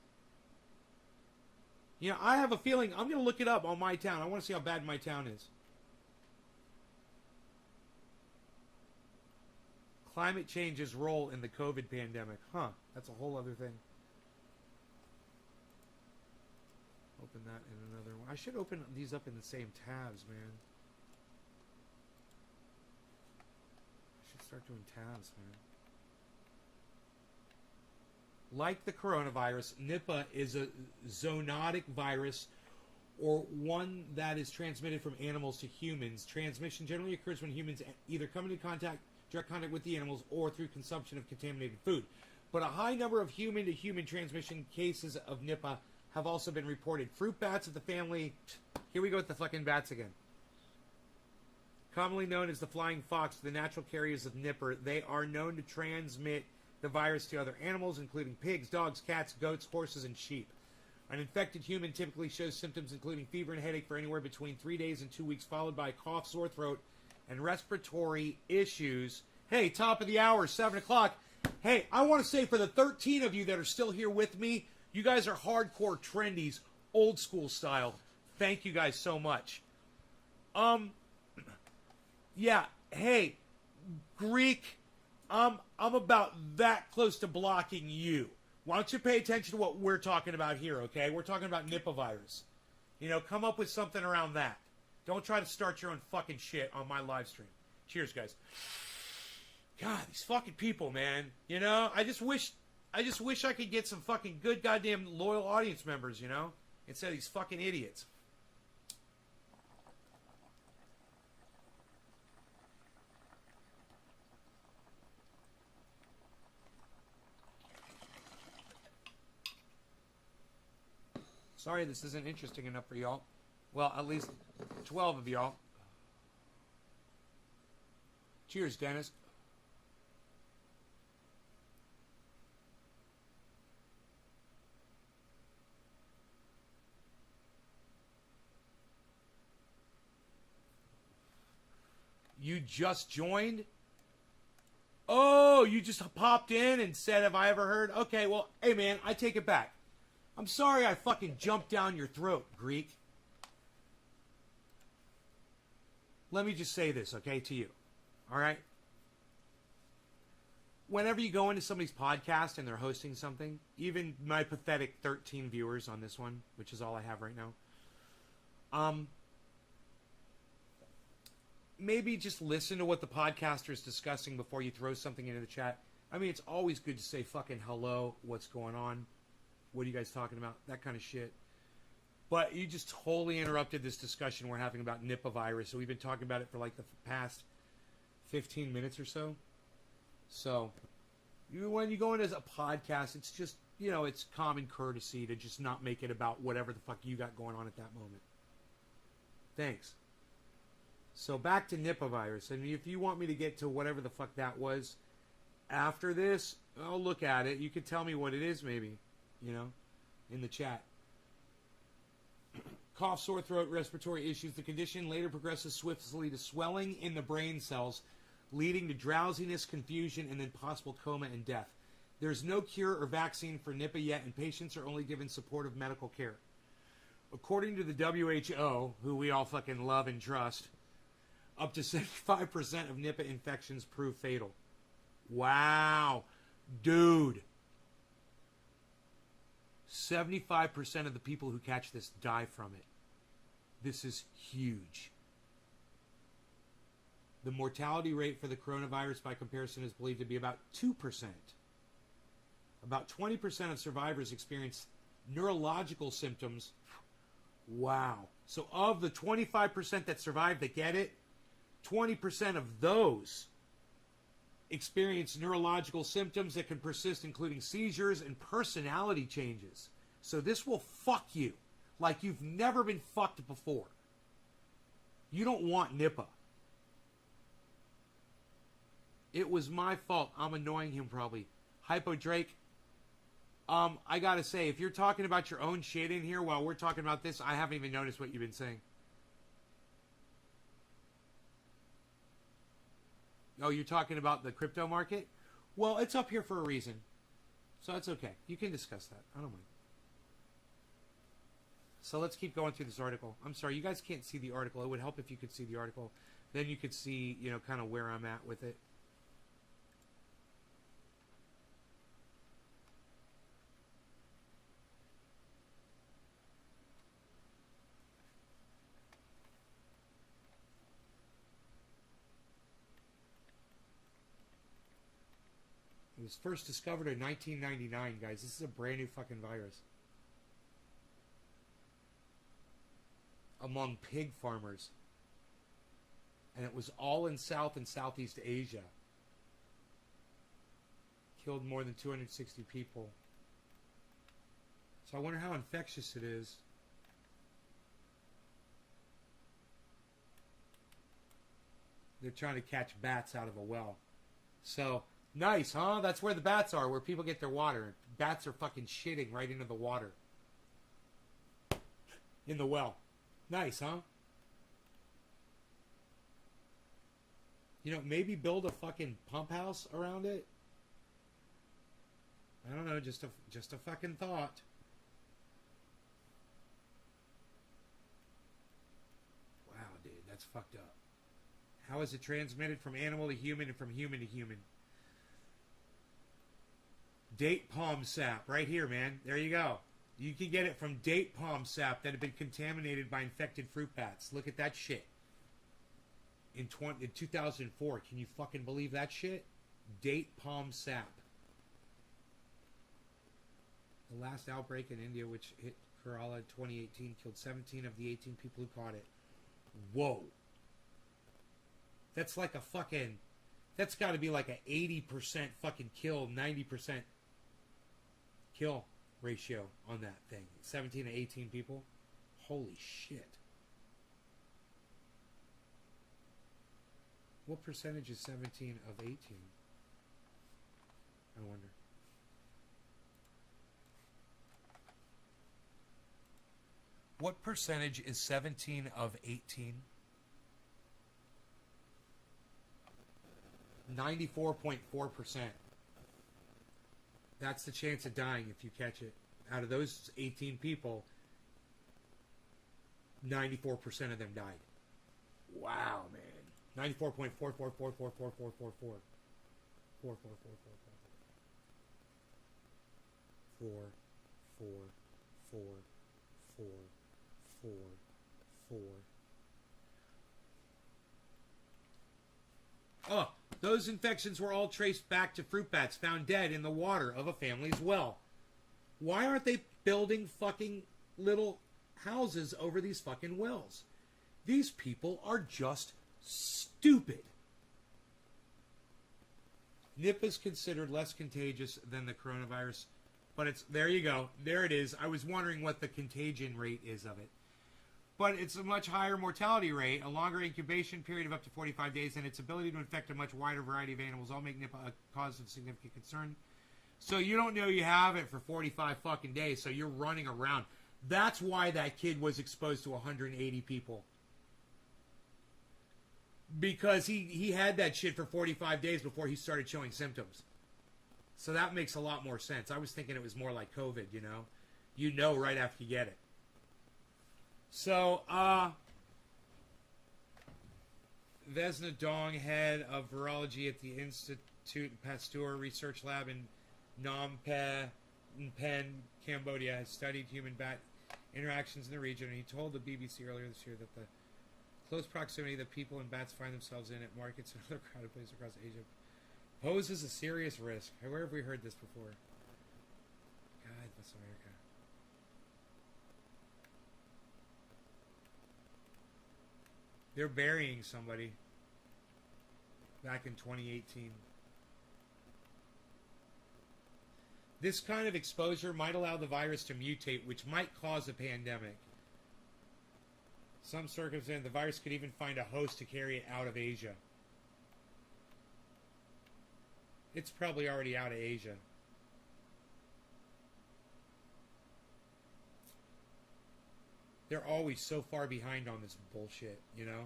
You know, I have a feeling, I'm going to look it up on my town. I want to see how bad my town is. Climate change's role in the COVID pandemic. Huh, that's a whole other thing. Open that in another one. I should open these up in the same tabs, man. I should start doing tabs, man. Like the coronavirus, Nipah is a zoonotic virus, or one that is transmitted from animals to humans. Transmission generally occurs when humans either come into direct contact with the animals or through consumption of contaminated food. But a high number of human-to-human transmission cases of Nipah have also been reported. Fruit bats of the family... Here we go with the fucking bats again. Commonly known as the flying fox, the natural carriers of Nipah, they are known to transmit the virus to other animals, including pigs, dogs, cats, goats, horses, and sheep. An infected human typically shows symptoms including fever and headache for anywhere between 3 days and 2 weeks, followed by cough, sore throat, and respiratory issues. Hey, top of the hour, 7 o'clock. Hey, I want to say for the 13 of you that are still here with me, you guys are hardcore trendies, old school style. Thank you guys so much. Yeah, hey, Greek, I'm about that close to blocking you. Why don't you pay attention to what we're talking about here, okay? We're talking about Nipah virus. You know, come up with something around that. Don't try to start your own fucking shit on my live stream. Cheers, guys. God, these fucking people, man. You know, I just wish I could get some fucking good goddamn loyal audience members, you know? Instead of these fucking idiots. Sorry this isn't interesting enough for y'all. Well, at least 12 of y'all. Cheers, Dennis. You just joined? Oh, you just popped in and said, have I ever heard? Okay, well, hey man, I take it back. I'm sorry I fucking jumped down your throat, Greek. Let me just say this, okay, to you. All right? Whenever you go into somebody's podcast and they're hosting something, even my pathetic 13 viewers on this one, which is all I have right now, maybe just listen to what the podcaster is discussing before you throw something into the chat. I mean, it's always good to say fucking hello, what's going on, what are you guys talking about, that kind of shit. But you just totally interrupted this discussion we're having about Nipah virus. So we've been talking about it for like the past 15 minutes or so. So when you go into a podcast, it's just, you know, it's common courtesy to just not make it about whatever the fuck you got going on at that moment. Thanks. So back to Nipah virus. And if you want me to get to whatever the fuck that was after this, I'll look at it. You could tell me what it is maybe, you know, in the chat. Cough, sore throat, respiratory issues. The condition later progresses swiftly to swelling in the brain cells, leading to drowsiness, confusion, and then possible coma and death. There's no cure or vaccine for Nipah yet, and patients are only given supportive medical care. According to the WHO, who we all fucking love and trust, up to 75% of Nipah infections prove fatal. Wow. Dude. 75% of the people who catch this die from it. This is huge. The mortality rate for the coronavirus by comparison is believed to be about 2%. About 20% of survivors experience neurological symptoms. Wow. So of the 25% that survive that get it, 20% of those experience neurological symptoms that can persist, including seizures and personality changes. So this will fuck you like you've never been fucked before. You don't want Nipah. It was my fault. I'm annoying him probably. Hypo Drake. I gotta say, if you're talking about your own shit in here while we're talking about this, I haven't even noticed what you've been saying. Oh, you're talking about the crypto market? Well, it's up here for a reason. So that's okay. You can discuss that. I don't mind. So let's keep going through this article. I'm sorry, you guys can't see the article. It would help if you could see the article. Then you could see, you know, kind of where I'm at with it. It was first discovered in 1999, guys. This is a brand new fucking virus. Among pig farmers. And it was all in South and Southeast Asia. Killed more than 260 people. So I wonder how infectious it is. They're trying to catch bats out of a well. So... nice, huh? That's where the bats are, where people get their water. Bats are fucking shitting right into the water. In the well. Nice, huh? You know, maybe build a fucking pump house around it. I don't know, just a fucking thought. Wow, dude, that's fucked up. How is it transmitted from animal to human and from human to human? Date palm sap, right here, man. There you go. You can get it from date palm sap that had been contaminated by infected fruit bats. Look at that shit. In 2004, can you fucking believe that shit? Date palm sap. The last outbreak in India, which hit Kerala in 2018, killed 17 of the 18 people who caught it. Whoa. That's like a fucking... that's got to be like a 80% fucking kill, 90% kill ratio on that thing. 17 to 18 people. Holy shit. What percentage is 17 of 18? I wonder. What percentage is 17 of 18? 94.4%. That's the chance of dying if you catch it. Out of those 18 people, 94% of them died. Wow, man. 94.444444444. 4. Oh, those infections were all traced back to fruit bats found dead in the water of a family's well. Why aren't they building fucking little houses over these fucking wells? These people are just stupid. Nipah is considered less contagious than the coronavirus, but it's, there you go. There it is. I was wondering what the contagion rate is of it. But it's a much higher mortality rate, a longer incubation period of up to 45 days, and its ability to infect a much wider variety of animals all make Nipah a cause of significant concern. So you don't know you have it for 45 fucking days, so you're running around. That's why that kid was exposed to 180 people. Because he had that shit for 45 days before he started showing symptoms. So that makes a lot more sense. I was thinking it was more like COVID, you know? You know right after you get it. So, Vesna Dong, head of virology at the Institute Pasteur Research Lab in Phnom Penh, Cambodia, has studied human bat interactions in the region, and he told the BBC earlier this year that the close proximity that people and bats find themselves in at markets and other crowded places across Asia poses a serious risk. Where have we heard this before? God, that's America. They're burying somebody back in 2018. This kind of exposure might allow the virus to mutate, which might cause a pandemic. Some circumstances, the virus could even find a host to carry it out of Asia. It's probably already out of Asia. They're always so far behind on this bullshit, you know?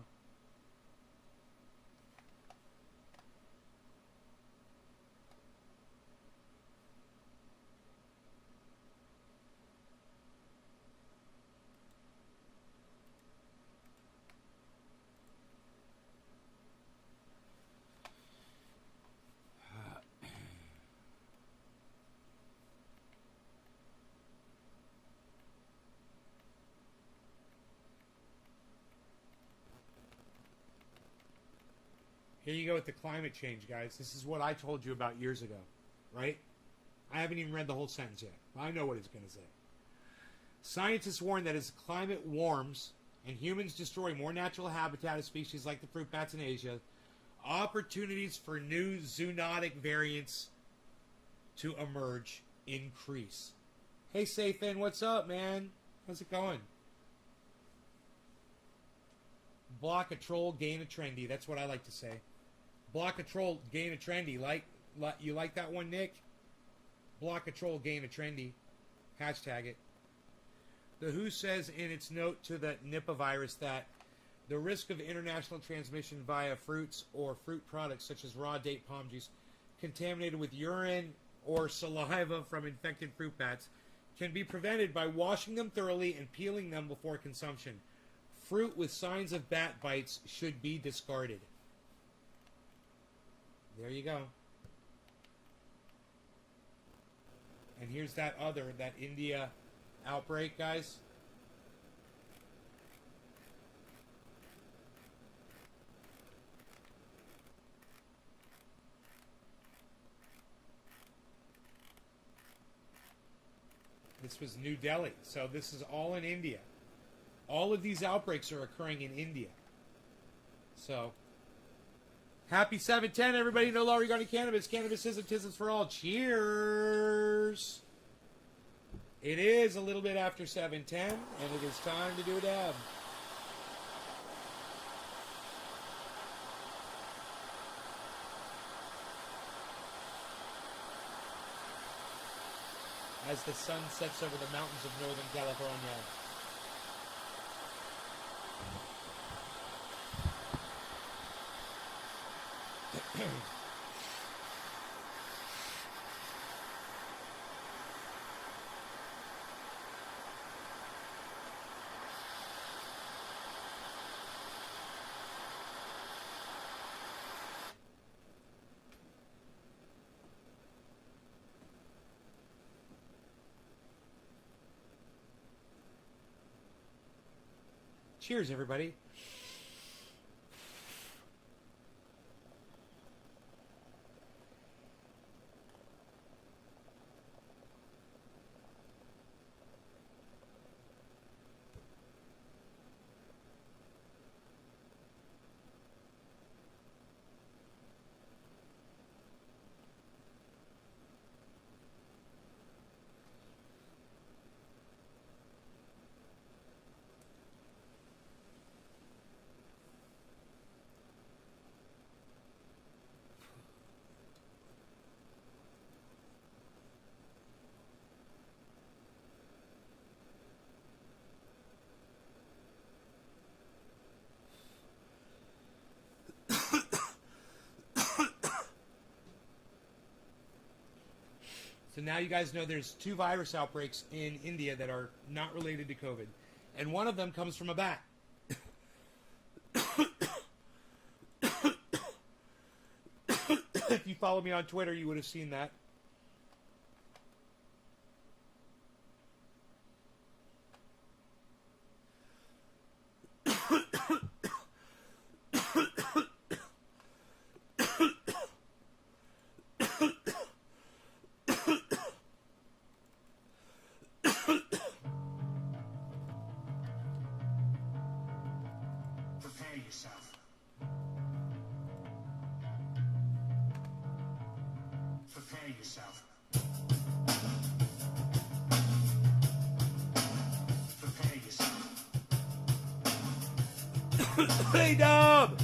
Here you go with the climate change, guys. This is what I told you about years ago, right? I haven't even read the whole sentence yet. I know what it's going to say. Scientists warn that as the climate warms and humans destroy more natural habitat of species like the fruit bats in Asia, opportunities for new zoonotic variants to emerge increase. Hey, Safin, what's up, man? How's it going? Block a troll, gain a trendy. That's what I like to say. Block a troll, gain a trendy. You like that one, Nick? Block a troll, gain a trendy. Hashtag it. The WHO says in its note to the Nipah virus that the risk of international transmission via fruits or fruit products such as raw date palm juice contaminated with urine or saliva from infected fruit bats can be prevented by washing them thoroughly and peeling them before consumption. Fruit with signs of bat bites should be discarded. There you go. And here's that India outbreak, guys. This was New Delhi. So this is all in India. All of these outbreaks are occurring in India. So, happy 7/10, everybody. No law regarding cannabis. Cannabis isn't tisms for all. Cheers. It is a little bit after 7:10, and it is time to do a dab. As the sun sets over the mountains of Northern California. Cheers, everybody. So now you guys know there's 2 virus outbreaks in India that are not related to COVID. And one of them comes from a bat. If you follow me on Twitter, you would have seen that. Prepare yourself. Prepare yourself. Hey, Dub!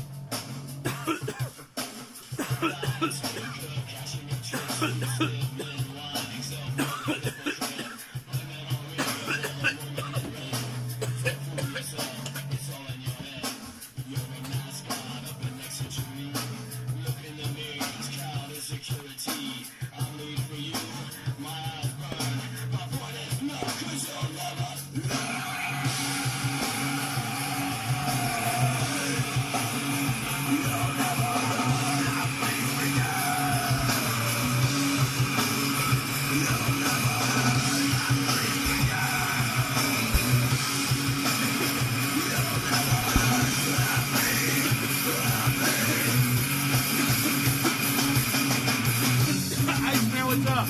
Iceman, what's up?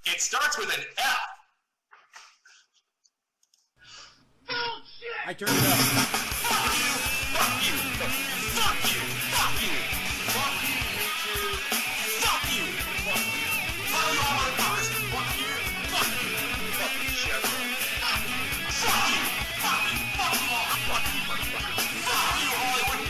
It starts with an F. I turned it up. Fuck you. Fuck you. Fuck you. Fuck you. Fuck you. Fuck you. Fuck you, motherfuckers. Fuck you. Fuck you. Fuck you, shit. Fuck you. Fuck you. Fuck you. Fuck you all. Fuck you, motherfuckers. Fuck you, Hollywood.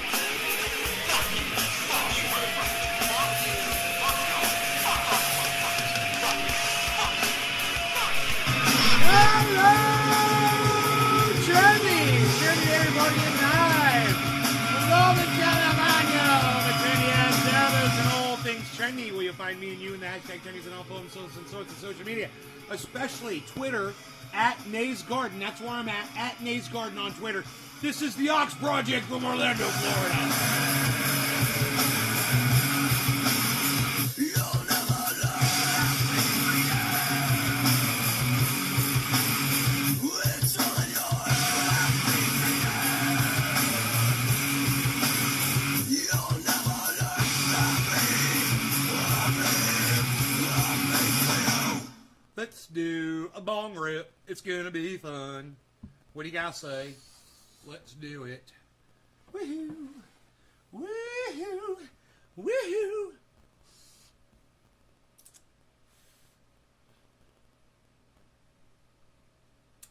Fuck you. Fuck you, motherfuckers. Fuck you. Fuck you. Fuck off, motherfuckers. Fuck you. Fuck you. Fuck you. Hello, Trendy! Trendy, everybody alive! Hello, the California! The Trendy ass Cannabis and all things trendy, where you'll find me and you in the hashtag Trendies and all forms and sorts of social media, especially Twitter, at Nays Garden. That's where I'm at Nays Garden on Twitter. This is the Ox Project from Orlando, Florida. Let's do a bong rip. It's gonna be fun. What do you guys say? Let's do it. Woohoo! Woohoo! Woohoo!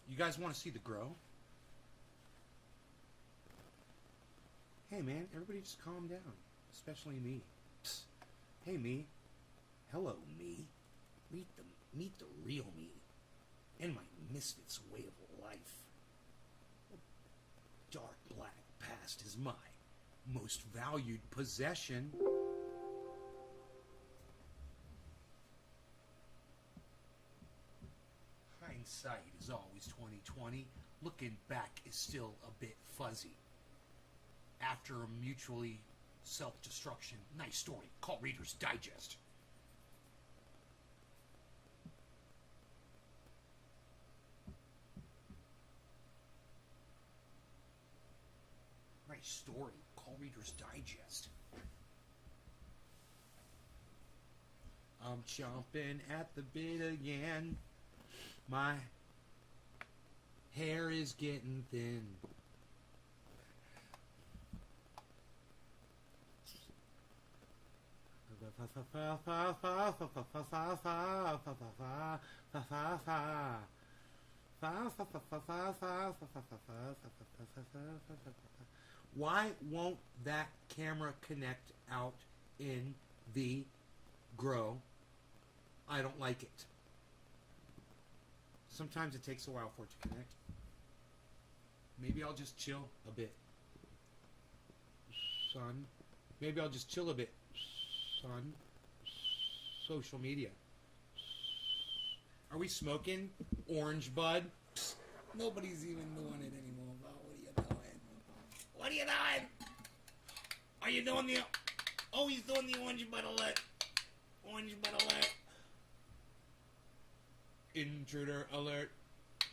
You guys want to see the grow? Hey man, everybody just calm down. Especially me. Psst. Hey me. Hello me. Meet the real me. And my misfits way of life. Dark black past is my most valued possession. Hindsight is always 20/20. Looking back is still a bit fuzzy. After a mutually self-destruction, nice story. Call Reader's Digest. Nice story. Call Reader's Digest. I'm chomping at the bit again. My hair is getting thin. Why won't that camera connect out in the grow? I don't like it. Sometimes it takes a while for it to connect. Maybe I'll just chill a bit, son. Maybe I'll just chill a bit, son. Social media. Are we smoking? Orange bud? Psst. Nobody's even doing it anymore, pal. What are you doing? What are you doing? Are you doing the... Oh, he's doing the orange bud alert. Orange bud alert. Intruder alert.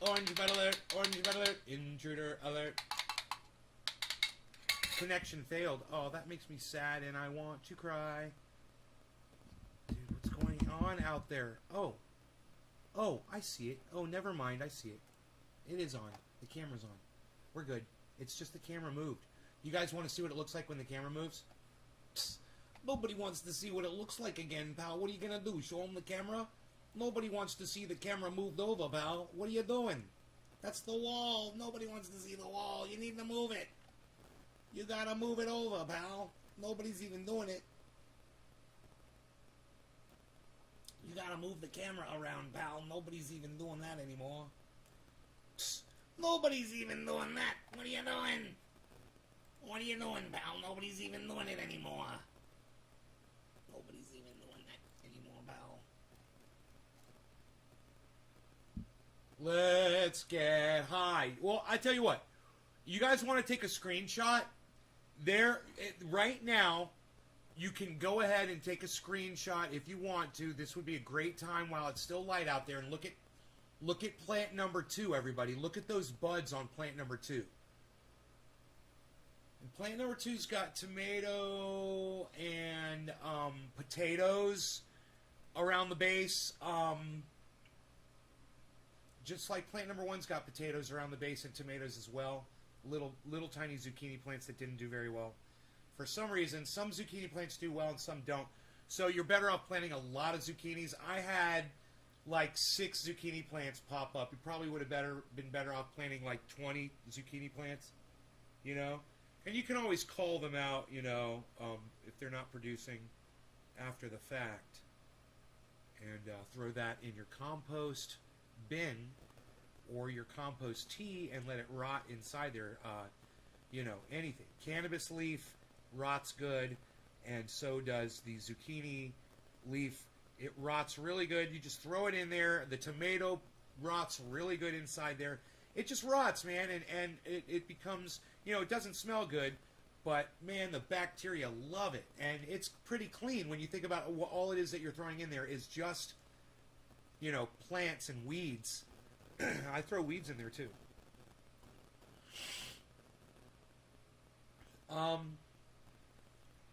Orange bud alert. Orange bud alert. Intruder alert. Connection failed. Oh, that makes me sad and I want to cry. Dude, what's going on out there? Oh. Oh, I see it. Oh, never mind. I see it. It is on. The camera's on. We're good. It's just the camera moved. You guys want to see what it looks like when the camera moves? Psst. Nobody wants to see what it looks like again, pal. What are you going to do? Show them the camera? Nobody wants to see the camera moved over, pal. What are you doing? That's the wall. Nobody wants to see the wall. You need to move it. You got to move it over, pal. Nobody's even doing it. You got to move the camera around, pal. Nobody's even doing that anymore. Psst. Nobody's even doing that. What are you doing? What are you doing, pal? Nobody's even doing it anymore. Nobody's even doing that anymore, pal. Let's get high. Well, I tell you what. You guys want to take a screenshot? Right now, you can go ahead and take a screenshot if you want to. This would be a great time while it's still light out there. And look at plant number 2, everybody. Look at those buds on plant number 2. And plant number 2's got tomato and potatoes around the base. Just like plant number 1's got potatoes around the base and tomatoes as well. Little tiny zucchini plants that didn't do very well. For some reason, some zucchini plants do well and some don't. So you're better off planting a lot of zucchinis. I had like 6 zucchini plants pop up. You probably would have been better off planting like 20 zucchini plants, you know. And you can always call them out, you know, if they're not producing after the fact. And throw that in your compost bin or your compost tea and let it rot inside there. You know, anything. Cannabis leaf rots good, and so does the zucchini leaf. It rots really good. You just throw it in there. The tomato rots really good inside there. It just rots, man, and it becomes, you know, it doesn't smell good, but, man, the bacteria love it. And it's pretty clean when you think about all it is that you're throwing in there is just, you know, plants and weeds. I throw weeds in there, too.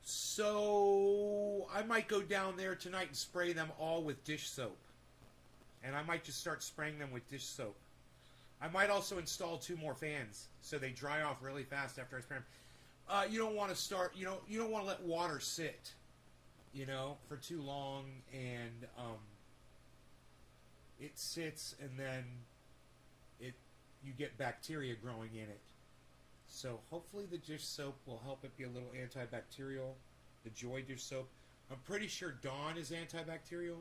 So I might go down there tonight and spray them all with dish soap. And I might just start spraying them with dish soap. I might also install 2 more fans so they dry off really fast after I spray them. You don't want to start, you don't want to let water sit, you know, for too long, and it sits and then you get bacteria growing in it. So hopefully the dish soap will help it be a little antibacterial. The Joy dish soap. I'm pretty sure Dawn is antibacterial.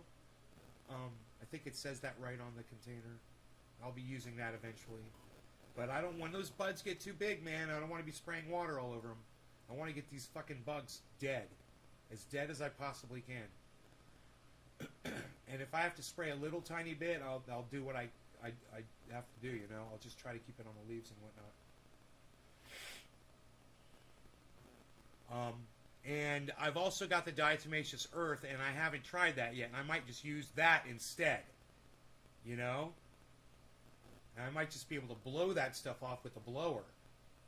I think it says that right on the container. I'll be using that eventually. But I don't, when those buds get too big, man, I don't want to be spraying water all over them. I want to get these fucking bugs dead. As dead as I possibly can. And if I have to spray a little tiny bit, I'll do what I have to do, you know. I'll just try to keep it on the leaves and whatnot. And I've also got the diatomaceous earth, and I haven't tried that yet. And I might just use that instead, you know. And I might just be able to blow that stuff off with a blower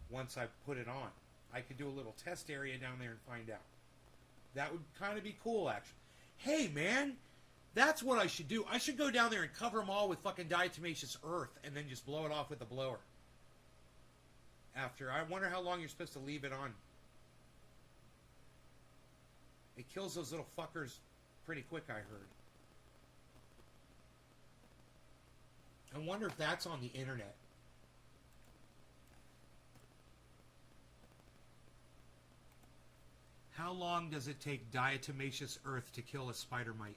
once I put it on. I could do a little test area down there and find out. That would kind of be cool, actually. Hey, man, that's what I should do. I should go down there and cover them all with fucking diatomaceous earth and then just blow it off with a blower. After, I wonder how long you're supposed to leave it on. It kills those little fuckers pretty quick, I heard. I wonder if that's on the internet. How long does it take diatomaceous earth to kill a spider mite?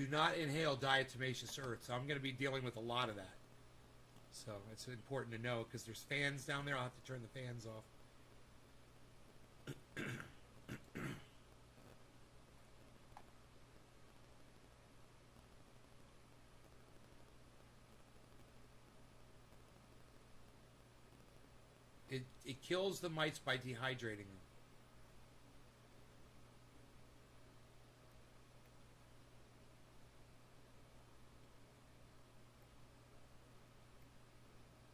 Do not inhale diatomaceous earth. So I'm going to be dealing with a lot of that. So it's important to know because there's fans down there. I'll have to turn the fans off. It kills the mites by dehydrating them.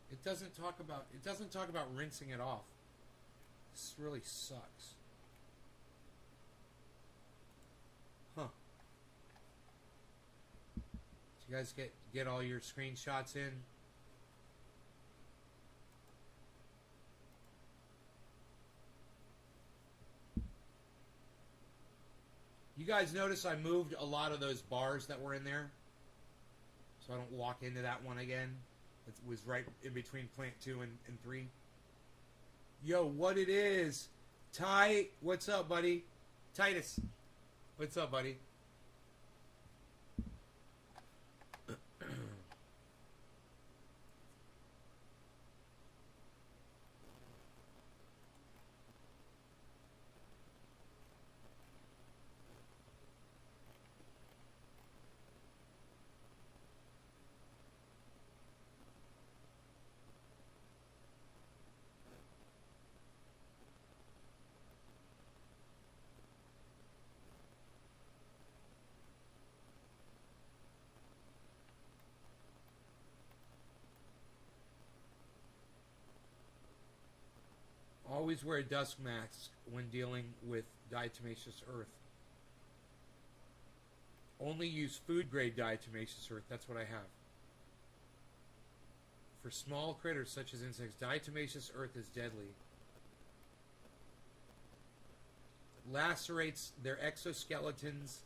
It doesn't talk about rinsing it off. This really sucks. Huh. Did you guys get all your screenshots in? You guys notice I moved a lot of those bars that were in there, so I don't walk into that one again. It was right in between plant 2 and 3. Yo, what it is? Ty, what's up, buddy? Titus, what's up, buddy? Always wear a dust mask when dealing with diatomaceous earth. Only use food-grade diatomaceous earth. That's what I have. For small critters such as insects, diatomaceous earth is deadly. Lacerates their exoskeletons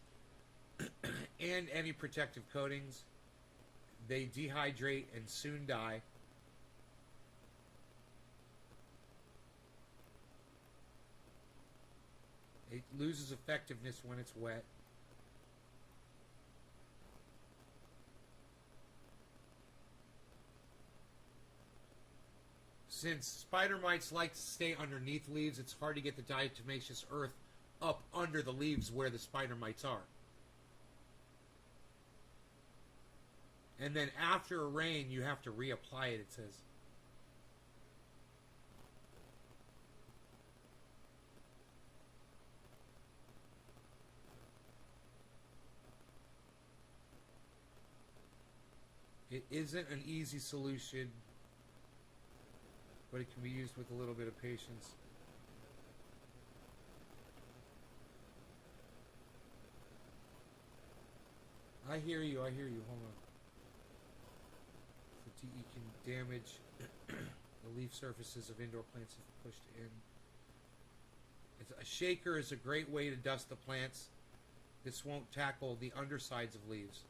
and any protective coatings. They dehydrate and soon die. It loses effectiveness when it's wet. Since spider mites like to stay underneath leaves, it's hard to get the diatomaceous earth up under the leaves where the spider mites are. And then after a rain, you have to reapply it, it says. It isn't an easy solution, but it can be used with a little bit of patience. I hear you, hold on. The DE can damage the leaf surfaces of indoor plants if pushed in. A shaker is a great way to dust the plants. This won't tackle the undersides of leaves.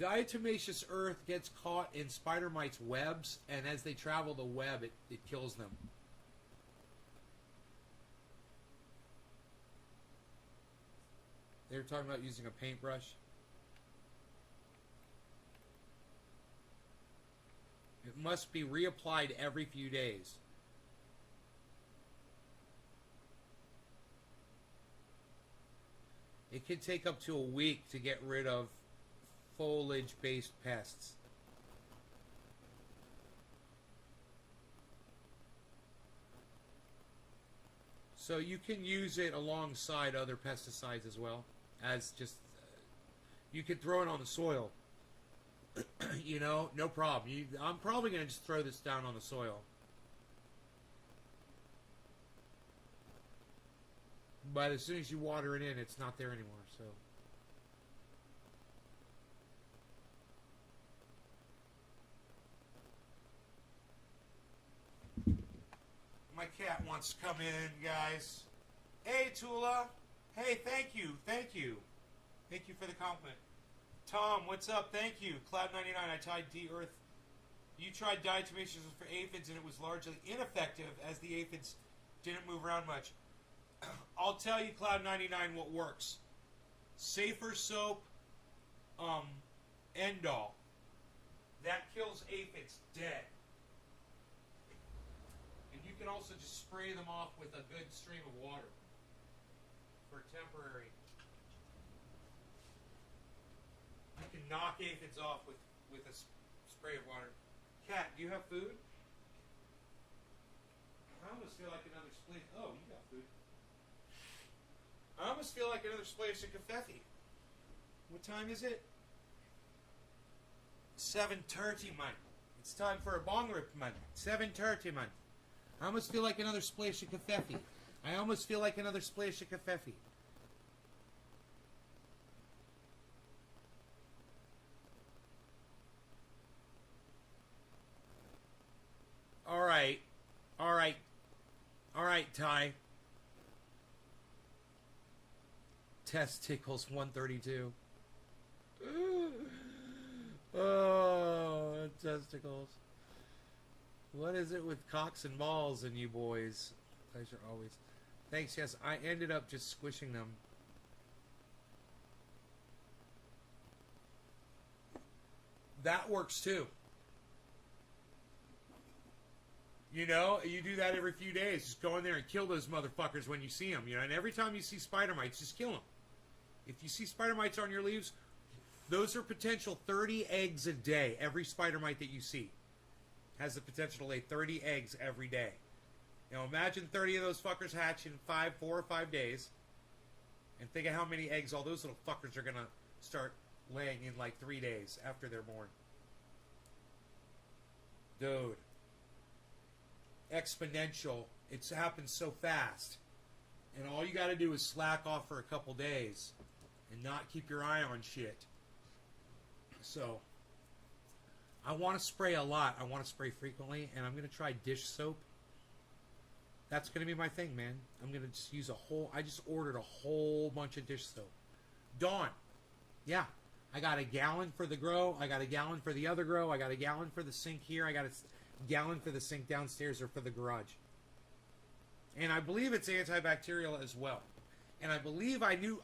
Diatomaceous earth gets caught in spider mites' webs, and as they travel the web, it kills them. They were talking about using a paintbrush. It must be reapplied every few days. It can take up to a week to get rid of foliage-based pests. So you can use it alongside other pesticides as well, as just you could throw it on the soil. You know, no problem. I'm probably going to just throw this down on the soil. But as soon as you water it in, it's not there anymore, so. My cat wants to come in, guys. Hey, Tula. Hey, thank you. Thank you. Thank you for the compliment. Tom, what's up? Thank you. Cloud99, I tried D-Earth. You tried diatomaceous for aphids, and it was largely ineffective as the aphids didn't move around much. I'll tell you, Cloud 99, what works. Safer soap, Endol. That kills aphids dead. And you can also just spray them off with a good stream of water for temporary. You can knock aphids off with a spray of water. Cat, do you have food? I almost feel like another splash. Oh, you got food. I almost feel like another splash of confetti. What time is it? 7:30, man. It's time for a bong rip, man. 7:30, man. I almost feel like another splash of confetti. I almost feel like another splash of confetti. All right. All right. All right, Ty. Testicles 132. Oh, testicles. What is it with cocks and balls and you boys? Pleasure always. Thanks, yes. I ended up just squishing them. That works too. You know, you do that every few days. Just go in there and kill those motherfuckers when you see them. You know, and every time you see spider mites, just kill them. If you see spider mites on your leaves, those are potential 30 eggs a day. Every spider mite that you see has the potential to lay 30 eggs every day. Now imagine 30 of those fuckers hatch in 4 or 5 days. And think of how many eggs all those little fuckers are going to start laying in like 3 days after they're born. Dude. Exponential. It's happened so fast. And all you got to do is slack off for a couple days and not keep your eye on shit. So, I want to spray a lot. I want to spray frequently, and I'm going to try dish soap. That's going to be my thing, man. I'm going to just use I just ordered a whole bunch of dish soap. Dawn. Yeah. I got a gallon for the grow. I got a gallon for the other grow. I got a gallon for the sink here. I got a gallon for the sink downstairs or for the garage. And I believe it's antibacterial as well. And I believe I do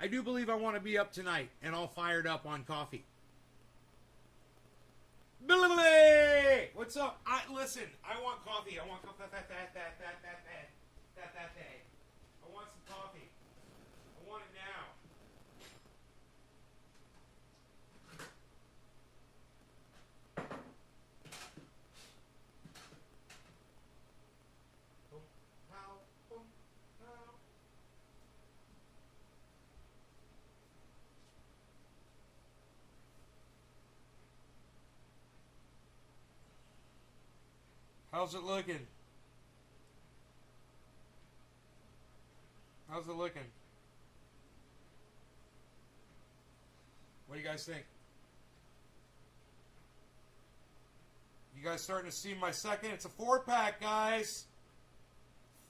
believe I want to be up tonight and all fired up on coffee. Billy! What's up? Listen, I want coffee. I want coffee. I want some coffee. I want it now. How's it looking? How's it looking? What do you guys think? You guys starting to see my second? It's a 4-pack, guys.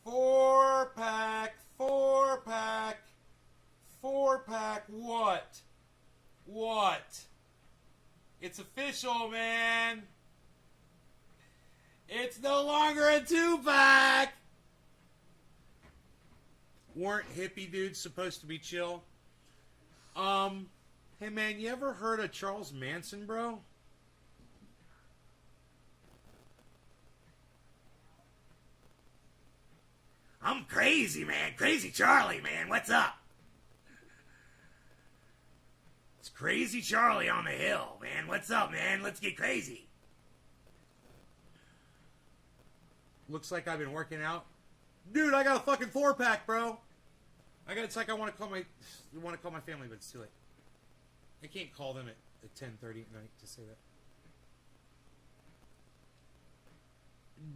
4-pack. 4-pack. 4-pack. What? What? It's official, man. It's no longer a 2-pack. Weren't hippie dudes supposed to be chill? Hey man, you ever heard of Charles Manson, bro? I'm crazy, man. Crazy Charlie, man. What's up? It's Crazy Charlie on the hill, man. What's up, man? Let's get crazy. Looks like I've been working out. Dude, I got a fucking 4-pack, bro. It's like I want to call my family, but it's too late. I can't call them at 10:30 at night to say that.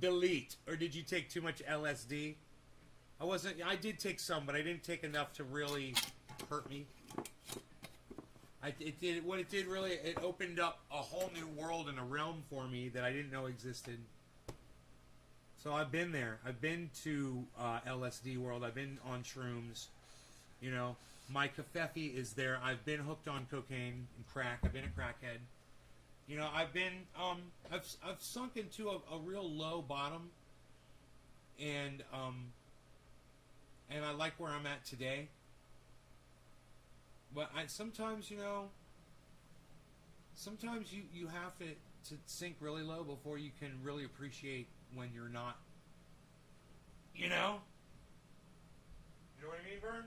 Delete. Or did you take too much LSD? I did take some, but I didn't take enough to really hurt me. It opened up a whole new world and a realm for me that I didn't know existed. So I've been there. I've been to LSD world. I've been on shrooms. You know, my kafefe is there. I've been hooked on cocaine and crack. I've been a crackhead. You know, I've been I've sunk into a real low bottom, and and I like where I'm at today. But sometimes, sometimes you have to sink really low before you can really appreciate when you're not. You know? You know what I mean, Vern?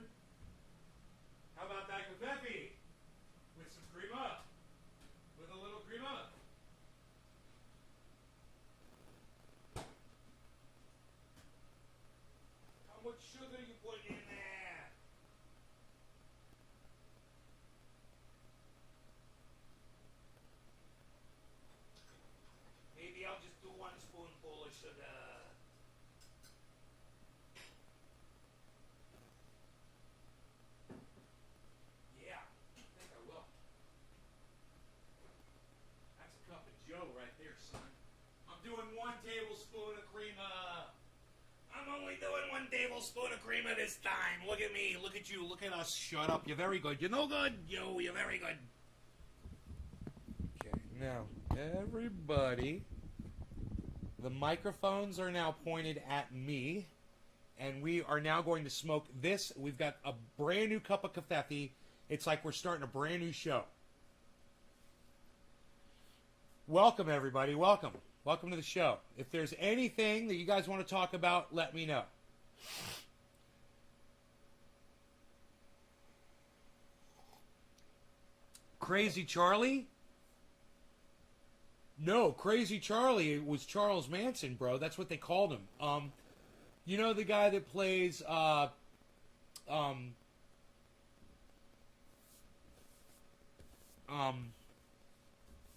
How about that confetti? With some cream up. With a little cream up. How much sugar you put in there? Maybe I'll just do 1 spoonful of sugar. Yeah, I think I will. That's a cup of Joe right there, son. I'm doing 1 tablespoon of creamer. I'm only doing 1 tablespoon of creamer this time. Look at me. Look at you. Look at us. Shut up. You're very good. You're no good. You're very good. Okay, now, everybody, the microphones are now pointed at me, and we are now going to smoke this. We've got a brand new cup of cafefe. It's like we're starting a brand new show. Welcome, everybody. Welcome. Welcome to the show. If there's anything that you guys want to talk about, let me know. Crazy Charlie? No, Crazy Charlie was Charles Manson, bro. That's what they called him. You know the guy that plays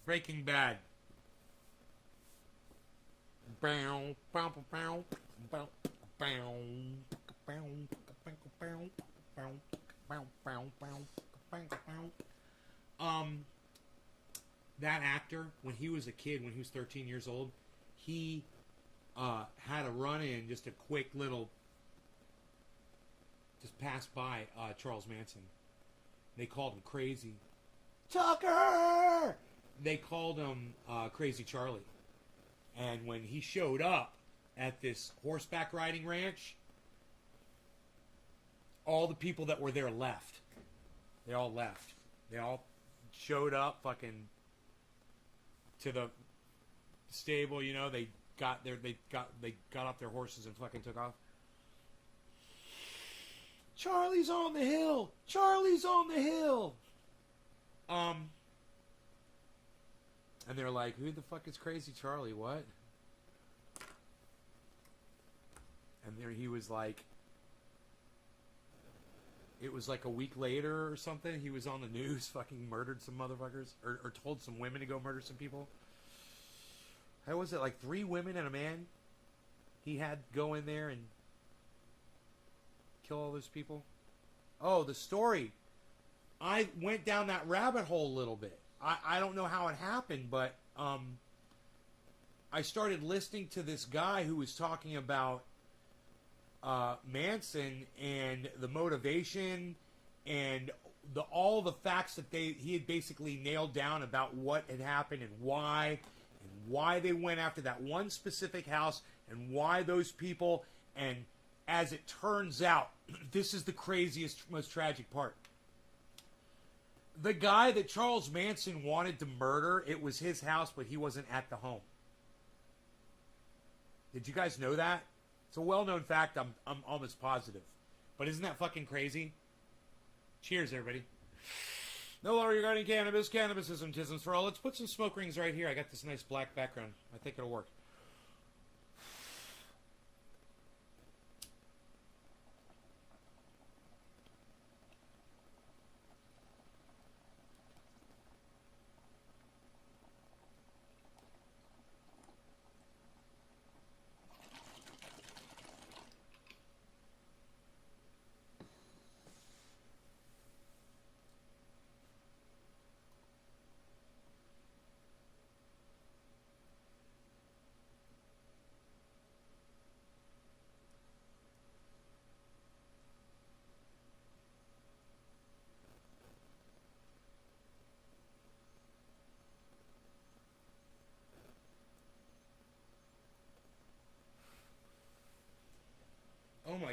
Breaking Bad. That actor, when he was a kid, when he was 13 years old, he had a run-in, just a quick little, just passed by Charles Manson. They called him Crazy Tucker. They called him Crazy Charlie. And when he showed up at this horseback riding ranch, all the people that were there left. They all left. They all showed up fucking to the stable, they got off their horses and fucking took off. Charlie's on the hill. Charlie's on the hill. And they're like, who the fuck is Crazy Charlie? What? And there he was like, it was like a week later or something. He was on the news, fucking murdered some motherfuckers, or told some women to go murder some people. How was it? Like 3 women and a man he had go in there and kill all those people? Oh, the story. I went down that rabbit hole a little bit. I don't know how it happened, but I started listening to this guy who was talking about Manson and the motivation and all the facts that he had basically nailed down about what had happened and why they went after that one specific house and why those people. And as it turns out, this is the craziest, most tragic part. The guy that Charles Manson wanted to murder, it was his house, but he wasn't at the home. Did you guys know that? It's a well-known fact. I'm almost positive. But isn't that fucking crazy? Cheers, everybody. No law regarding cannabis. Cannabisism, tisms for all. Let's put some smoke rings right here. I got this nice black background. I think it'll work.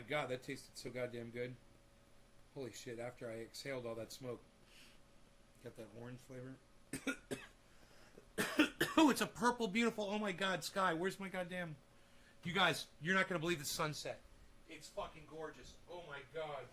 god, that tasted so goddamn good. Holy shit, after I exhaled all that smoke. Got that orange flavor. Oh, it's a purple, beautiful, oh my god, sky. Where's my goddamn... You guys, you're not going to believe the sunset. It's fucking gorgeous. Oh my god.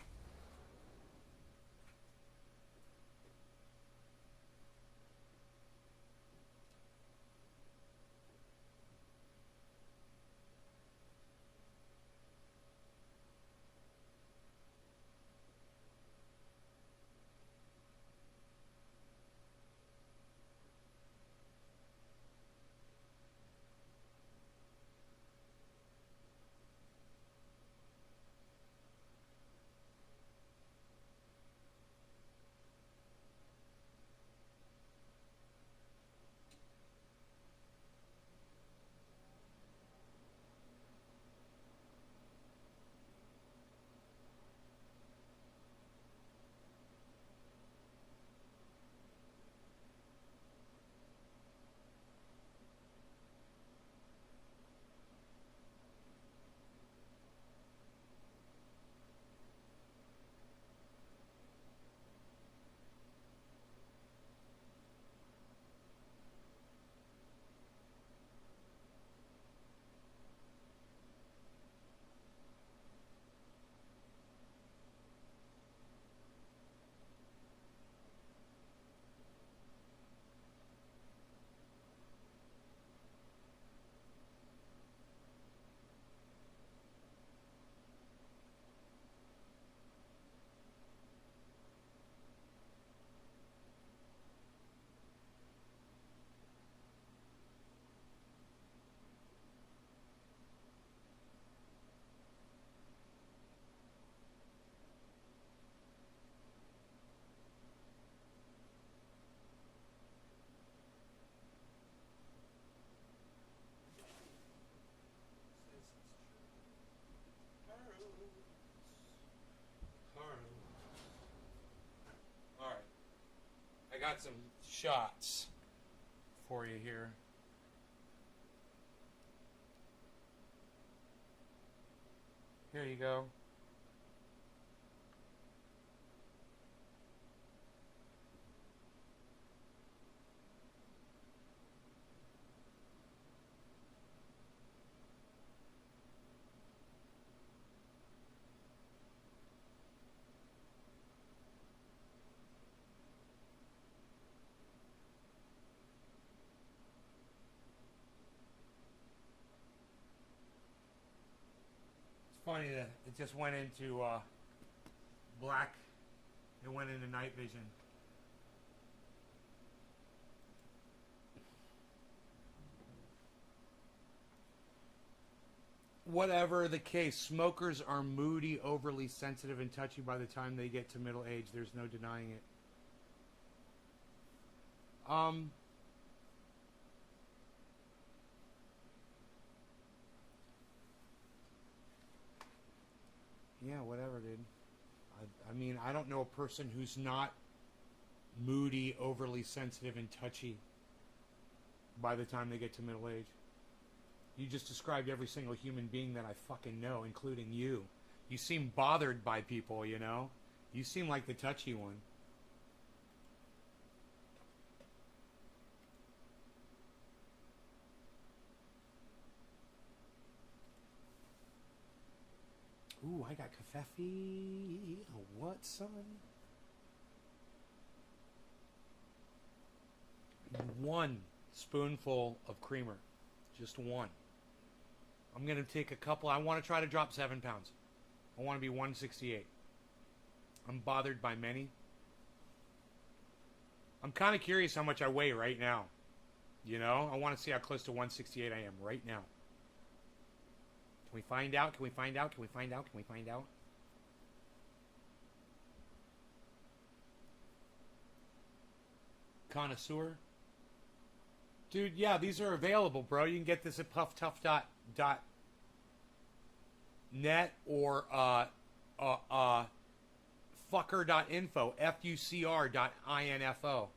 Alright. I got some shots for you here. Here you go. Funny that it just went into black. It went into night vision. Whatever the case, smokers are moody, overly sensitive, and touchy by the time they get to middle age. There's no denying it. Yeah, whatever, dude. I mean, I don't know a person who's not moody, overly sensitive, and touchy by the time they get to middle age. You just described every single human being that I fucking know, including you. You seem bothered by people, you know? You seem like the touchy one. Ooh, I got kafefe. What, son? One spoonful of creamer. Just one. I'm going to take a couple. I want to try to drop 7 pounds. I want to be 168. I'm bothered by many. I'm kind of curious how much I weigh right now. You know? I want to see how close to 168 I am right now. Can we find out? Can we find out? Can we find out? Can we find out? Connoisseur? Dude, yeah, these are available, bro. You can get this at pufftough.net or fucker.info, fucr.info.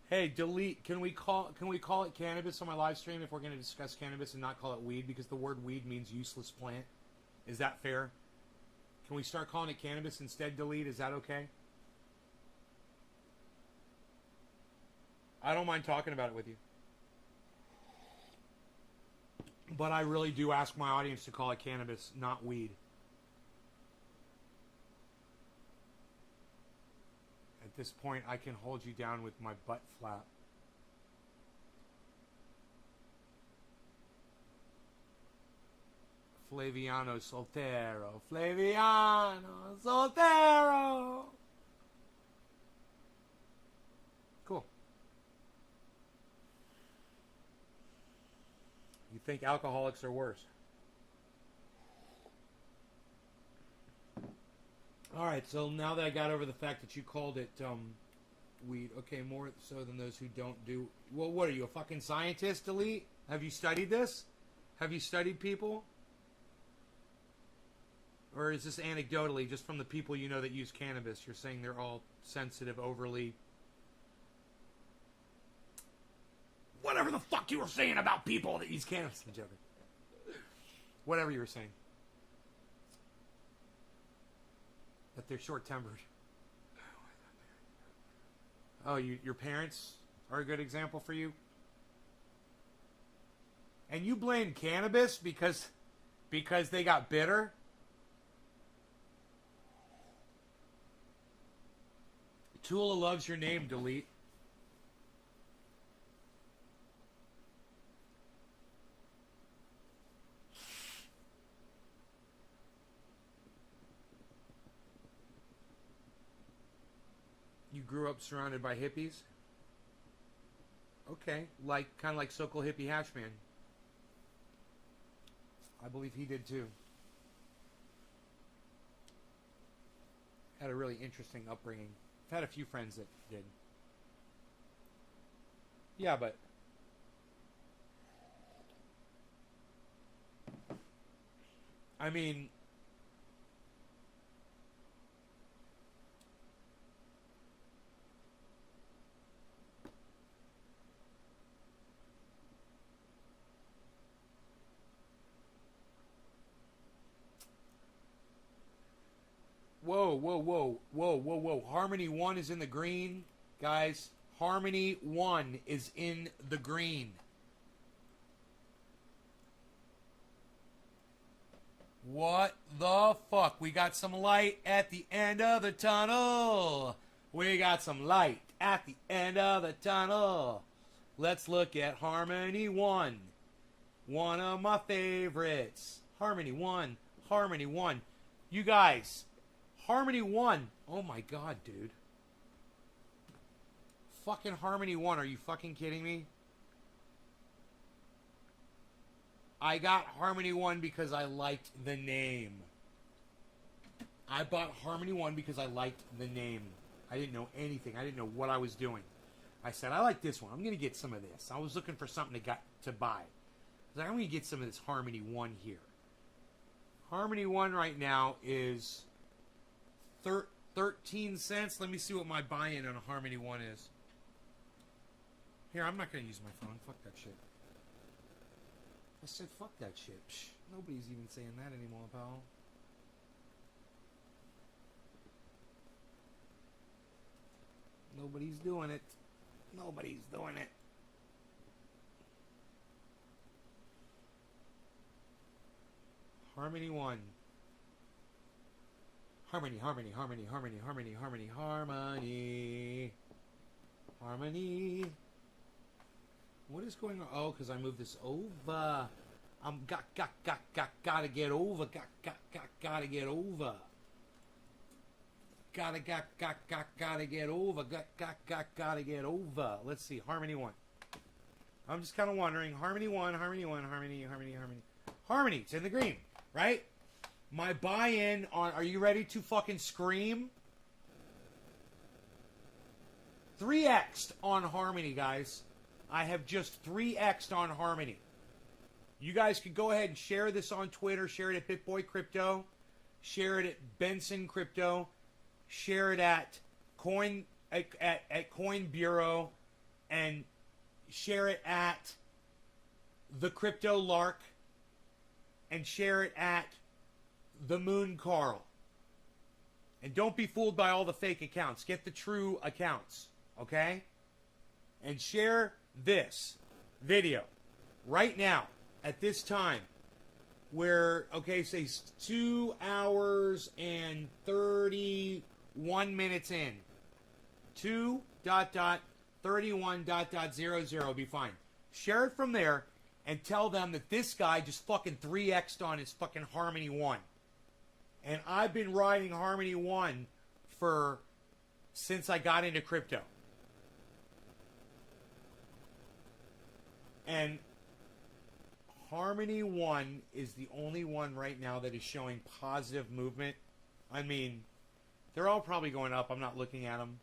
Hey, delete. Can we call it cannabis on my live stream if we're going to discuss cannabis and not call it weed, because the word weed means useless plant? Is that fair? Can we start calling it cannabis instead? Delete. Is that okay? I don't mind talking about it with you, but I really do ask my audience to call it cannabis, not weed. At this point, I can hold you down with my butt flap. Flaviano Soltero. Flaviano Soltero. Cool. You think alcoholics are worse? All right, so now that I got over the fact that you called it weed, okay, more so than those who don't do... Well, what are you, a fucking scientist, Elite? Have you studied this? Have you studied people? Or is this anecdotally, just from the people you know that use cannabis, you're saying they're all sensitive, overly... Whatever the fuck you were saying about people that use cannabis. I'm joking. Whatever you were saying. That they're short-tempered. Oh, your parents are a good example for you? And you blame cannabis because they got bitter? Tula loves your name, Delete. You grew up surrounded by hippies? Okay, kind of like Sokol Hippie Hatchman. I believe he did too. Had a really interesting upbringing. I've had a few friends that did. Yeah, but I mean, Whoa. Harmony 1 is in the green. Guys, Harmony 1 is in the green. What the fuck? We got some light at the end of the tunnel. We got some light at the end of the tunnel. Let's look at Harmony 1. One of my favorites. Harmony 1. Harmony 1. You guys... Harmony 1. Oh my god, dude. Fucking Harmony 1. Are you fucking kidding me? I got Harmony 1 because I liked the name. I bought Harmony 1 because I liked the name. I didn't know anything. I didn't know what I was doing. I said, I like this one. I'm going to get some of this. I was looking for something to buy. I was like, I'm going to get some of this Harmony 1 here. Harmony 1 right now is... 13 cents. Let me see what my buy-in on a Harmony 1 is. Here, I'm not going to use my phone. Fuck that shit. I said fuck that shit. Psh, nobody's even saying that anymore, pal. Nobody's doing it. Nobody's doing it. Harmony 1. Harmony. What is going on? Oh, because I moved this over. I'm gotta get over. Gotta get over. Gotta get over. Gotta get over. Let's see. Harmony 1. I'm just kind of wondering. Harmony 1. Harmony. It's in the green, right? My buy-in on... Are you ready to fucking scream? 3x'd on Harmony, guys. I have just 3x'd on Harmony. You guys could go ahead and share this on Twitter. Share it at BitBoy Crypto. Share it at Benson Crypto. Share it at Coin Bureau. and share it at the Crypto Lark, and share it at the Moon Carl. And don't be fooled by all the fake accounts. Get the true accounts, okay? And share this video right now at this time. Where, okay, say 2 hours and 31 minutes in. 2.31.00 be fine. Share it from there and tell them that this guy just fucking 3x'd on his fucking Harmony 1. And I've been riding Harmony 1 since I got into crypto. And Harmony 1 is the only one right now that is showing positive movement. I mean, they're all probably going up. I'm not looking at them.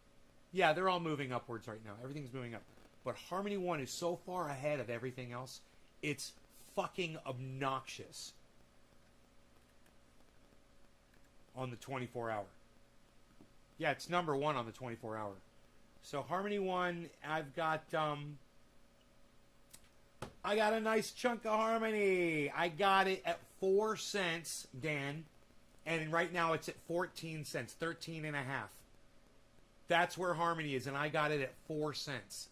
Yeah, they're all moving upwards right now. Everything's moving up. But Harmony 1 is so far ahead of everything else, it's fucking obnoxious on the 24-hour. Yeah, it's number 1 on the 24-hour. So Harmony 1, I've got a nice chunk of Harmony. I got it at 4 cents, Dan. And right now it's at 14 cents, 13 and a half. That's where Harmony is, and I got it at 4 cents.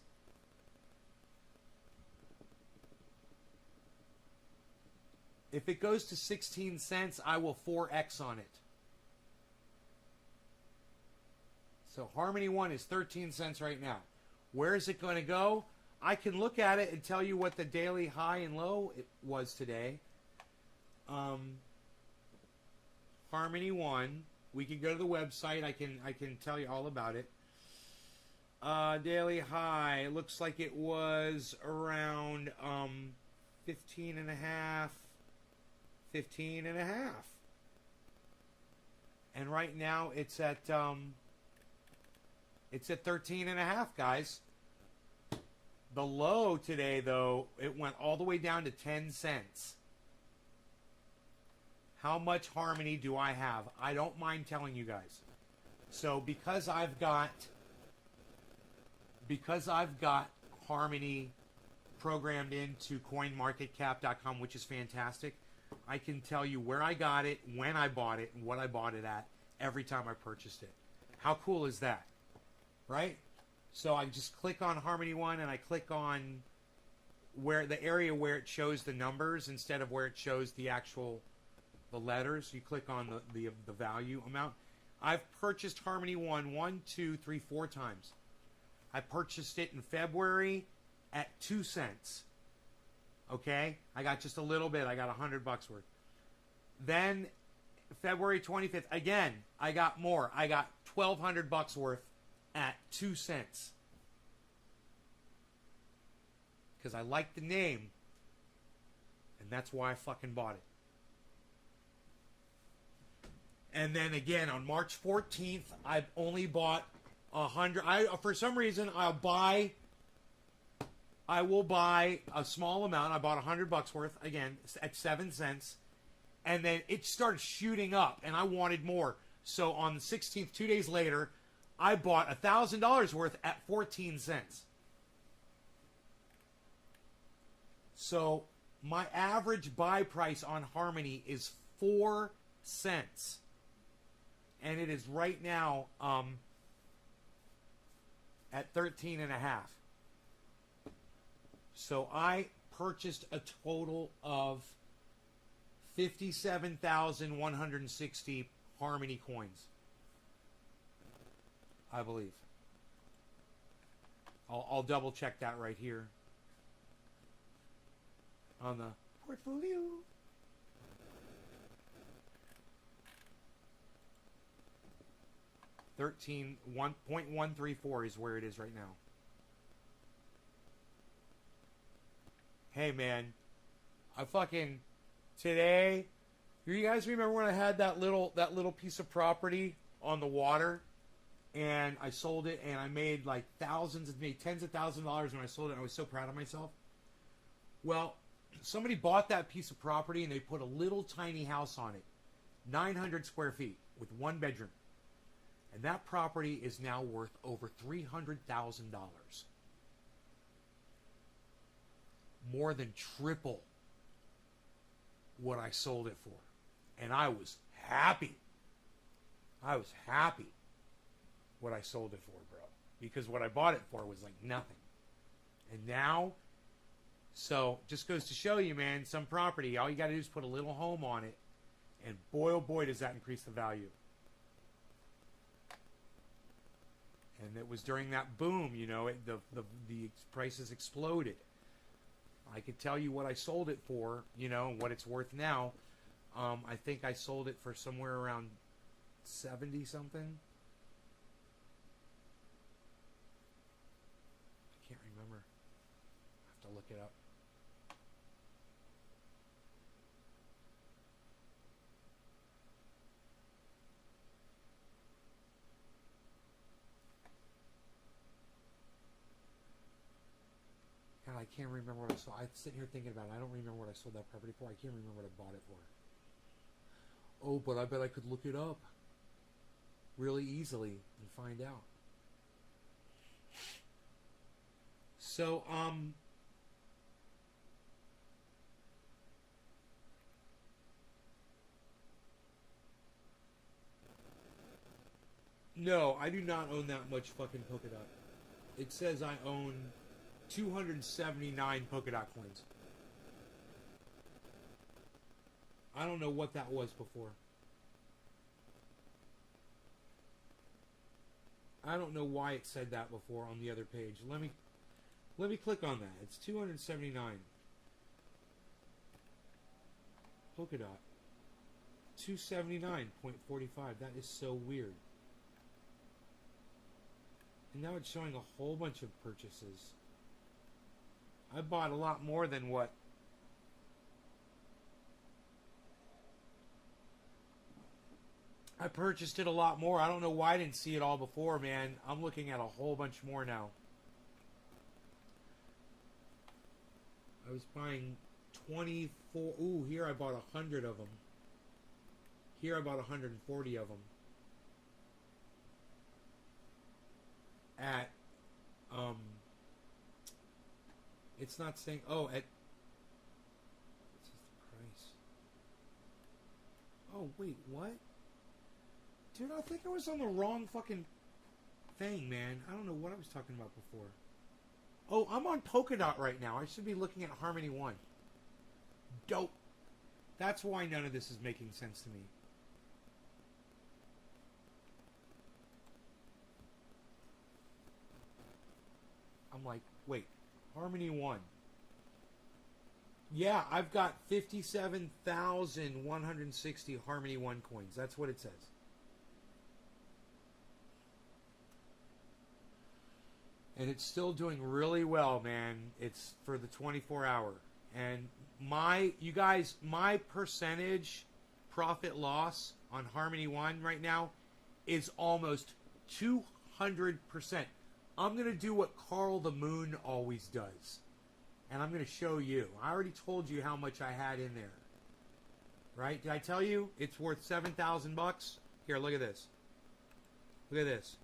If it goes to 16 cents, I will 4x on it. So Harmony 1 is 13 cents right now. Where is it going to go? I can look at it and tell you what the daily high and low it was today. Harmony 1. We can go to the website. I can tell you all about it. Daily high. It looks like it was around 15 and a half. 15 and a half. And right now it's at 13 and a half, guys. The low today, though, it went all the way down to 10 cents. How much Harmony do I have? I don't mind telling you guys. So because I've got Harmony programmed into coinmarketcap.com, which is fantastic, I can tell you where I got it, when I bought it, and what I bought it at every time I purchased it. How cool is that? Right? So I just click on Harmony 1 and I click on where the area where it shows the numbers instead of where it shows the letters. You click on the value amount. I've purchased Harmony 1, 2, 3, 4 times. I purchased it in February at 2 cents. Okay? I got just a little bit. I got $100 worth. Then February 25th, again, I got more. I got $1,200 worth at 2 cents. Because I like the name. And that's why I fucking bought it. And then again, on March 14th, I've only bought 100. For some reason, I will buy a small amount. I bought $100 worth, again, at 7 cents. And then it started shooting up, and I wanted more. So on the 16th, 2 days later, I bought $1,000 worth at 14 cents. So my average buy price on Harmony is 4 cents. And it is right now at 13 and a half. So I purchased a total of 57,160 Harmony coins. I believe. I'll double check that right here on the portfolio. $1.134 is where it is right now. Hey man, I fucking today. You guys remember when I had that little piece of property on the water, and I sold it, and I made like made tens of thousands of dollars when I sold it. And I was so proud of myself. Well, somebody bought that piece of property and they put a little tiny house on it, 900 square feet with 1 bedroom. And that property is now worth over $300,000. more than triple what I sold it for. And I was happy. I was happy what I sold it for, bro. Because what I bought it for was like nothing. And now, so just goes to show you, man, some property, all you got to do is put a little home on it. And boy, oh boy, does that increase the value. And it was during that boom, you know, the prices exploded. I could tell you what I sold it for, you know, and what it's worth now. I think I sold it for somewhere around 70 something. I can't remember. I have to look it up. God, I can't remember what I sold. I'm sitting here thinking about it. I don't remember what I sold that property for. I can't remember what I bought it for. Oh, but I bet I could look it up really easily and find out. So, no, I do not own that much fucking polka dot. It says I own 279 polka dot coins. I don't know what that was before. I don't know why it said that before on the other page. Let me click on that. It's 279. Polka dot. 279.45. That is so weird. And now it's showing a whole bunch of purchases. I bought a lot more than what. I purchased it a lot more. I don't know why I didn't see it all before, man. I'm looking at a whole bunch more now. I was buying 24. Ooh, here I bought 100 of them. Here I bought 140 of them. At, it's not saying, oh, at, what's the price? Oh, wait, what? Dude, I think I was on the wrong fucking thing, man. I don't know what I was talking about before. Oh, I'm on Polkadot right now. I should be looking at Harmony 1. Dope. That's why none of this is making sense to me. I'm like, wait, Harmony 1. Yeah, I've got 57,160 Harmony 1 coins. That's what it says. And it's still doing really well, man. It's for the 24 hour. And you guys, my percentage profit loss on Harmony 1 right now is almost 200%. I'm going to do what Carl the Moon always does. And I'm going to show you. I already told you how much I had in there. Right? Did I tell you it's worth $7,000? Here, look at this. Look at this.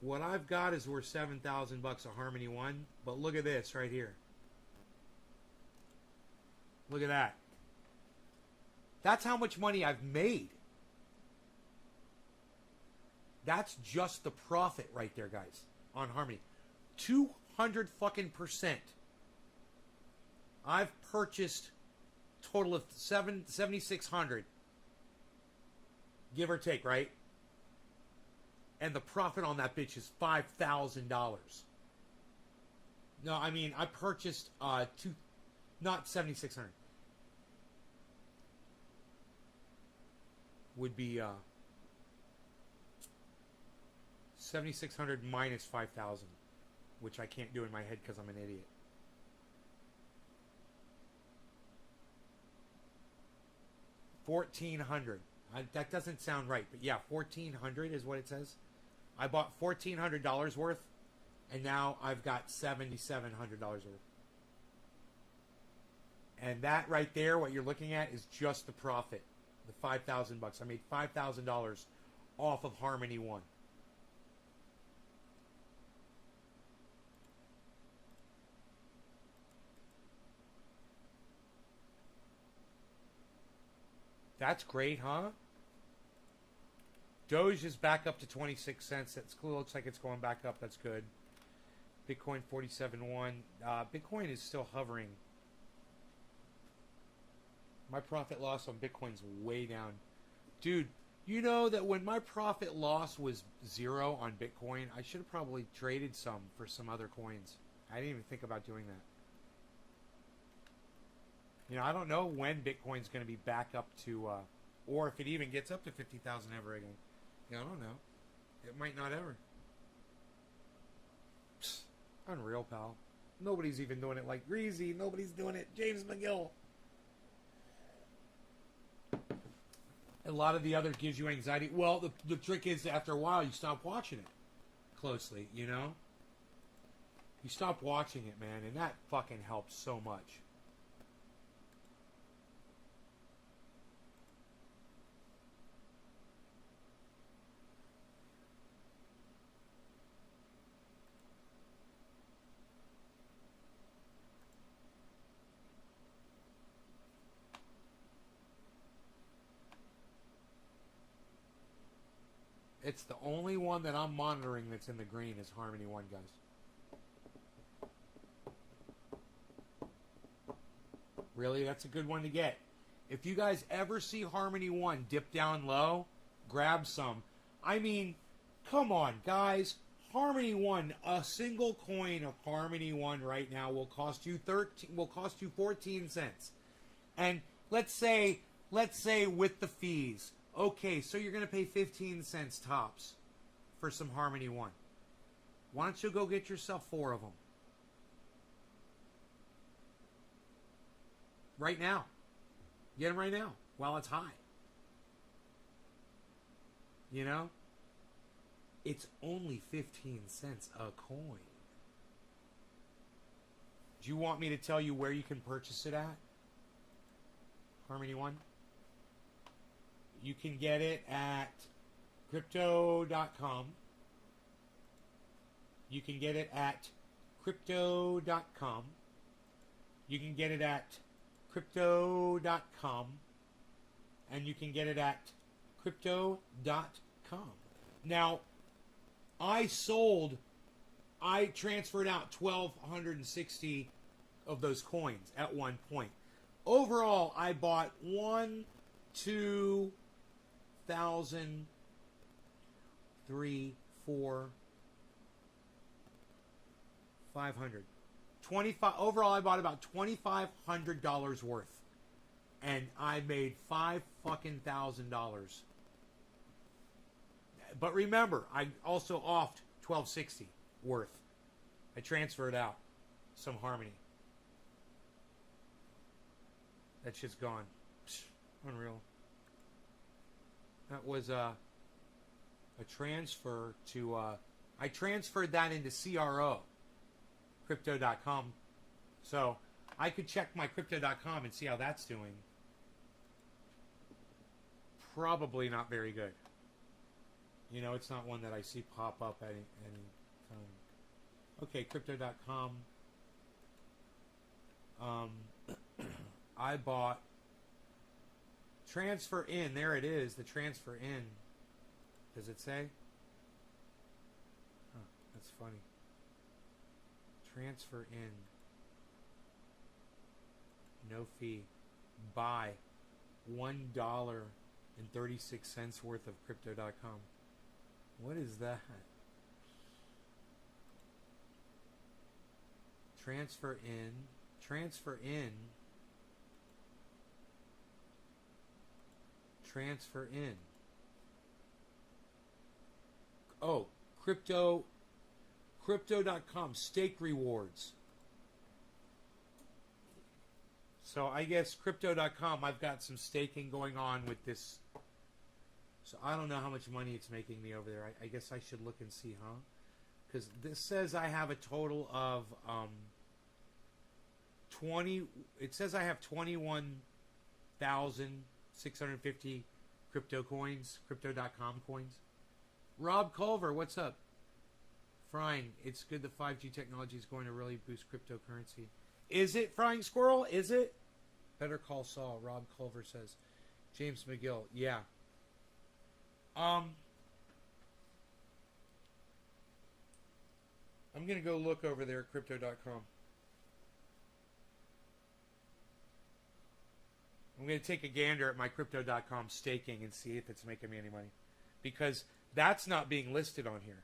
What I've got is worth $7,000 of Harmony 1, but look at this right here. Look at that. That's how much money I've made. That's just the profit right there, guys, on Harmony. 200 fucking %. I've purchased a total of 7,600, give or take, right? And the profit on that bitch is $5,000. No, I mean, I purchased not 7,600. Would be 7,600 minus 5,000, which I can't do in my head because I'm an idiot. $1,400. That doesn't sound right, but yeah, $1,400 is what it says. I bought $1,400 worth, and now I've got $7,700 worth. And that right there, what you're looking at, is just the profit, the $5,000. I made $5,000 off of Harmony 1. That's great, huh? Doge is back up to 26 cents. That's cool. Looks like it's going back up. That's good. Bitcoin 47.1. Bitcoin is still hovering. My profit loss on Bitcoin's way down. Dude, you know that when my profit loss was 0 on Bitcoin, I should have probably traded some for some other coins. I didn't even think about doing that. You know, I don't know when Bitcoin's going to be back up to, or if it even gets up to 50,000 ever again. Yeah, I don't know. It might not ever. Psst, unreal, pal. Nobody's even doing it like Greasy. Nobody's doing it. James McGill. A lot of the other gives you anxiety. Well, the trick is after a while you stop watching it closely, you know? You stop watching it, man, and that fucking helps so much. It's the only one that I'm monitoring that's in the green is Harmony One, guys. Really, that's a good one to get. If you guys ever see Harmony One dip down low, grab some. I mean, come on, guys. Harmony One, a single coin of Harmony One right now will cost you 14 cents. And let's say with the fees. Okay, so you're going to pay 15 cents tops for some Harmony One. Why don't you go get yourself 4 of them? Right now. Get them right now while it's high. You know? It's only 15 cents a coin. Do you want me to tell you where you can purchase it at? Harmony One? You can get it at crypto.com. You can get it at crypto.com. You can get it at crypto.com. And you can get it at crypto.com. Now, I transferred out 1,260 of those coins at one point. Overall, I bought 2,000, 3, 4, 500. 25 overall. I bought about $2,500 worth, and I made $5,000. But remember, I also offed 1,260 worth. I transferred out some Harmony. That shit's gone. Psh, unreal. That was a transfer to, I transferred that into CRO, crypto.com. So I could check my crypto.com and see how that's doing. Probably not very good. You know, it's not one that I see pop up at any time. Okay, crypto.com. I bought transfer in. There it is, the transfer in. Does it say? Huh, that's funny. Transfer in. No fee. Buy $1.36 worth of crypto.com. What is that? Transfer in. Transfer in. Transfer in. Oh, crypto.com stake rewards. So I guess crypto.com, I've got some staking going on with this. So I don't know how much money it's making me over there. I guess I should look and see, huh? Because this says I have a total of 20. It says I have 21,650 crypto coins, crypto.com coins. Rob Culver, what's up? Frying, it's good the 5G technology is going to really boost cryptocurrency. Is it, Frying Squirrel? Is it? Better call Saul, Rob Culver says. James McGill. Yeah. I'm going to go look over there at crypto.com. I'm going to take a gander at my crypto.com staking and see if it's making me any money. Because that's not being listed on here.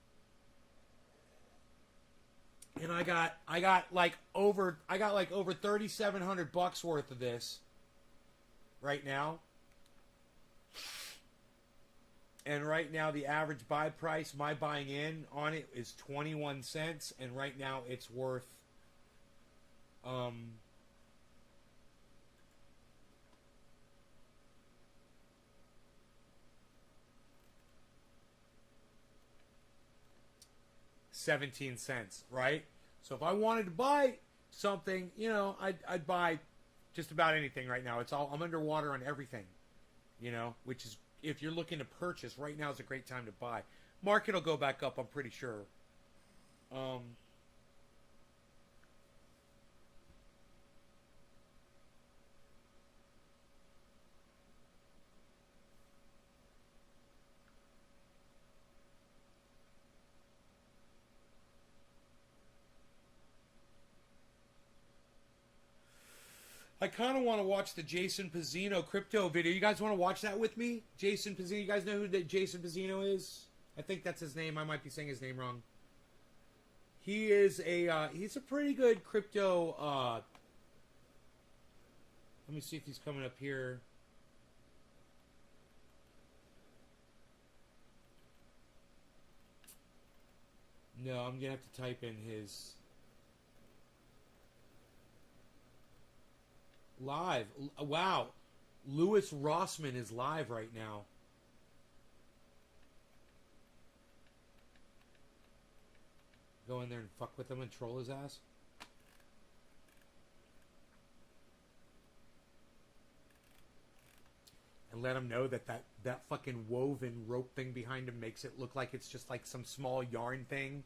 And I got like over $3,700 worth of this right now. And right now the average buy price, my buying in on it is 21 cents, and right now it's worth 17 cents, right? So if I wanted to buy something, you know, I'd buy just about anything right now. I'm underwater on everything, you know, which is, if you're looking to purchase, right now is a great time to buy. Market will go back up, I'm pretty sure. I kind of want to watch the Jason Pizzino crypto video. You guys want to watch that with me? Jason Pizzino. You guys know who that Jason Pizzino is? I think that's his name. I might be saying his name wrong. He is he's a pretty good crypto. Let me see if he's coming up here. No, I'm gonna have to type in his. Live. Wow. Louis Rossman is live right now. Go in there and fuck with him and troll his ass. And let him know that fucking woven rope thing behind him makes it look like it's just like some small yarn thing,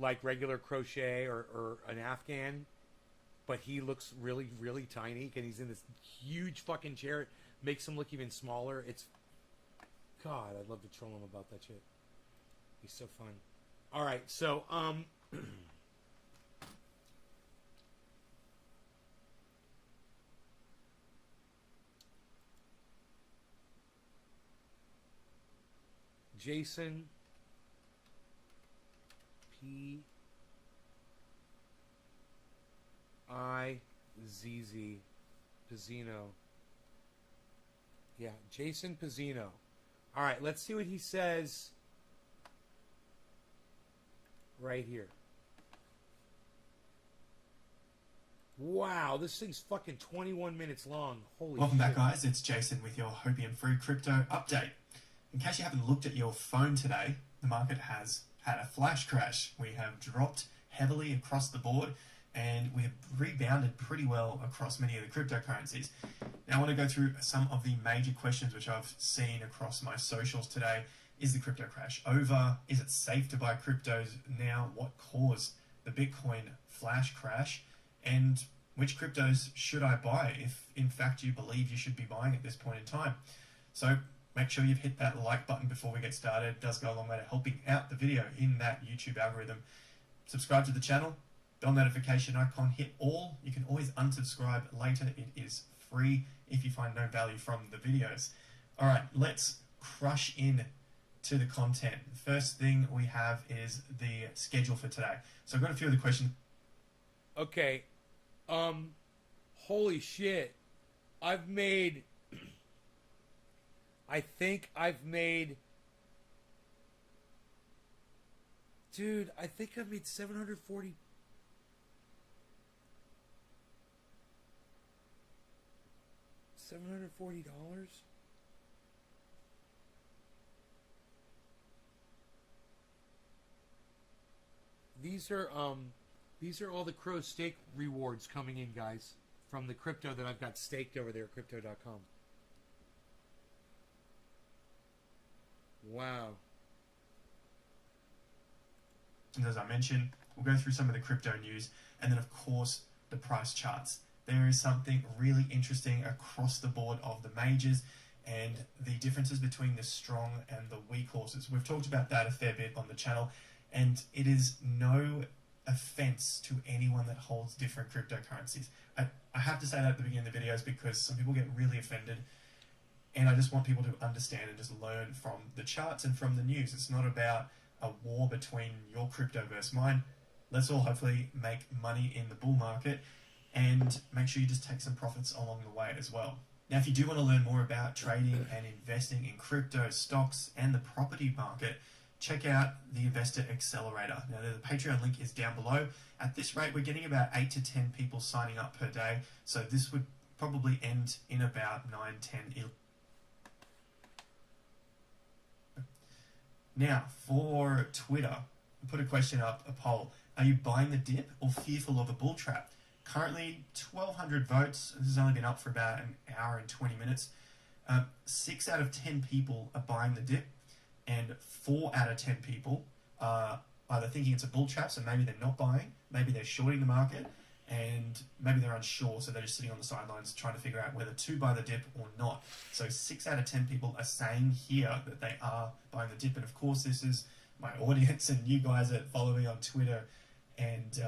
like regular crochet or an Afghan. But he looks really, really tiny, and he's in this huge fucking chair. It makes him look even smaller. It's... God, I'd love to troll him about that shit. He's so fun. Alright, so, Jason P. I-Z-Z Pizzino. Yeah, Jason Pizzino. Alright, let's see what he says right here. Wow, this thing's fucking 21 minutes long. Holy Welcome shit. back, guys. It's Jason with your Hopium-free crypto update. In case you haven't looked at your phone today, the market has had a flash crash. We have dropped heavily across the board, and we have rebounded pretty well across many of the cryptocurrencies. Now I want to go through some of the major questions which I've seen across my socials today. Is the crypto crash over? Is it safe to buy cryptos now? What caused the Bitcoin flash crash? And which cryptos should I buy if in fact you believe you should be buying at this point in time? So make sure you've hit that like button before we get started. It does go a long way to helping out the video in that YouTube algorithm. Subscribe to the channel. Bell notification icon, hit all. You can always unsubscribe later. It is free if you find no value from the videos. All right, let's crush in to the content. The first thing we have is the schedule for today. So I've got a few of the questions. Okay. Holy shit. I think I've made $740. $740? These are all the Crow stake rewards coming in, guys, from the crypto that I've got staked over there at crypto.com. Wow. And as I mentioned, we'll go through some of the crypto news, and then of course the price charts. There is something really interesting across the board of the majors, and the differences between the strong and the weak horses. We've talked about that a fair bit on the channel, and it is no offense to anyone that holds different cryptocurrencies. I have to say that at the beginning of the videos because some people get really offended, and I just want people to understand and just learn from the charts and from the news. It's not about a war between your crypto versus mine. Let's all hopefully make money in the bull market, and make sure you just take some profits along the way as well. Now, if you do want to learn more about trading and investing in crypto, stocks, and the property market, check out the Investor Accelerator. Now, the Patreon link is down below. At this rate, we're getting about 8 to 10 people signing up per day, so this would probably end in about 9, 10, 11. Now, for Twitter, I put a question up, a poll. Are you buying the dip or fearful of a bull trap? Currently, 1,200 votes. This has only been up for about an hour and 20 minutes. 6 out of 10 people are buying the dip, and 4 out of 10 people are either thinking it's a bull trap, so maybe they're not buying, maybe they're shorting the market, and maybe they're unsure, so they're just sitting on the sidelines trying to figure out whether to buy the dip or not. So 6 out of 10 people are saying here that they are buying the dip, and of course this is my audience and you guys that follow me on Twitter and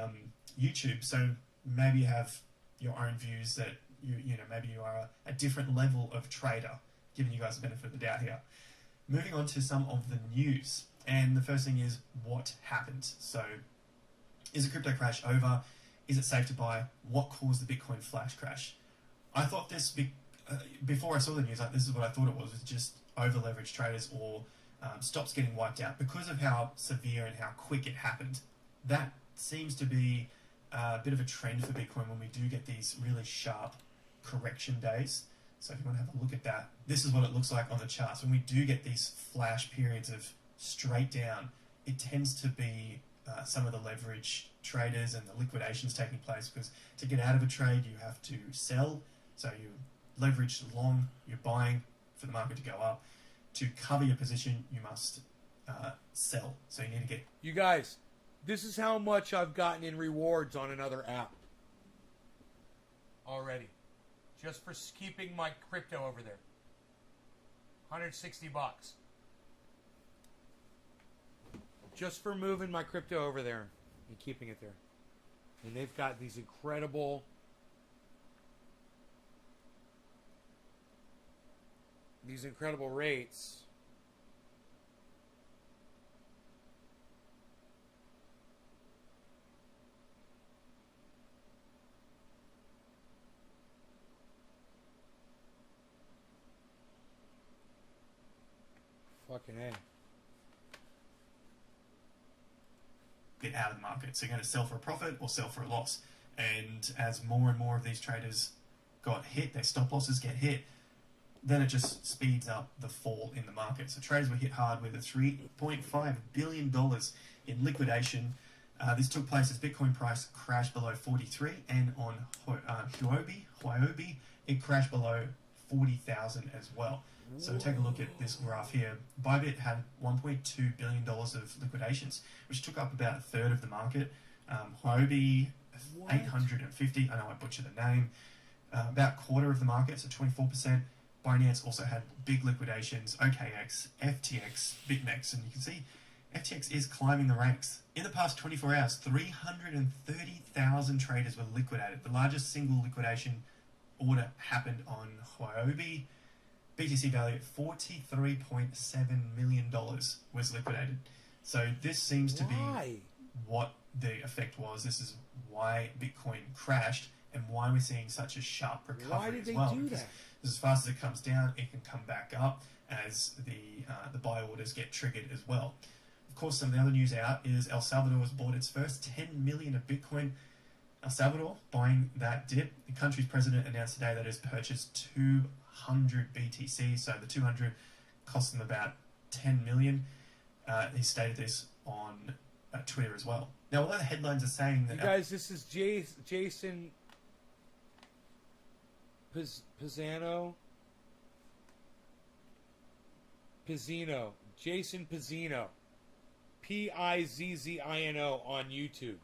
YouTube, so maybe you have your own views that you know, maybe you are a different level of trader, giving you guys the benefit of the doubt here. Moving on to some of the news, and the first thing is what happened. So, is a crypto crash over? Is it safe to buy? What caused the Bitcoin flash crash? I thought this, before I saw the news, this is what I thought it was just over-leveraged traders or stops getting wiped out because of how severe and how quick it happened. That seems to be a bit of a trend for Bitcoin when we do get these really sharp correction days. So if you want to have a look at that, this is what it looks like on the charts. When we do get these flash periods of straight down, it tends to be some of the leverage traders and the liquidations taking place, because to get out of a trade you have to sell. So you leverage long, you're buying for the market to go up. To cover your position, you must sell. So you need to get... You guys, this is how much I've gotten in rewards on another app already. Just for keeping my crypto over there. 160 bucks. Just for moving my crypto over there and keeping it there. And they've got these incredible rates. Fucking A. Get out of the market. So you're going to sell for a profit or sell for a loss. And as more and more of these traders got hit, their stop losses get hit, then it just speeds up the fall in the market. So traders were hit hard with a $3.5 billion in liquidation. This took place as Bitcoin price crashed below 43, and on Huobi, it crashed below 40,000 as well. So take a look at this graph here. Bybit had $1.2 billion of liquidations, which took up about a third of the market. Huobi, 850, I know I butchered the name, about a quarter of the market, so 24%. Binance also had big liquidations, OKX, FTX, BitMEX, and you can see FTX is climbing the ranks. In the past 24 hours, 330,000 traders were liquidated. The largest single liquidation order happened on Huobi. BTC value at $43.7 million was liquidated. So this seems to be what the effect was. This is why Bitcoin crashed and why we're seeing such a sharp recovery. Why did they do that? As fast as it comes down, it can come back up as the buy orders get triggered as well. Of course, some of the other news out is El Salvador has bought its first 10 million of Bitcoin. El Salvador buying that dip. The country's president announced today that it has purchased 200 BTC, so the 200 cost them about 10 million. He stated this on Twitter as well. Now, although the headlines are saying that... You guys, this is Jason Pizzino. Jason Pizzino. Pizzino on YouTube.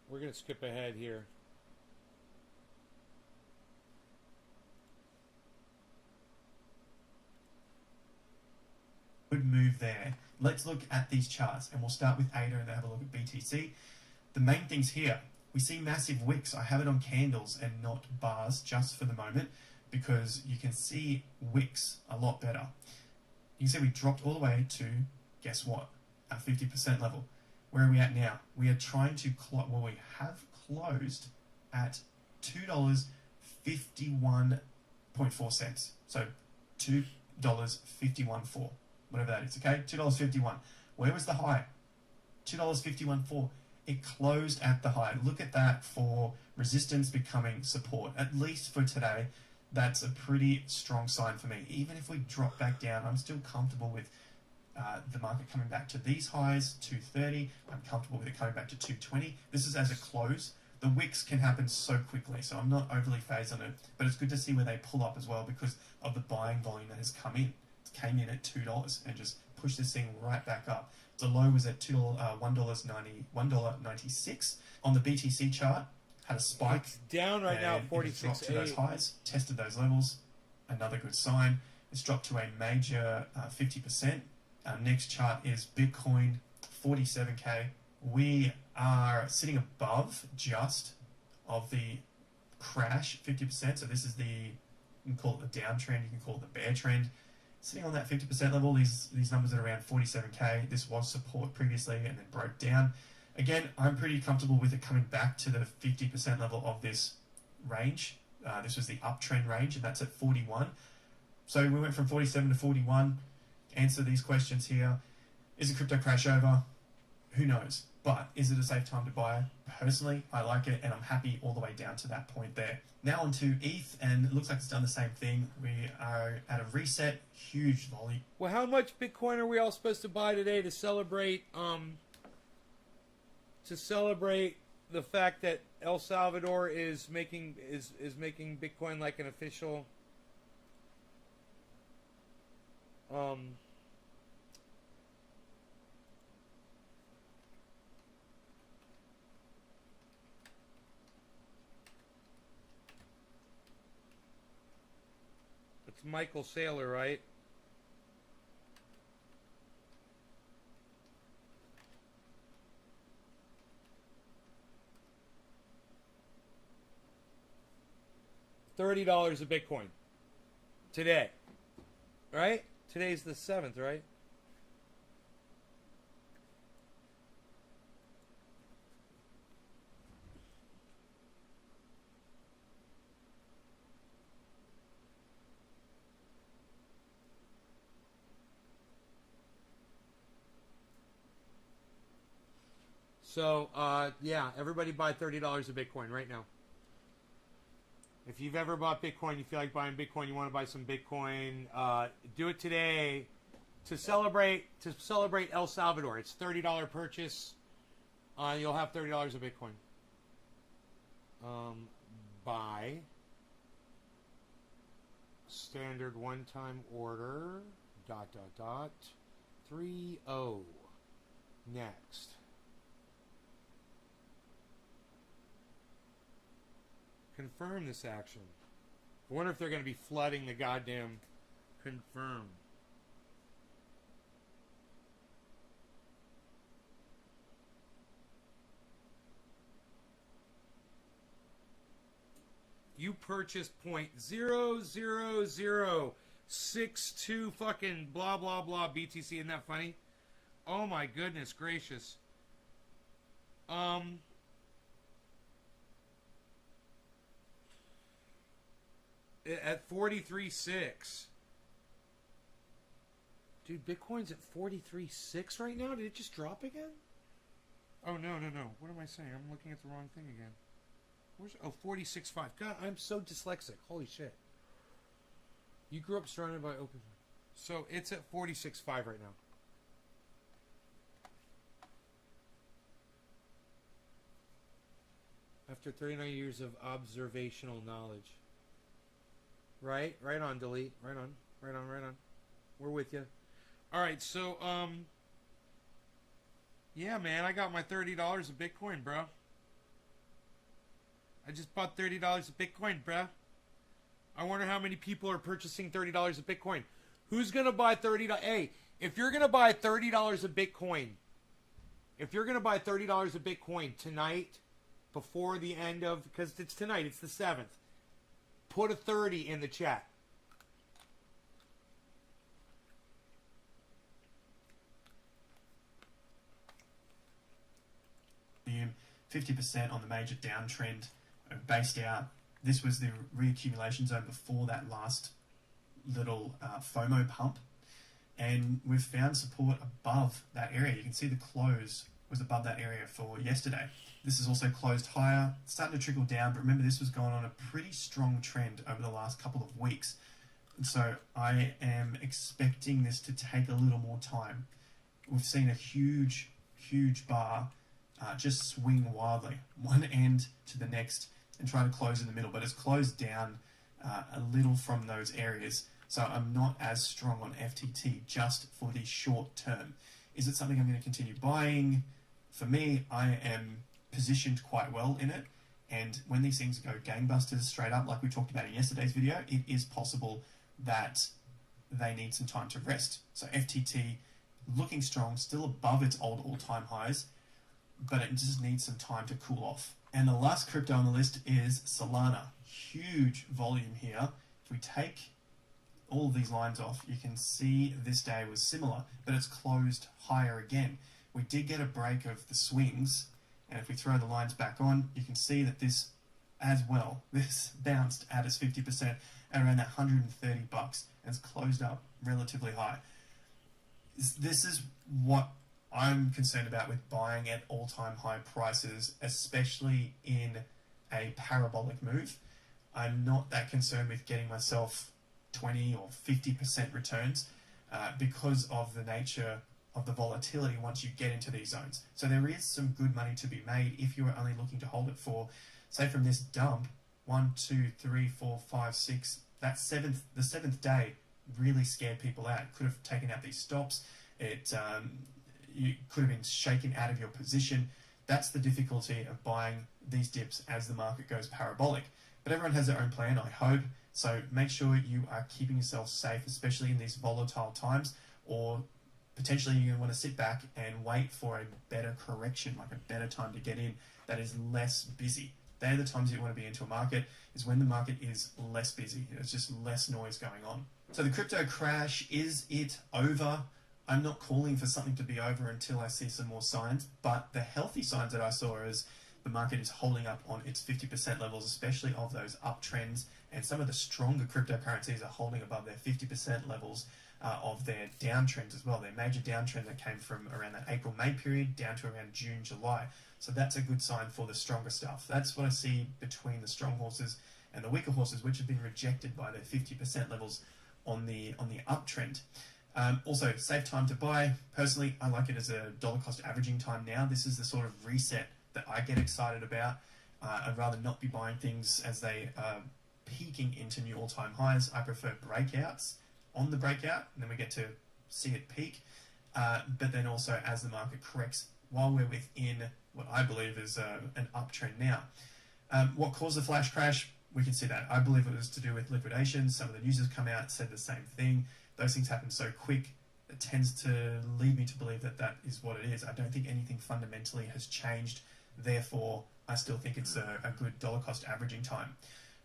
We're going to skip ahead here. Good move there. Let's look at these charts, and we'll start with ADA and then have a look at BTC. The main things here, we see massive wicks. I have it on candles and not bars just for the moment because you can see wicks a lot better. You can see we dropped all the way to, guess what, our 50% level. Where are we at now? We are trying to well, we have closed at $2.51.4. So $2.51.4, whatever that is, okay? $2.51. Where was the high? $2.51.4. It closed at the high. Look at that for resistance becoming support. At least for today, that's a pretty strong sign for me. Even if we drop back down, I'm still comfortable with the market coming back to these highs, 230. I'm comfortable with it coming back to 220. This is as a close. The wicks can happen so quickly, so I'm not overly phased on it. But it's good to see where they pull up as well because of the buying volume that has come in. It came in at $2 and just pushed this thing right back up. The low was at $1.96. On the BTC chart, had a spike. It's down right now at 46.8. Dropped to those highs, tested those levels. Another good sign. It's dropped to a major 50%. Our next chart is Bitcoin, 47K. We are sitting above just of the crash, 50%. So this is you can call it the downtrend, you can call it the bear trend. Sitting on that 50% level, these numbers are around 47K. This was support previously and then broke down. Again, I'm pretty comfortable with it coming back to the 50% level of this range. This was the uptrend range, and that's at 41. So we went from 47 to 41. Answer these questions here. Is a crypto crash over? Who knows? But is it a safe time to buy? Personally, I like it, and I'm happy all the way down to that point there. Now on to ETH, and it looks like it's done the same thing. We are at a reset, huge volume. Well, how much Bitcoin are we all supposed to buy today to celebrate the fact that El Salvador is making Bitcoin like an official It's Michael Saylor, right? $30 a Bitcoin today, right? Today's the 7th, right? So, yeah, everybody buy $30 a Bitcoin right now. If you've ever bought Bitcoin, you feel like buying Bitcoin, you want to buy some Bitcoin, do it today to celebrate El Salvador. It's $30 purchase. You'll have $30 of Bitcoin. Buy. Standard one-time order. ... 30. Next. Confirm this action. I wonder if they're going to be flooding the goddamn confirm. You purchased 0.00062 fucking blah blah blah BTC. Isn't that funny? Oh my goodness gracious. At 43.6. Dude, Bitcoin's at 43.6 right now? Did it just drop again? Oh, no. What am I saying? I'm looking at the wrong thing again. Where's 46.5. God, I'm so dyslexic. Holy shit. You grew up surrounded by open. So it's at 46.5 right now. After 39 years of observational knowledge. Right on, delete. Right on. We're with you. All right, so yeah, man, I got my $30 of Bitcoin, bro. I just bought $30 of Bitcoin, bruh. I wonder how many people are purchasing $30 of Bitcoin. Who's going to buy $30? Hey, if you're going to buy $30 of Bitcoin, tonight before the end of, because it's tonight, it's the 7th, put a 30 in the chat. volume, 50% on the major downtrend, based out. This was the reaccumulation zone before that last little FOMO pump, and we've found support above that area. You can see the close was above that area for yesterday. This is also closed higher, starting to trickle down, but remember this was going on a pretty strong trend over the last couple of weeks. And so I am expecting this to take a little more time. We've seen a huge bar just swing wildly, one end to the next, and try to close in the middle, but it's closed down a little from those areas. So I'm not as strong on FTT just for the short term. Is it something I'm going to continue buying? For me, I am positioned quite well in it, and when these things go gangbusters straight up, like we talked about in yesterday's video, it is possible that they need some time to rest. So FTT looking strong, still above its old all-time highs, but it just needs some time to cool off. And the last crypto on the list is Solana. Huge volume here. If we take all of these lines off, you can see this day was similar, but it's closed higher again. We did get a break of the swings, and if we throw the lines back on, you can see that this as well, this bounced at its 50% at around that $130, and it's closed up relatively high. This is what I'm concerned about with buying at all-time high prices, especially in a parabolic move. I'm not that concerned with getting myself 20 or 50% returns because of the nature of the volatility once you get into these zones. So there is some good money to be made if you are only looking to hold it for, say from this dump, 1, 2, 3, 4, 5, 6, the seventh day really scared people out. It could have taken out these stops. You could have been shaken out of your position. That's the difficulty of buying these dips as the market goes parabolic. But everyone has their own plan, I hope. So make sure you are keeping yourself safe, especially in these volatile times, or potentially you're going to want to sit back and wait for a better correction, like a better time to get in that is less busy. They're the times you want to be into a market, is when the market is less busy. There's just less noise going on. So the crypto crash, is it over? I'm not calling for something to be over until I see some more signs, but the healthy signs that I saw is the market is holding up on its 50% levels, especially of those uptrends, and some of the stronger cryptocurrencies are holding above their 50% levels of their downtrends as well. Their major downtrend that came from around that April-May period down to around June-July. So that's a good sign for the stronger stuff. That's what I see between the strong horses and the weaker horses, which have been rejected by their 50% levels on the uptrend. Also, safe time to buy. Personally, I like it as a dollar cost averaging time now. This is the sort of reset that I get excited about. I'd rather not be buying things as they are peaking into new all-time highs. I prefer breakouts on the breakout, and then we get to see it peak. But then also as the market corrects while we're within what I believe is an uptrend now. What caused the flash crash? We can see that. I believe it was to do with liquidation. Some of the news has come out, said the same thing. Those things happen so quick, it tends to lead me to believe that that is what it is. I don't think anything fundamentally has changed. Therefore, I still think it's a good dollar cost averaging time.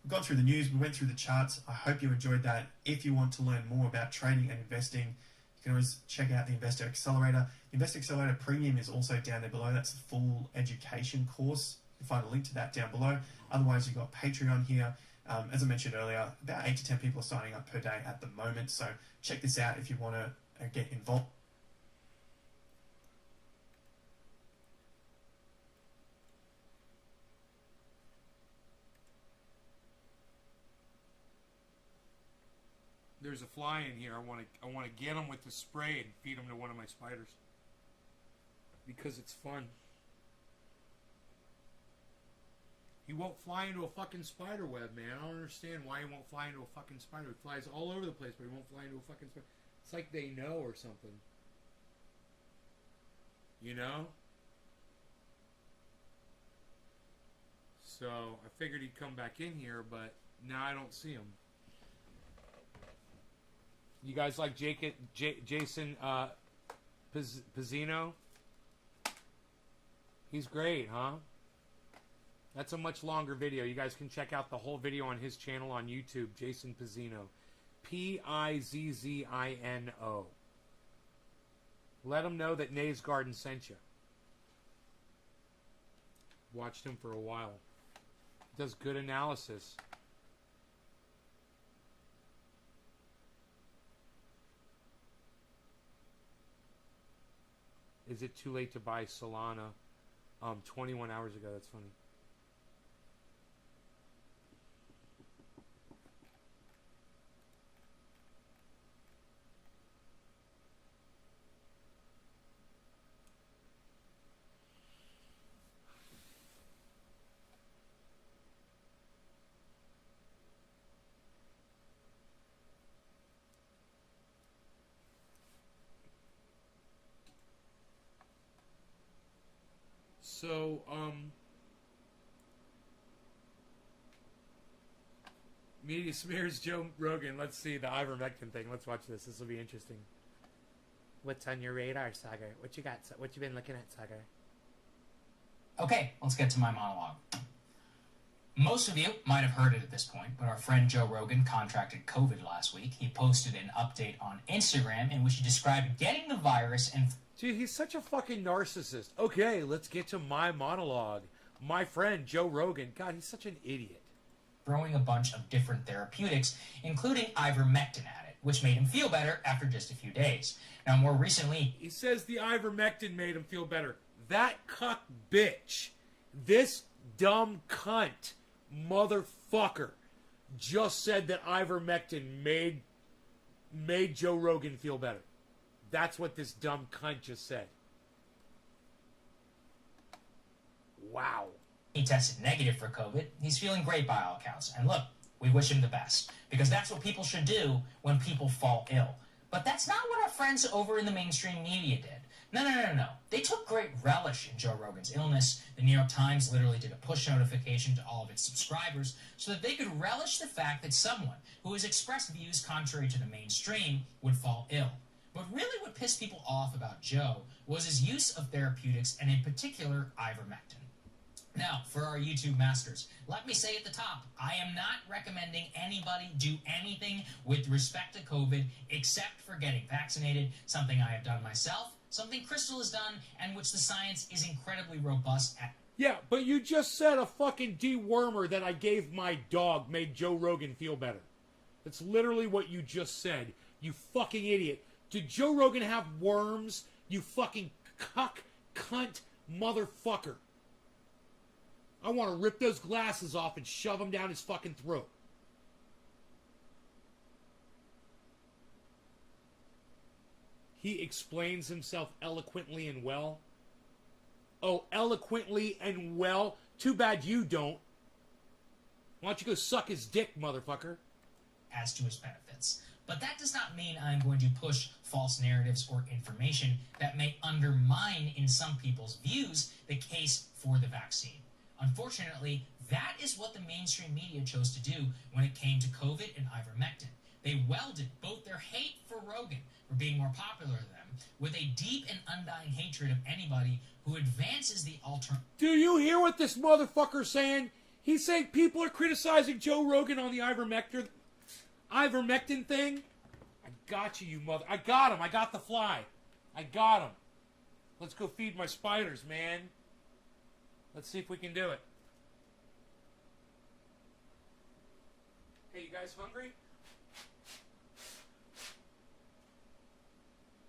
We've gone through the news, we went through the charts. I hope you enjoyed that. If you want to learn more about trading and investing, you can always check out the Investor Accelerator. The Investor Accelerator Premium is also down there below. That's a full education course. You can find a link to that down below. Otherwise, you've got Patreon here. As I mentioned earlier, about 8 to 10 people are signing up per day at the moment. So check this out if you want to get involved. There's a fly in here. I want to get him with the spray and feed him to one of my spiders because it's fun. He won't fly into a fucking spider web, man. I don't understand why he won't fly into a fucking spider. He flies all over the place, but he won't fly into a fucking spider. It's like they know or something. You know? So So I figured he'd come back in here, but now I don't see him. You guys like Jason Pizzino? He's great, huh? That's a much longer video. You guys can check out the whole video on his channel on YouTube, Jason Pizzino. Pizzino. Let him know that Nays Garden sent you. Watched him for a while. Does good analysis. Is it too late to buy Solana? 21 hours ago. That's funny. So, Media Smears Joe Rogan. Let's see the ivermectin thing. Let's watch this. This will be interesting. What's on your radar, Sagar? What you got? What you been looking at, Sagar? Okay, let's get to my monologue. Most of you might have heard it at this point, but our friend Joe Rogan contracted COVID last week. He posted an update on Instagram in which he described getting the virus and... Gee, he's such a fucking narcissist. Okay, let's get to my monologue. My friend Joe Rogan. God, he's such an idiot. Throwing a bunch of different therapeutics, including ivermectin at it, which made him feel better after just a few days. Now, more recently... He says the ivermectin made him feel better. That cuck bitch. This dumb cunt motherfucker just said that ivermectin made Joe Rogan feel better. That's what this dumb cunt just said. Wow. He tested negative for COVID. He's feeling great by all accounts. And look, we wish him the best. Because that's what people should do when people fall ill. But that's not what our friends over in the mainstream media did. No. They took great relish in Joe Rogan's illness. The New York Times literally did a push notification to all of its subscribers so that they could relish the fact that someone who has expressed views contrary to the mainstream would fall ill. But really what pissed people off about Joe was his use of therapeutics, and in particular, ivermectin. Now, for our YouTube masters, let me say at the top, I am not recommending anybody do anything with respect to COVID except for getting vaccinated, something I have done myself, something Crystal has done, and which the science is incredibly robust at. Yeah, but you just said a fucking dewormer that I gave my dog made Joe Rogan feel better. That's literally what you just said, you fucking idiot. Did Joe Rogan have worms, you fucking cunt motherfucker? I want to rip those glasses off and shove them down his fucking throat. He explains himself eloquently and well. Oh, eloquently and well? Too bad you don't. Why don't you go suck his dick, motherfucker? As to his benefits. But that does not mean I'm going to push false narratives or information that may undermine, in some people's views, the case for the vaccine. Unfortunately, that is what the mainstream media chose to do when it came to COVID and ivermectin. They welded both their hate for Rogan, for being more popular than them, with a deep and undying hatred of anybody who advances the alternative. Do you hear what this motherfucker's saying? He's saying people are criticizing Joe Rogan on the ivermectin thing. I got you, you mother. I got him. I got the fly. I got him. Let's go feed my spiders, man. Let's see if we can do it. Hey, you guys hungry?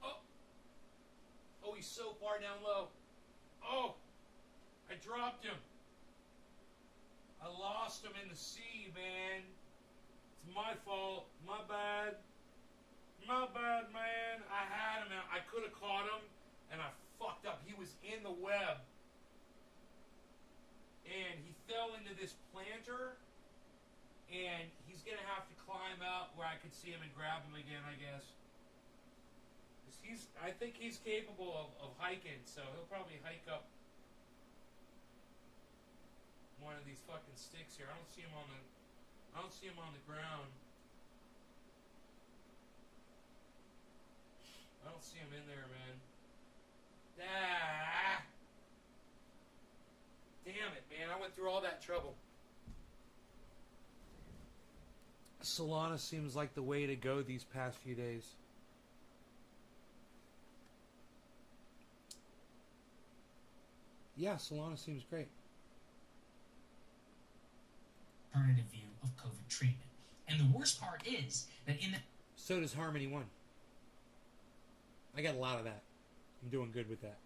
Oh, he's so far down low. Oh, I dropped him. I lost him in the sea, man. It's my fault. My bad. My bad, man. I had him. I could have caught him, and I fucked up. He was in the web. And he fell into this planter, and he's going to have to climb out where I could see him and grab him again, I guess. I think he's capable of hiking, so he'll probably hike up one of of these fucking sticks here. I don't see them on the ground. I don't see them in there, man. Ah! Damn it, man. I went through all that trouble. Solana seems like the way to go these past few days. Yeah, Solana seems great. Alternative view of COVID treatment. And the worst part is that in the... So does Harmony One. I got a lot of that. I'm doing good with that.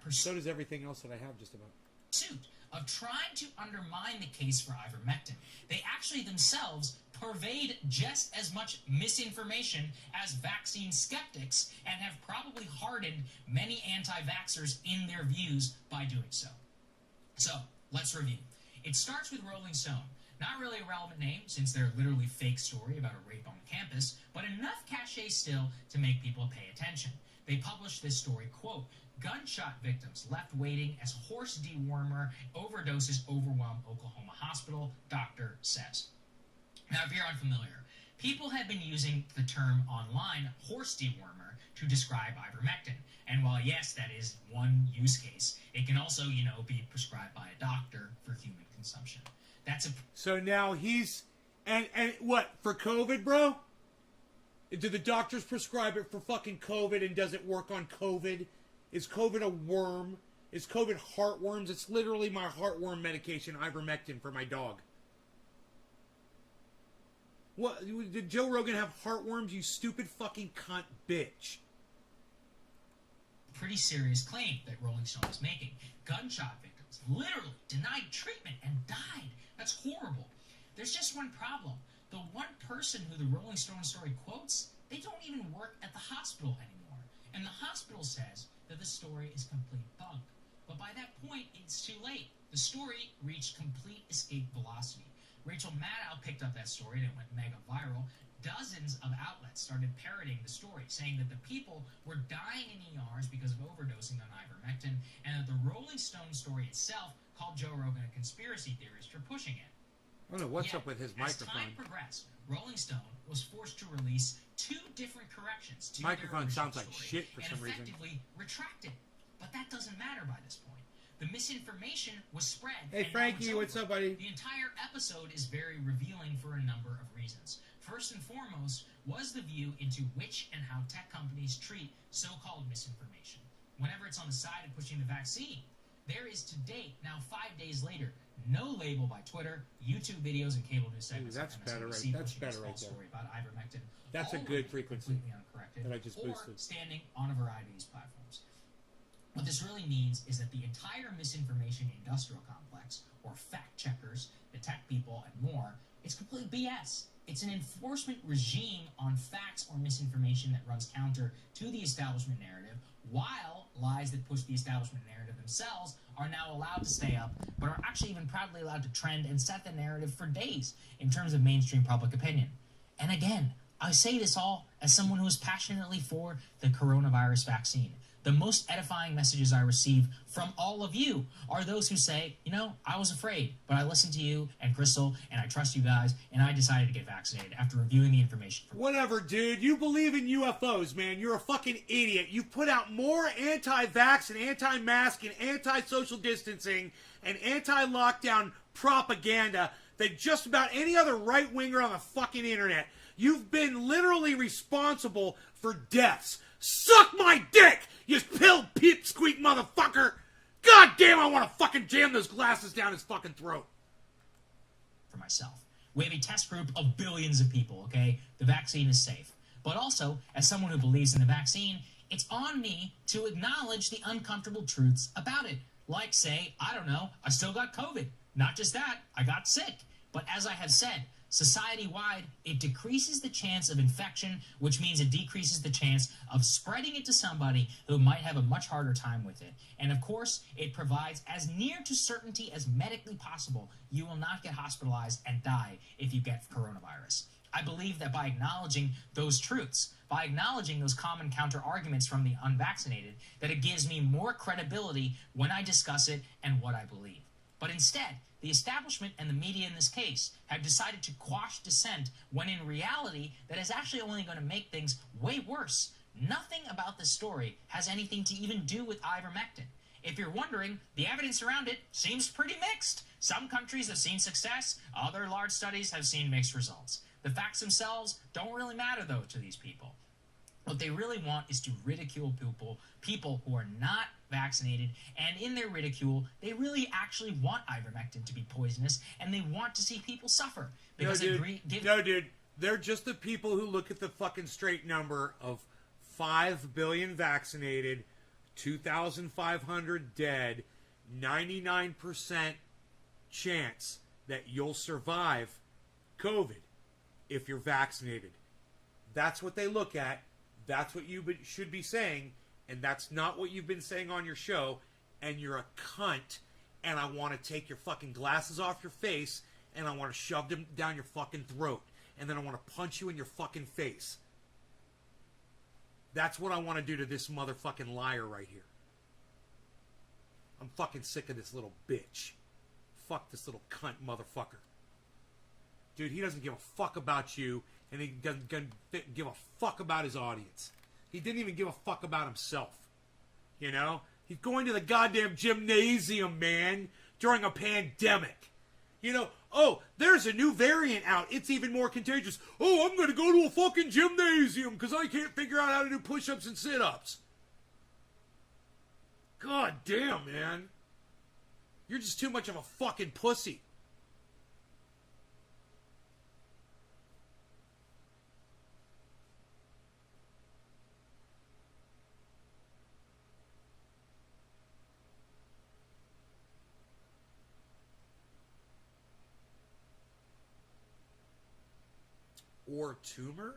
So does everything else that I have just about. Pursuit of trying to undermine the case for ivermectin, they actually themselves pervade just as much misinformation as vaccine skeptics and have probably hardened many anti-vaxxers in their views by doing so. So, let's review. It starts with Rolling Stone. Not really a relevant name, since they're literally fake story about a rape on campus, but enough cachet still to make people pay attention. They published this story, quote, "Gunshot victims left waiting as horse dewormer overdoses overwhelm Oklahoma hospital, doctor says." Now, if you're unfamiliar, people have been using the term online horse dewormer to describe ivermectin. And while, yes, that is one use case, it can also, be prescribed by a doctor for human consumption. That's a... So now he's... And what, for COVID, bro? Do the doctors prescribe it for fucking COVID and does it work on COVID? Is COVID a worm? Is COVID heartworms? It's literally my heartworm medication, ivermectin, for my dog. What? Did Joe Rogan have heartworms, you stupid fucking cunt bitch? Pretty serious claim that Rolling Stone is making. Gunshot victims literally denied treatment and died. That's horrible. There's just one problem. The one person who the Rolling Stone story quotes, they don't even work at the hospital anymore. And the hospital says that the story is complete bunk. But by that point, it's too late. The story reached complete escape velocity. Rachel Maddow picked up that story and it went mega viral. Dozens of outlets started parroting the story, saying that the people were dying in ERs because of overdosing on ivermectin, and that the Rolling Stone story itself called Joe Rogan a conspiracy theorist for pushing it. I don't know what's up with his microphone. As time progressed, Rolling Stone was forced to release 2 different corrections to microphone their sounds like story shit for some reason. And effectively retracted. But that doesn't matter by this point. The misinformation was spread. Hey, Frankie, what's up, buddy? The entire episode is very revealing for a number of reasons. First and foremost was the view into which and how tech companies treat so-called misinformation. Whenever it's on the side of pushing the vaccine, there is to date, now 5 days later, no label by Twitter, YouTube videos, and cable news segments. Ooh, that's better, right? That's better right there. About ivermectin, that's a good frequency that I just or boosted. Standing on a variety of these platforms. What this really means is that the entire misinformation industrial complex, or fact checkers, the tech people, and more, is complete BS. It's an enforcement regime on facts or misinformation that runs counter to the establishment narrative, while lies that push the establishment narrative themselves are now allowed to stay up, but are actually even proudly allowed to trend and set the narrative for days in terms of mainstream public opinion. And again, I say this all as someone who is passionately for the coronavirus vaccine. The most edifying messages I receive from all of you are those who say, I was afraid, but I listened to you and Crystal, and I trust you guys, and I decided to get vaccinated after reviewing the information. Whatever, dude. You believe in UFOs, man. You're a fucking idiot. You put out more anti-vax and anti-mask and anti-social distancing and anti-lockdown propaganda than just about any other right-winger on the fucking internet. You've been literally responsible for deaths. Suck my dick, you pill pipsqueak motherfucker! God damn, I want to fucking jam those glasses down his fucking throat. For myself. We have a test group of billions of people, okay? The vaccine is safe. But also, as someone who believes in the vaccine, it's on me to acknowledge the uncomfortable truths about it. Like, say, I don't know, I still got COVID. Not just that, I got sick. But as I have said, society-wide, it decreases the chance of infection, which means it decreases the chance of spreading it to somebody who might have a much harder time with it. And of course, it provides as near to certainty as medically possible you will not get hospitalized and die if you get coronavirus. I believe that by acknowledging those truths, by acknowledging those common counter-arguments from the unvaccinated, that it gives me more credibility when I discuss it and what I believe. But instead, The establishment and the media in this case have decided to quash dissent when in reality that is actually only going to make things way worse. Nothing about this story has anything to even do with ivermectin. If you're wondering, the evidence around it seems pretty mixed. Some countries have seen success, other large studies have seen mixed results. The facts themselves don't really matter, though, to these people. What they really want is to ridicule people who are not vaccinated, and in their ridicule, they really actually want ivermectin to be poisonous, and they want to see people suffer. Because No, dude. They're just the people who look at the fucking straight number of 5 billion vaccinated, 2,500 dead, 99% chance that you'll survive COVID if you're vaccinated. That's what they look at. That's what you should be saying, and that's not what you've been saying on your show, and you're a cunt, and I want to take your fucking glasses off your face, and I want to shove them down your fucking throat, and then I want to punch you in your fucking face. That's what I want to do to this motherfucking liar right here. I'm fucking sick of this little bitch. Fuck this little cunt motherfucker. Dude, he doesn't give a fuck about you, and he doesn't give a fuck about his audience. He didn't even give a fuck about himself. You know? He's going to the goddamn gymnasium, man, during a pandemic. You know, oh, there's a new variant out. It's even more contagious. Oh, I'm going to go to a fucking gymnasium because I can't figure out how to do push-ups and sit-ups. God damn, man. You're just too much of a fucking pussy. Or tumor?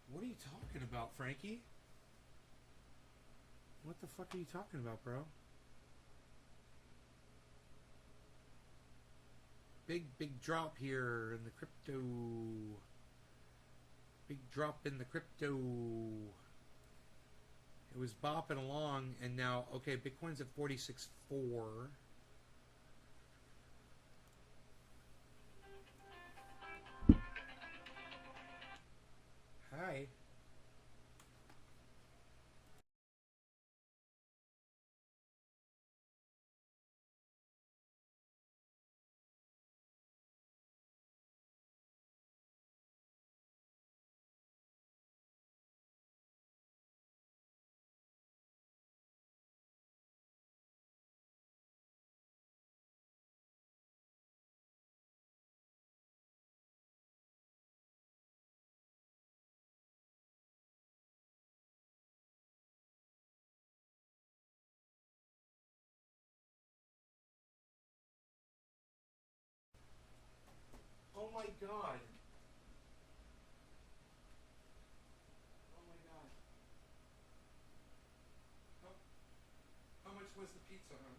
What are you talking about, Frankie? What the fuck are you talking about, bro? Big drop here in the crypto. Big drop in the crypto. It was bopping along, and now, okay, Bitcoin's at 46.4. Hi. Oh my god. Oh my god. How much was the pizza, huh?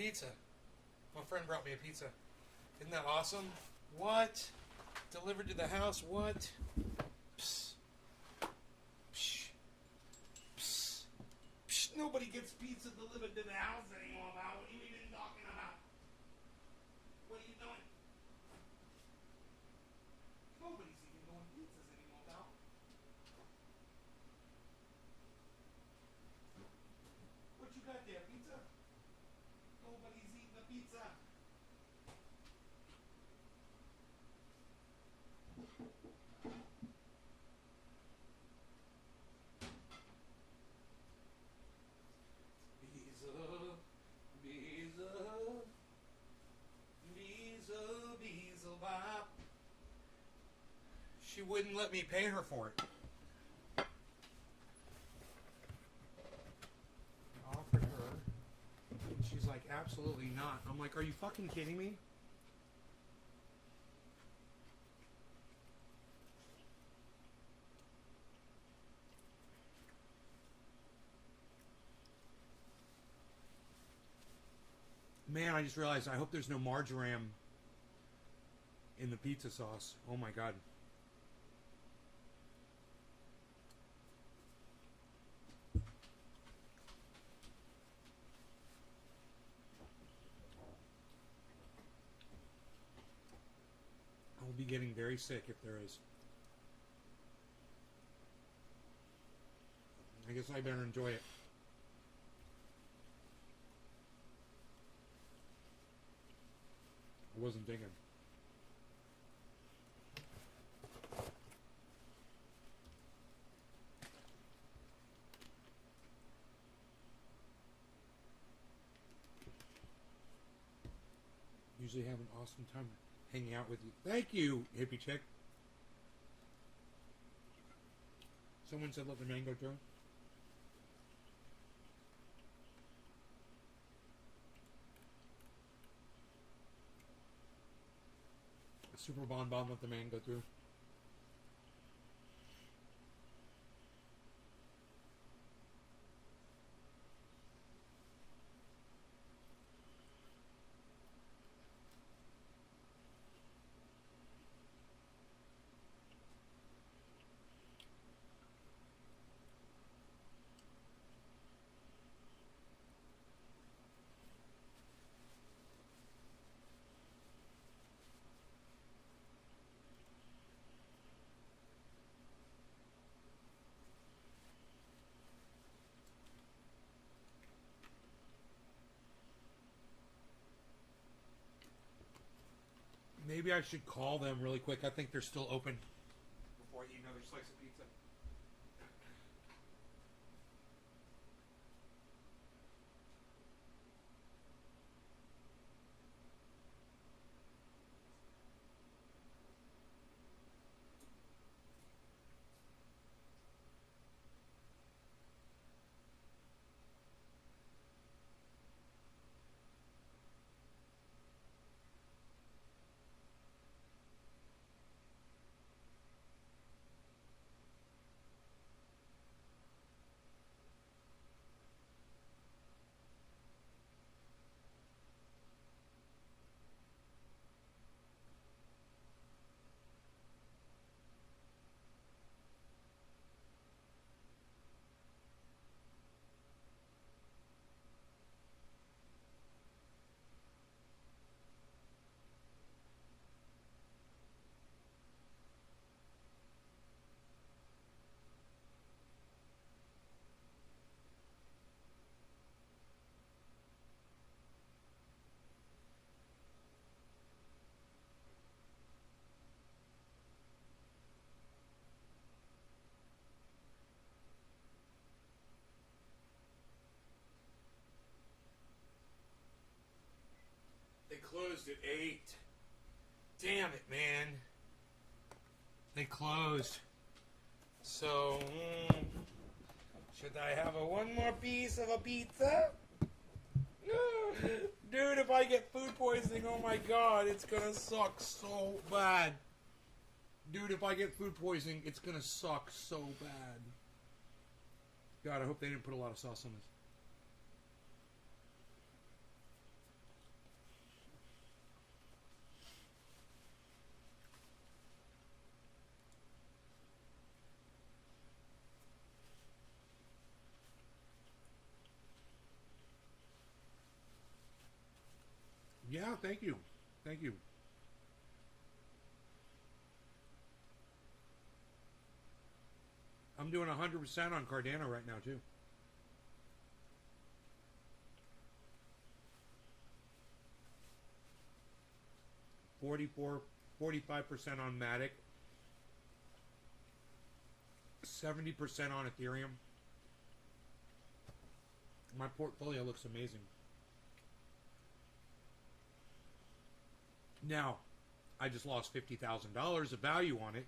pizza. My friend brought me a pizza. Isn't that awesome? What? Delivered to the house? What? Psst. Psh. Psst. Psh. Nobody gets pizza delivered to the house anymore, Val. What are you even talking about? What are you doing? Nobody's even doing pizzas anymore, Val. What you got there, pizza? Nobody's eating the pizza. Beelzebub. She wouldn't let me pay her for it. I offered her, and she's like, absolutely not. I'm like, are you fucking kidding me? Man, I just realized I hope there's no marjoram in the pizza sauce. Oh my god. I will be getting very sick if there is. I guess I better enjoy it. I wasn't thinking. Usually have an awesome time hanging out with you. Thank you, hippie chick. Someone said let the mango through. Super Bonbon let the man go through. Maybe I should call them really quick. I think they're still open before I eat another slice of pizza. They closed at 8. Damn it, man. They closed. So, should I have one more piece of a pizza? Dude, if I get food poisoning, oh my god, it's gonna suck so bad. Dude, if I get food poisoning, it's gonna suck so bad. God, I hope they didn't put a lot of sauce on this. Yeah, thank you. Thank you. I'm doing 100% on Cardano right now, too. $45% on Matic. 70% on Ethereum. My portfolio looks amazing. Now, I just lost $50,000 of value on it.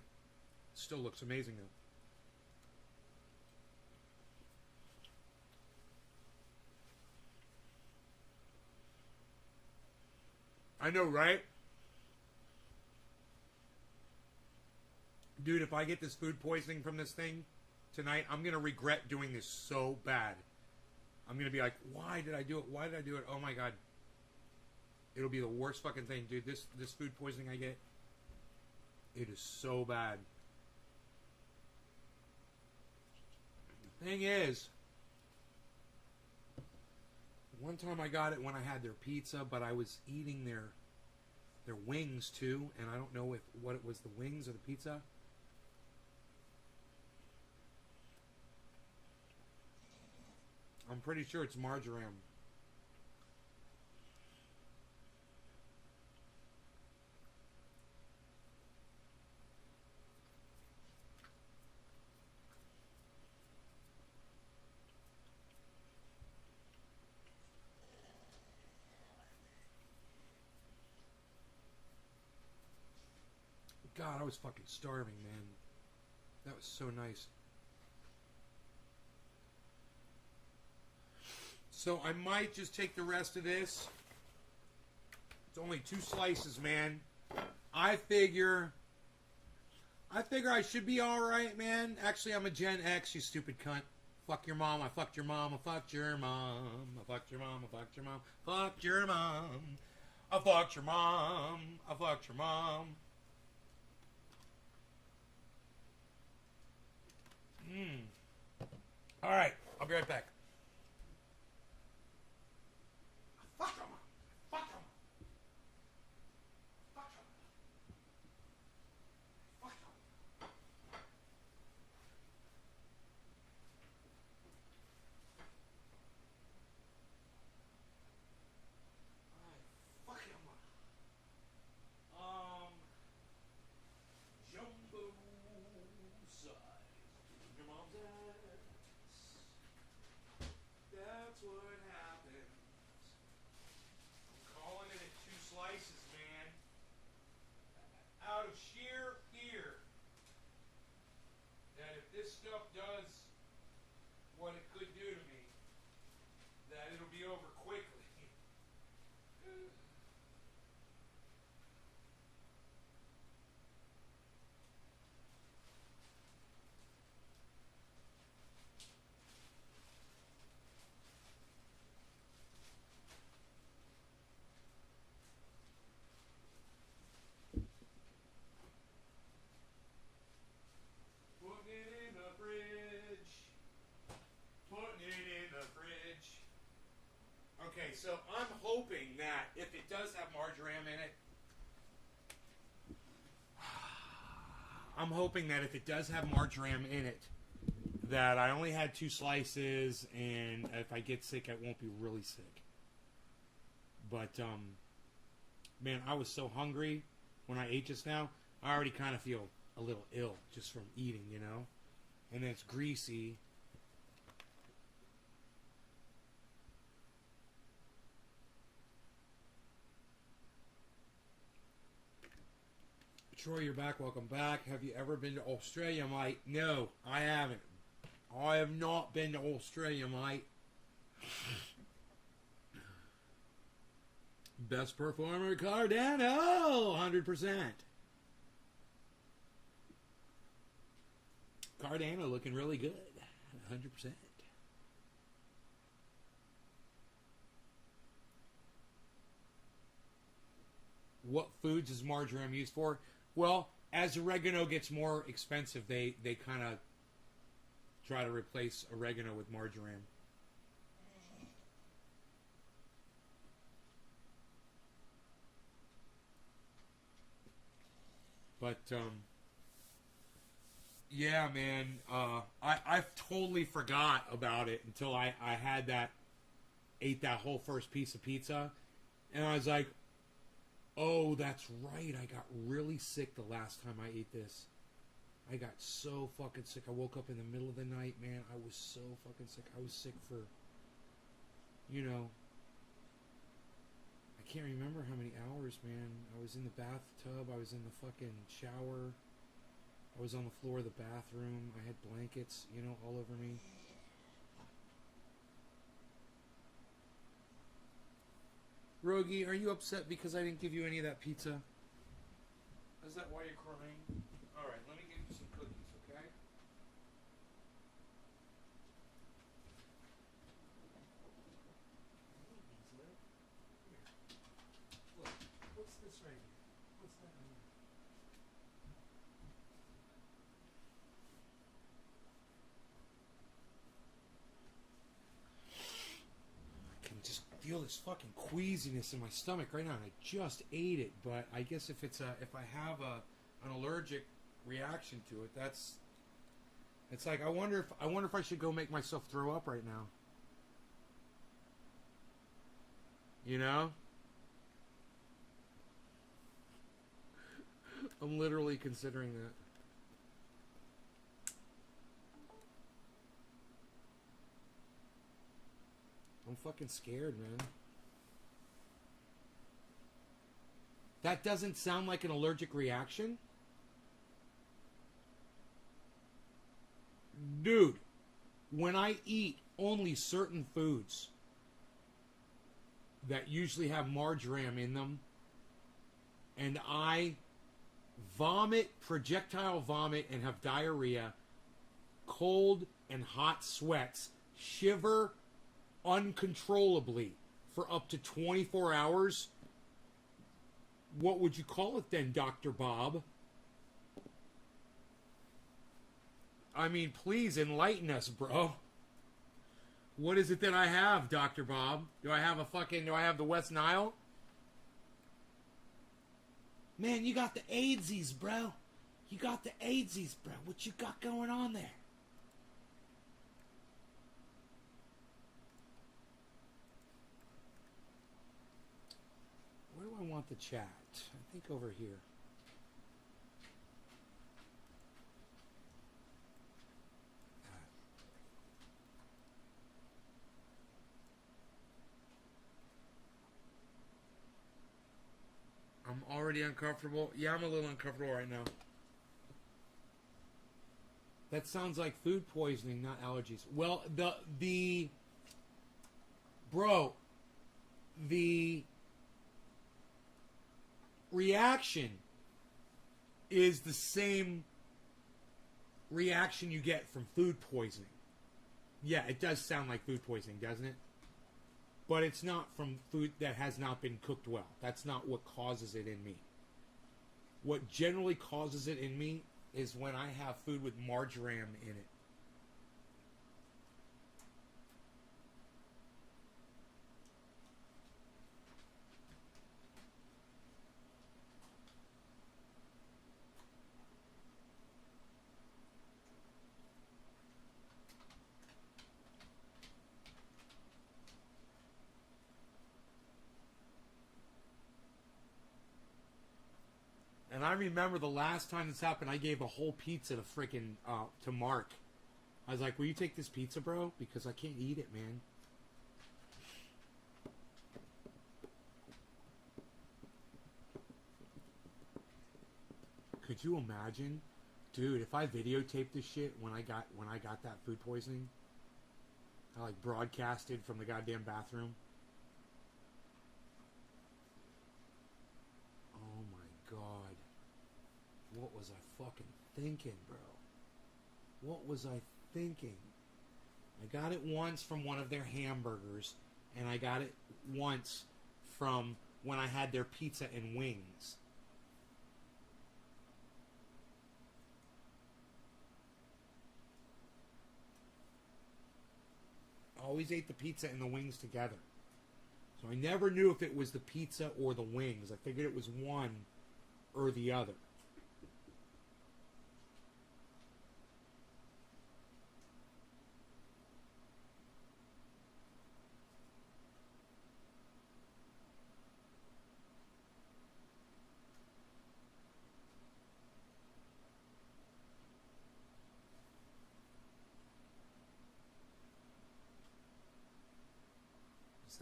Still looks amazing though. I know, right? Dude, if I get this food poisoning from this thing tonight, I'm going to regret doing this so bad. I'm going to be like, why did I do it? Why did I do it? Oh my God. It'll be the worst fucking thing, dude. This food poisoning I get, it is so bad. The thing is, one time I got it when I had their pizza, but I was eating their wings too, and I don't know what it was, the wings or the pizza. I'm pretty sure it's marjoram. God, I was fucking starving, man. That was so nice. So I might just take the rest of this. It's only 2 slices, man. I figure I should be alright, man. Actually, I'm a Gen X, you stupid cunt. Fuck your mom, I fucked your mom, I fucked your mom. I fucked your mom, I fucked your mom. Fucked your mom. I fucked your mom. I fucked your mom. Alright, I'll be right back. Fuck him. Fuck him. Fuck him. Fuck him. Fuck him. Jumbo size. Your mom's ass. That's what happens. I'm calling it at 2 slices, man. Out of sheer fear that if this stuff does what it could do to me, that it'll be over quickly. Putting it in the fridge. Putting it in the fridge. Okay, so I'm hoping that if it does have marjoram in it, I'm hoping that if it does have marjoram in it, that I only had 2 slices, and if I get sick, I won't be really sick. But, man, I was so hungry when I ate just now. I already kind of feel a little ill just from eating, you know? And then it's greasy. Troy, you're back. Welcome back. Have you ever been to Australia, mate? No, I haven't. I have not been to Australia, mate. Best performer, Cardano, 100%. Cardano looking really good, 100%. What foods is marjoram used for? Well, as oregano gets more expensive, they kind of try to replace oregano with marjoram. But yeah, man, I totally forgot about it until I ate that whole first piece of pizza, and I was like, oh, that's right, I got really sick the last time I ate this. I got so fucking sick. I woke up in the middle of the night, man. I was so fucking sick. I was sick for, I can't remember how many hours, man. I was in the bathtub. I was in the fucking shower. I was on the floor of the bathroom. I had blankets, all over me. Rogie, are you upset because I didn't give you any of that pizza? Is that why you're crying? Alright, let me give you some cookies, okay? Look, what's this right here? What's that in here? I can just feel this fucking queasiness in my stomach right now, and I just ate it. But I guess if I have an allergic reaction to it, it's like I wonder if I should go make myself throw up right now. I'm literally considering that. I'm fucking scared, man. That doesn't sound like an allergic reaction? Dude, when I eat only certain foods that usually have marjoram in them, and I projectile vomit, and have diarrhea, cold and hot sweats, shiver uncontrollably for up to 24 hours, what would you call it then, Dr. Bob? I mean, please enlighten us, bro. What is it that I have, Dr. Bob? Do I have the West Nile? Man, you got the AIDSies, bro. You got the AIDSies, bro. What you got going on there? Where do I want the chat? I think over here. I'm already uncomfortable. Yeah, I'm a little uncomfortable right now. That sounds like food poisoning, not allergies. Well, the reaction is the same reaction you get from food poisoning. Yeah, it does sound like food poisoning, doesn't it? But it's not from food that has not been cooked well. That's not what causes it in me. What generally causes it in me is when I have food with marjoram in it. And I remember the last time this happened, I gave a whole pizza to freaking to Mark. I was like, "Will you take this pizza, bro? Because I can't eat it, man." Could you imagine, dude? If I videotaped this shit when I got that food poisoning, I like broadcasted from the goddamn bathroom. Oh my god. What was I fucking thinking, bro? What was I thinking? I got it once from one of their hamburgers, and I got it once from when I had their pizza and wings. I always ate the pizza and the wings together. So I never knew if it was the pizza or the wings. I figured it was one or the other.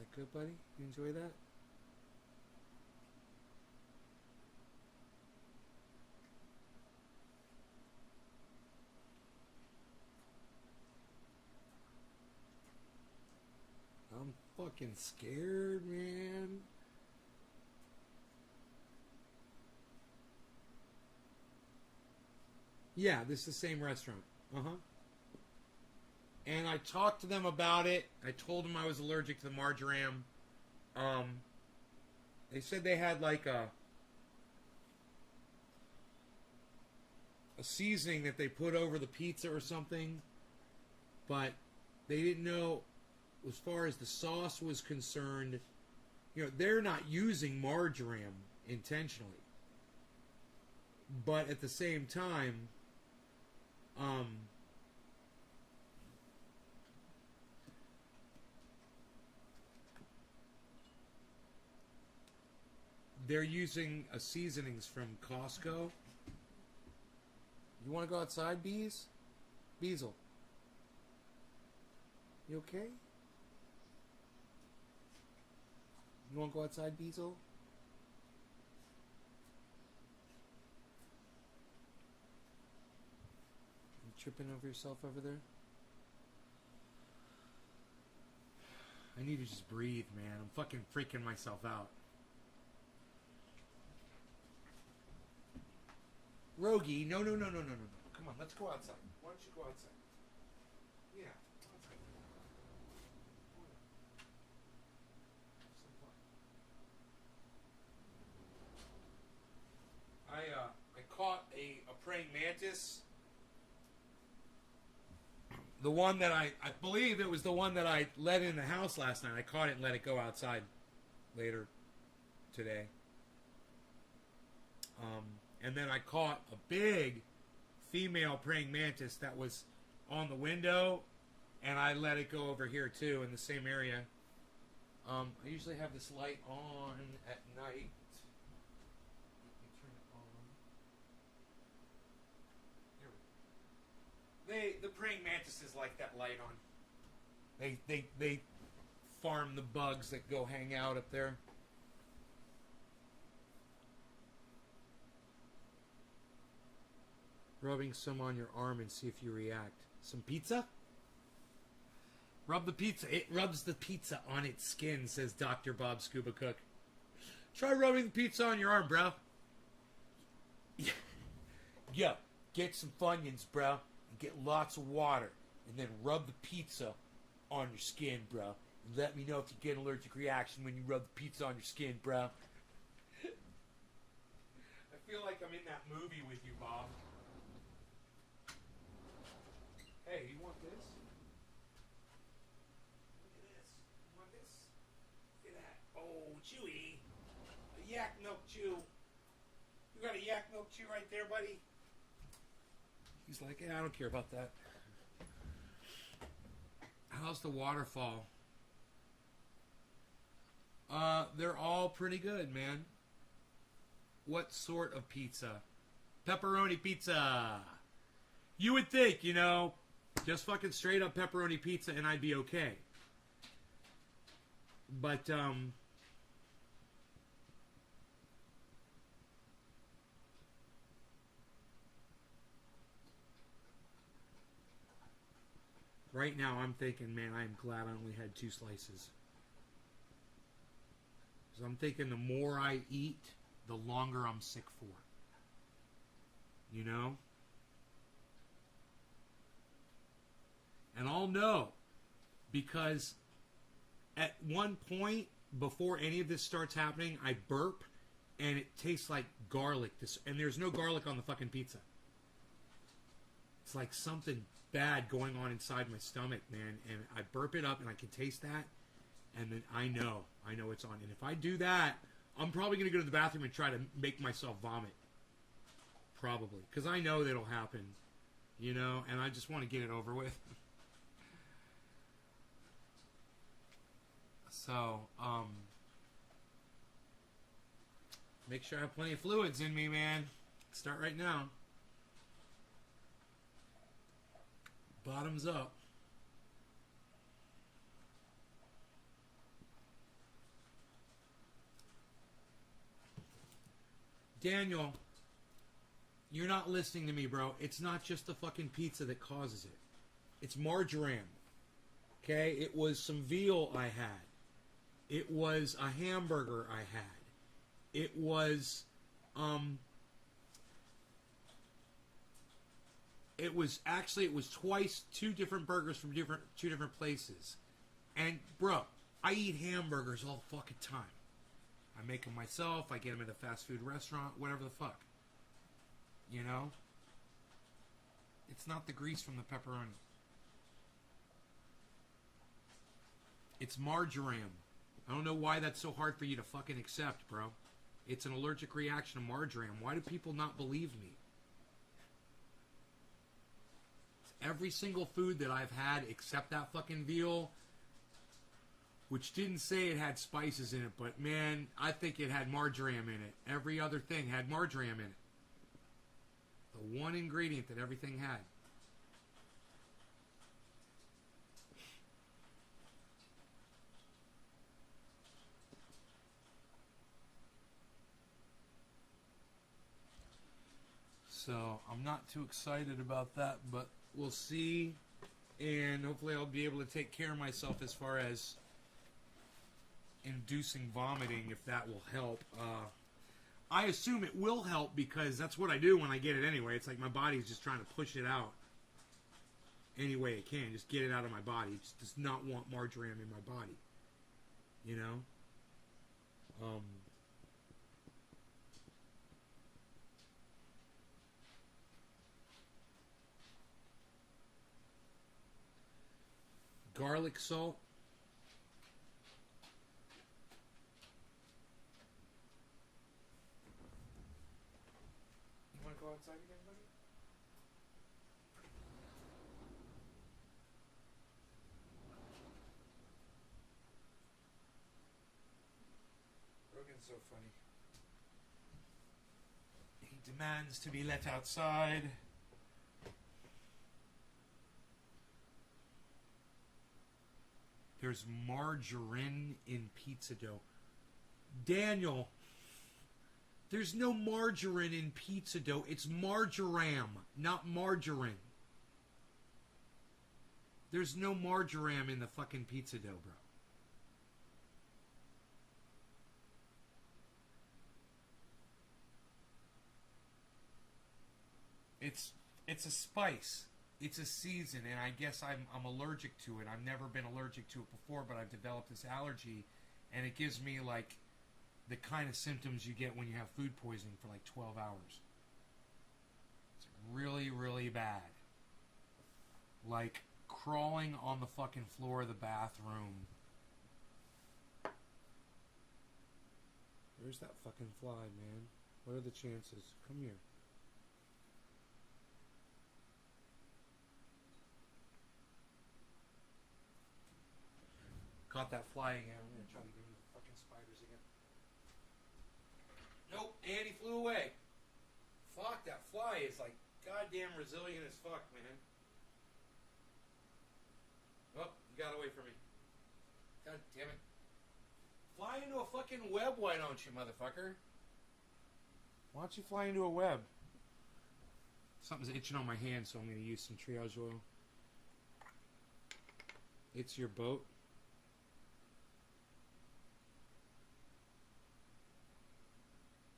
that good, buddy? You enjoy that? I'm fucking scared, man. Yeah, this is the same restaurant. Uh-huh. And I talked to them about it. I told them I was allergic to the marjoram. They said they had like a seasoning that they put over the pizza or something, but they didn't know as far as the sauce was concerned. You know, they're not using marjoram intentionally, but at the same time, they're using seasonings from Costco. You want to go outside, Bees? Beazle. You okay? You want to go outside, Beazle? You tripping over yourself over there? I need to just breathe, man. I'm fucking freaking myself out. Rogie, no. Come on, let's go outside. Why don't you go outside? Yeah, outside. I caught a praying mantis. The one that I believe it was the one that I let in the house last night. I caught it and let it go outside later today. And then I caught a big female praying mantis that was on the window, and I let it go over here too in the same area. I usually have this light on at night. Let me turn it on. Here we go. The praying mantises like that light on. They farm the bugs that go hang out up there. Rubbing some on your arm and see if you react. Some pizza? Rub the pizza. It rubs the pizza on its skin, says Dr. Bob Scuba Cook. Try rubbing the pizza on your arm, bro. Yo, get some Funyuns, bro, and get lots of water, and then rub the pizza on your skin, bro. And let me know if you get an allergic reaction when you rub the pizza on your skin, bro. I feel like I'm in that movie with you, Bob. Hey, you want this? Look at this. You want this? Look at that. Oh, Chewy. A yak milk chew. You got a yak milk chew right there, buddy? He's like, yeah, I don't care about that. How's the waterfall? They're all pretty good, man. What sort of pizza? Pepperoni pizza. You would think, you know, just fucking straight up pepperoni pizza and I'd be okay. But, right now I'm thinking, man, I'm glad I only had 2 slices. Because I'm thinking the more I eat, the longer I'm sick for. You know? And I'll know, because at one point, before any of this starts happening, I burp, and it tastes like garlic. And there's no garlic on the fucking pizza. It's like something bad going on inside my stomach, man. And I burp it up, and I can taste that, and then I know it's on. And if I do that, I'm probably going to go to the bathroom and try to make myself vomit. Probably. Because I know that'll happen, you know, and I just want to get it over with. So, make sure I have plenty of fluids in me, man. Start right now. Bottoms up. Daniel, you're not listening to me, bro. It's not just the fucking pizza that causes it. It's marjoram. Okay? It was some veal I had. It was a hamburger I had. It was, it was twice, two different burgers from two different places. And, bro, I eat hamburgers all the fucking time. I make them myself. I get them at a fast food restaurant, whatever the fuck. You know? It's not the grease from the pepperoni. It's marjoram. I don't know why that's so hard for you to fucking accept, bro. It's an allergic reaction to marjoram. Why do people not believe me? Every single food that I've had except that fucking veal, which didn't say it had spices in it, but man, I think it had marjoram in it. Every other thing had marjoram in it. The one ingredient that everything had. So, I'm not too excited about that, but we'll see. And hopefully I'll be able to take care of myself as far as inducing vomiting, if that will help. I assume it will help because that's what I do when I get it anyway. It's like my body's just trying to push it out any way it can. Just get it out of my body. It just does not want marjoram in my body. You know? Garlic salt. You want to go outside again, buddy? Rogan's so funny. He demands to be let outside. There's margarine in pizza dough. Daniel, there's no margarine in pizza dough. It's marjoram, not margarine. There's no marjoram in the fucking pizza dough, bro. It's a spice. It's a season, and I guess I'm allergic to it. I've never been allergic to it before, but I've developed this allergy, and it gives me, like, the kind of symptoms you get when you have food poisoning for, like, 12 hours. It's really, really bad. Like, crawling on the fucking floor of the bathroom. Where's that fucking fly, man? What are the chances? Come here. Caught that fly again. I'm gonna try to give him the fucking spiders again. Nope, and he flew away. Fuck, that fly is like goddamn resilient as fuck, man. Oh, you got away from me. God damn it. Fly into a fucking web, why don't you, motherfucker? Why don't you fly into a web? Something's itching on my hand, so I'm gonna use some triage oil. It's your boat.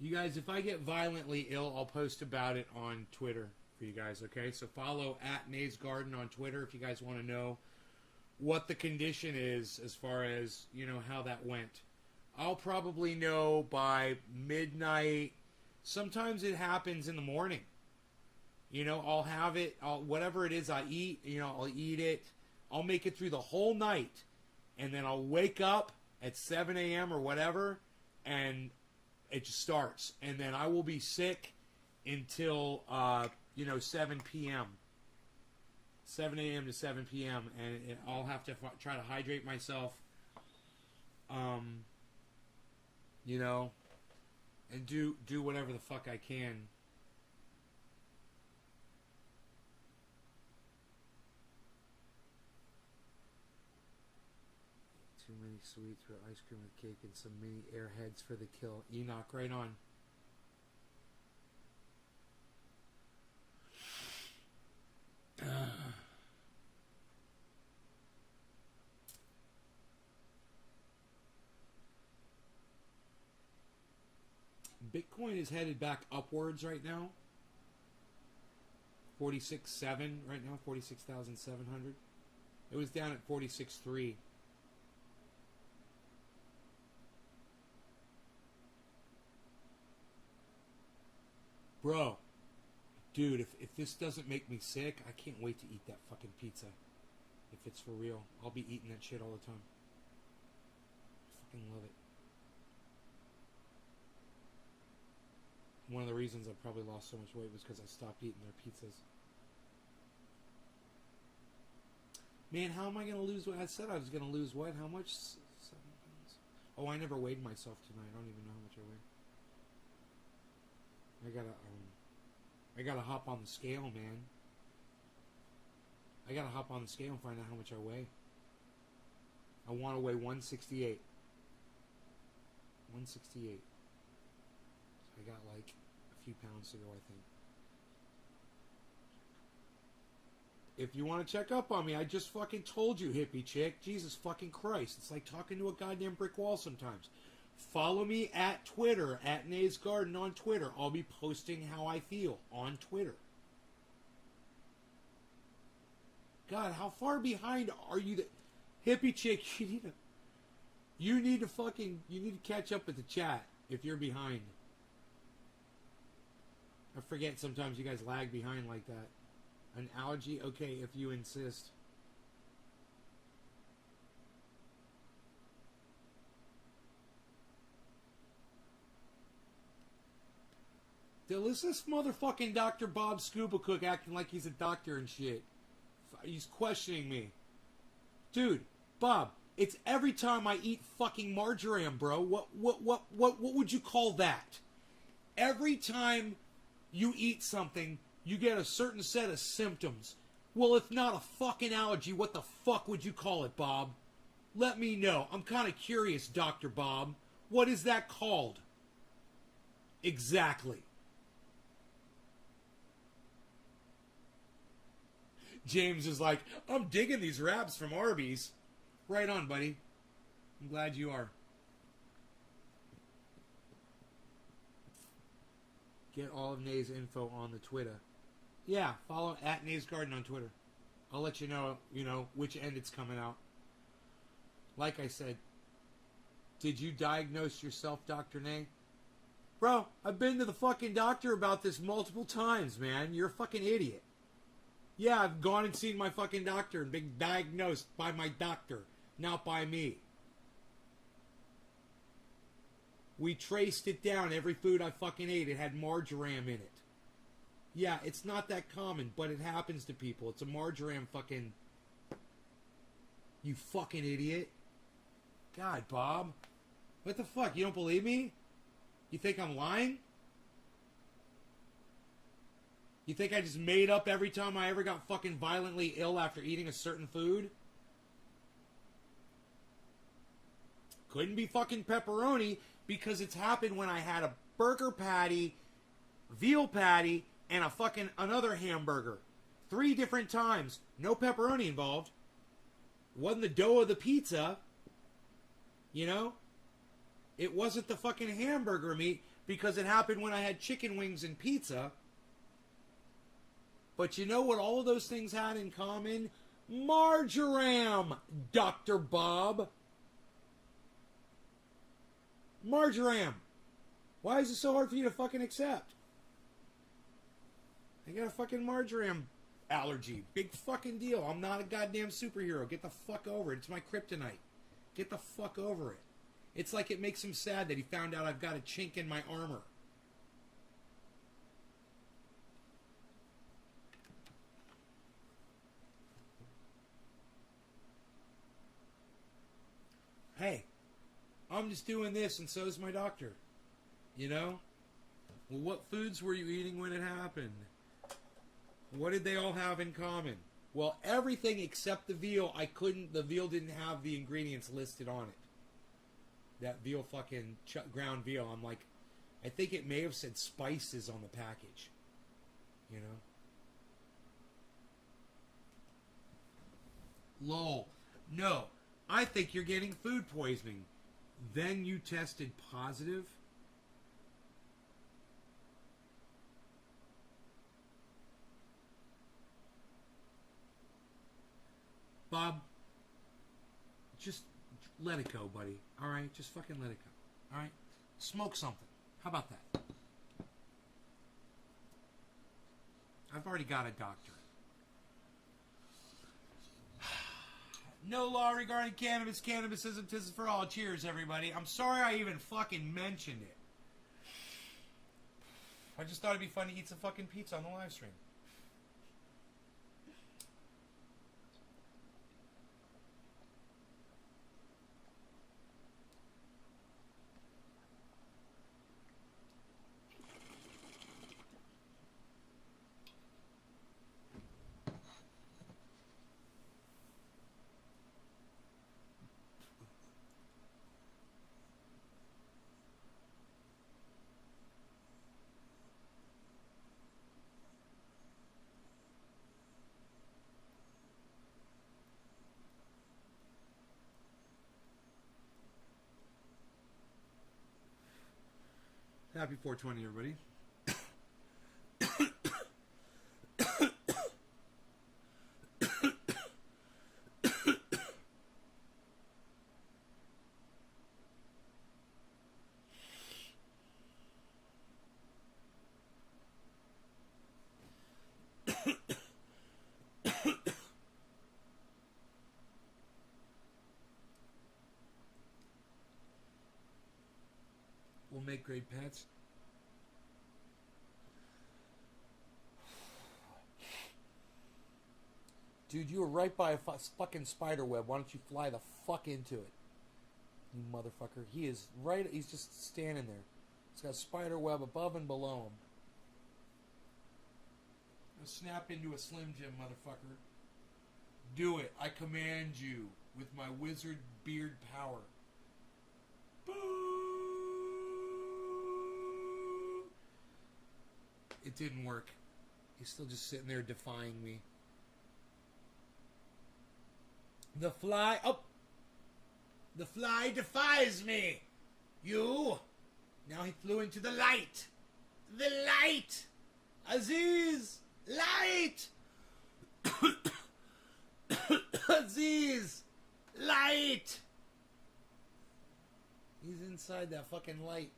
You guys, if I get violently ill, I'll post about it on Twitter for you guys, okay? So follow @NaysGarden on Twitter if you guys want to know what the condition is as far as, you know, how that went. I'll probably know by midnight. Sometimes it happens in the morning. You know, I'll have it, whatever it is I eat, you know, I'll eat it. I'll make it through the whole night. And then I'll wake up at 7 a.m. or whatever, and it just starts, and then I will be sick until 7 p.m. 7 a.m. to 7 p.m. and I'll have to try to hydrate myself, you know, and do whatever the fuck I can. Too many sweets for ice cream with cake and some mini airheads for the kill. Enoch, right on. Bitcoin is headed back upwards right now. 46.7 right now, 46,700. It was down at 46.3. Bro, dude, if this doesn't make me sick, I can't wait to eat that fucking pizza. If it's for real, I'll be eating that shit all the time. I fucking love it. One of the reasons I probably lost so much weight was because I stopped eating their pizzas. Man, how am I going to lose weight? I said I was going to lose what? How much? 7 pounds. Oh, I never weighed myself tonight. I don't even know how much I weigh. I gotta hop on the scale, man. I gotta hop on the scale and find out how much I weigh. I want to weigh 168. 168. So I got like a few pounds to go, I think. If you want to check up on me, I just fucking told you, hippie chick. Jesus fucking Christ. It's like talking to a goddamn brick wall sometimes. Follow me at Twitter, at Nays Garden on Twitter. I'll be posting how I feel on Twitter. God, how far behind are you? Hippie chick, you need to catch up with the chat if you're behind. I forget sometimes you guys lag behind like that. An allergy? Okay, if you insist. Listen to this motherfucking Dr. Bob Scuba Cook acting like he's a doctor and shit. He's questioning me. Dude, Bob, it's every time I eat fucking marjoram, bro. What would you call that? Every time you eat something, you get a certain set of symptoms. Well, if not a fucking allergy, what the fuck would you call it, Bob? Let me know. I'm kind of curious, Dr. Bob. What is that called? Exactly. James is like, I'm digging these wraps from Arby's. Right on, buddy. I'm glad you are. Get all of Nay's info on the Twitter. Yeah, follow at Nay's Garden on Twitter. I'll let you know, which end it's coming out. Like I said, did you diagnose yourself, Dr. Nay? Bro, I've been to the fucking doctor about this multiple times, man. You're a fucking idiot. Yeah, I've gone and seen my fucking doctor and been diagnosed by my doctor, not by me. We traced it down. Every food I fucking ate, it had marjoram in it. Yeah, it's not that common, but it happens to people. It's a marjoram fucking... You fucking idiot. God, Bob. What the fuck? You don't believe me? You think I'm lying? You think I just made up every time I ever got fucking violently ill after eating a certain food? Couldn't be fucking pepperoni because it's happened when I had a burger patty, veal patty, and a fucking another hamburger. 3 different times. No pepperoni involved. Wasn't the dough of the pizza. It wasn't the fucking hamburger meat because it happened when I had chicken wings and pizza. But you know what all of those things had in common? Marjoram, Dr. Bob. Marjoram. Why is it so hard for you to fucking accept? I got a fucking marjoram allergy. Big fucking deal. I'm not a goddamn superhero. Get the fuck over it. It's my kryptonite. Get the fuck over it. It's like it makes him sad that he found out I've got a chink in my armor. Hey, I'm just doing this and so is my doctor. Well, what foods were you eating when it happened? What did they all have in common? Well, everything except the veal. The veal didn't have the ingredients listed on it. That veal fucking ground veal. I'm like, I think it may have said spices on the package. Lol. No. I think you're getting food poisoning. Then you tested positive? Bob, just let it go, buddy. All right? Just fucking let it go. All right? Smoke something. How about that? I've already got a doctor. No law regarding cannabis. Cannabis isn't this is for all. Cheers, everybody. I'm sorry I even fucking mentioned it. I just thought it'd be fun to eat some fucking pizza on the live stream. Happy 420, everybody. We'll make great pets. Dude, you were right by a fucking spider web. Why don't you fly the fuck into it? You motherfucker. He is right. He's just standing there. He's got a spider web above and below him. Now snap into a Slim Jim, motherfucker. Do it. I command you with my wizard beard power. Boo! It didn't work. He's still just sitting there defying me. The fly... Oh! The fly defies me! You! Now he flew into the light! The light! Aziz! Light! Aziz! Light! He's inside that fucking light.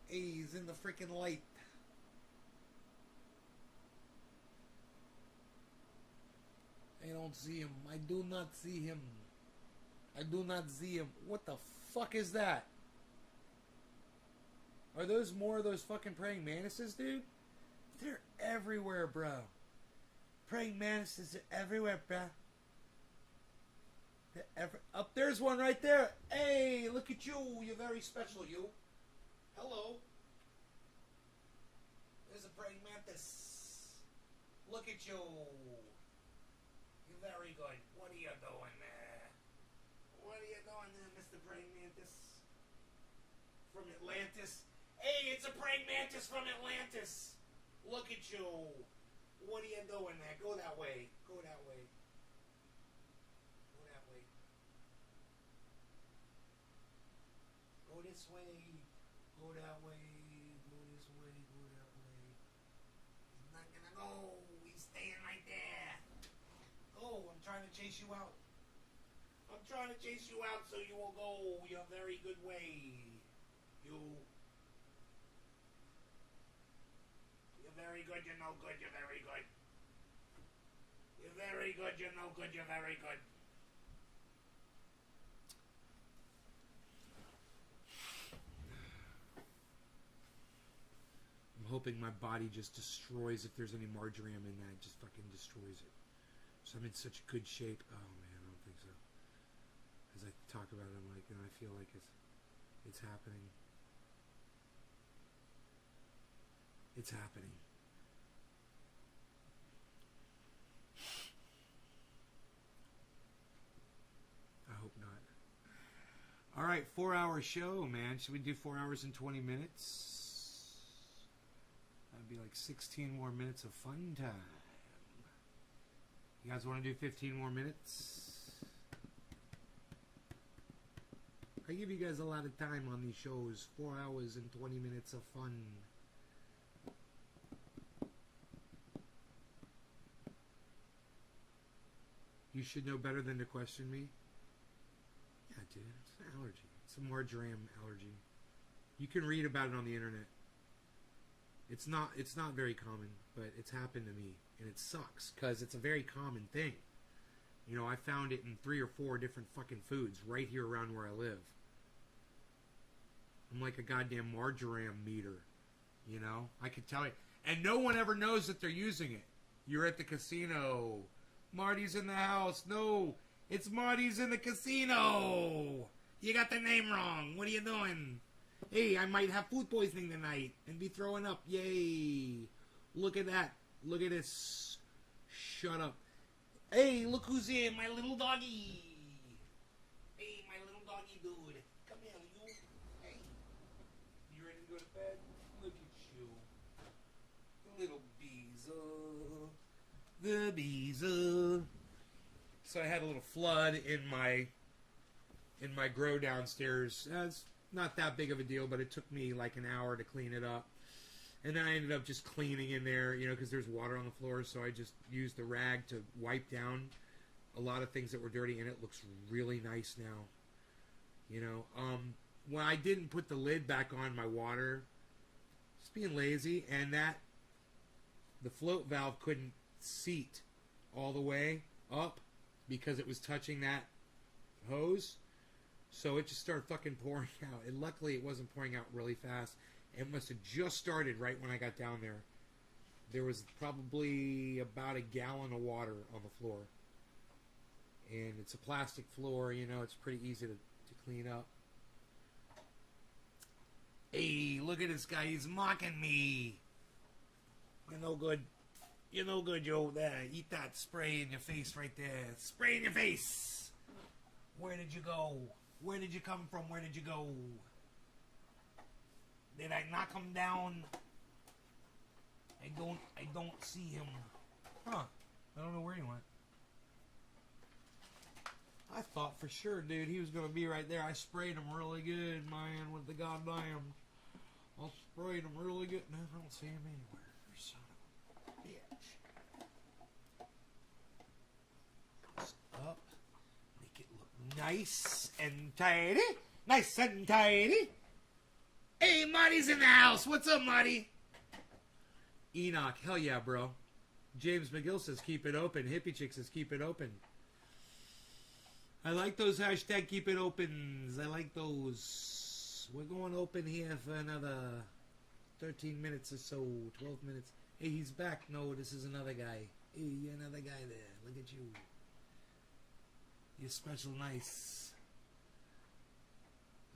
Hey, he's in the freaking light. I don't see him. I do not see him. I do not see him. What the fuck is that? Are those more of those fucking praying mantises, dude? They're everywhere, bro. Praying mantises are everywhere, bro. Up there's one right there. Hey, look at you. You're very special, you. Hello. There's a praying mantis. Look at you. You're very good. What are you doing there? What are you doing there, Mr. Praying Mantis? From Atlantis? Hey, it's a praying mantis from Atlantis. Look at you. What are you doing there? Go that way. Go that way. Go that way. Go this way. Go that way. Go this way. Go that way. He's not gonna go. He's staying right there. Go. I'm trying to chase you out. I'm trying to chase you out so you will go your very good way. You're very good, you're no good, you're very good. You're very good, you're no good, you're very good. I'm hoping my body just destroys, if there's any marjoram in that, just fucking destroys it. So I'm in such good shape. Oh man, I don't think so. As I talk about it, I'm like, and I feel like it's happening. It's happening. I hope not. All right, 4-hour show, man. Should we do 4 hours and 20 minutes? That'd be like 16 more minutes of fun time. You guys want to do 15 more minutes? I give you guys a lot of time on these shows. 4 hours and 20 minutes of fun. You You should know better than to question me. Yeah, dude, it's an allergy. It's a marjoram allergy. You can read about it on the internet. It's not very common, but it's happened to me, and it sucks because it's a very common thing. You know, I found it in 3 or 4 different fucking foods right here around where I live. I'm like a goddamn marjoram meter, you know? I could tell you. And no one ever knows that they're using it. You're at the casino. Marty's in the house. No, it's Marty's in the casino. You got the name wrong. What are you doing? Hey, I might have food poisoning tonight and be throwing up. Yay. Look at that. Look at this. Shut up. Hey, look who's in. My little doggy. Hey, my little doggy dude. Come here, you. Hey. You ready to go to bed? Look at you. The little beezer. The beezer. So I had a little flood in my grow downstairs. It's not that big of a deal, but it took me like an hour to clean it up. And then I ended up just cleaning in there, you know, because there's water on the floor. So I just used the rag to wipe down a lot of things that were dirty, and it looks really nice now. You know, when I didn't put the lid back on my water, just being lazy, and the float valve couldn't seat all the way up because it was touching that hose. So it just started fucking pouring out. And luckily it wasn't pouring out really fast. It must have just started right when I got down there. There was probably about a gallon of water on the floor. And it's a plastic floor, you know, it's pretty easy to clean up. Hey, look at this guy, he's mocking me. You're no good. You're no good, Joe. There, eat that spray in your face right there. Spray in your face. Where did you go? Where did you come from? Where did you go? Did I knock him down? I don't see him. Huh. I don't know where he went. I thought for sure, dude, he was going to be right there. I sprayed him really good, man, with the goddamn... I sprayed him really good. No, I don't see him anywhere. Son of a bitch. Up. Make it look nice and tidy. Nice and tidy. Hey, Marty's in the house. What's up, Marty? Enoch. Hell yeah, bro. James McGill says keep it open. Hippie Chick says keep it open. I like those hashtag keep it opens. I like those. We're going open here for another 13 minutes or so. 12 minutes. Hey, he's back. No, this is another guy. Hey, you're another guy there. Look at you. You're special nice.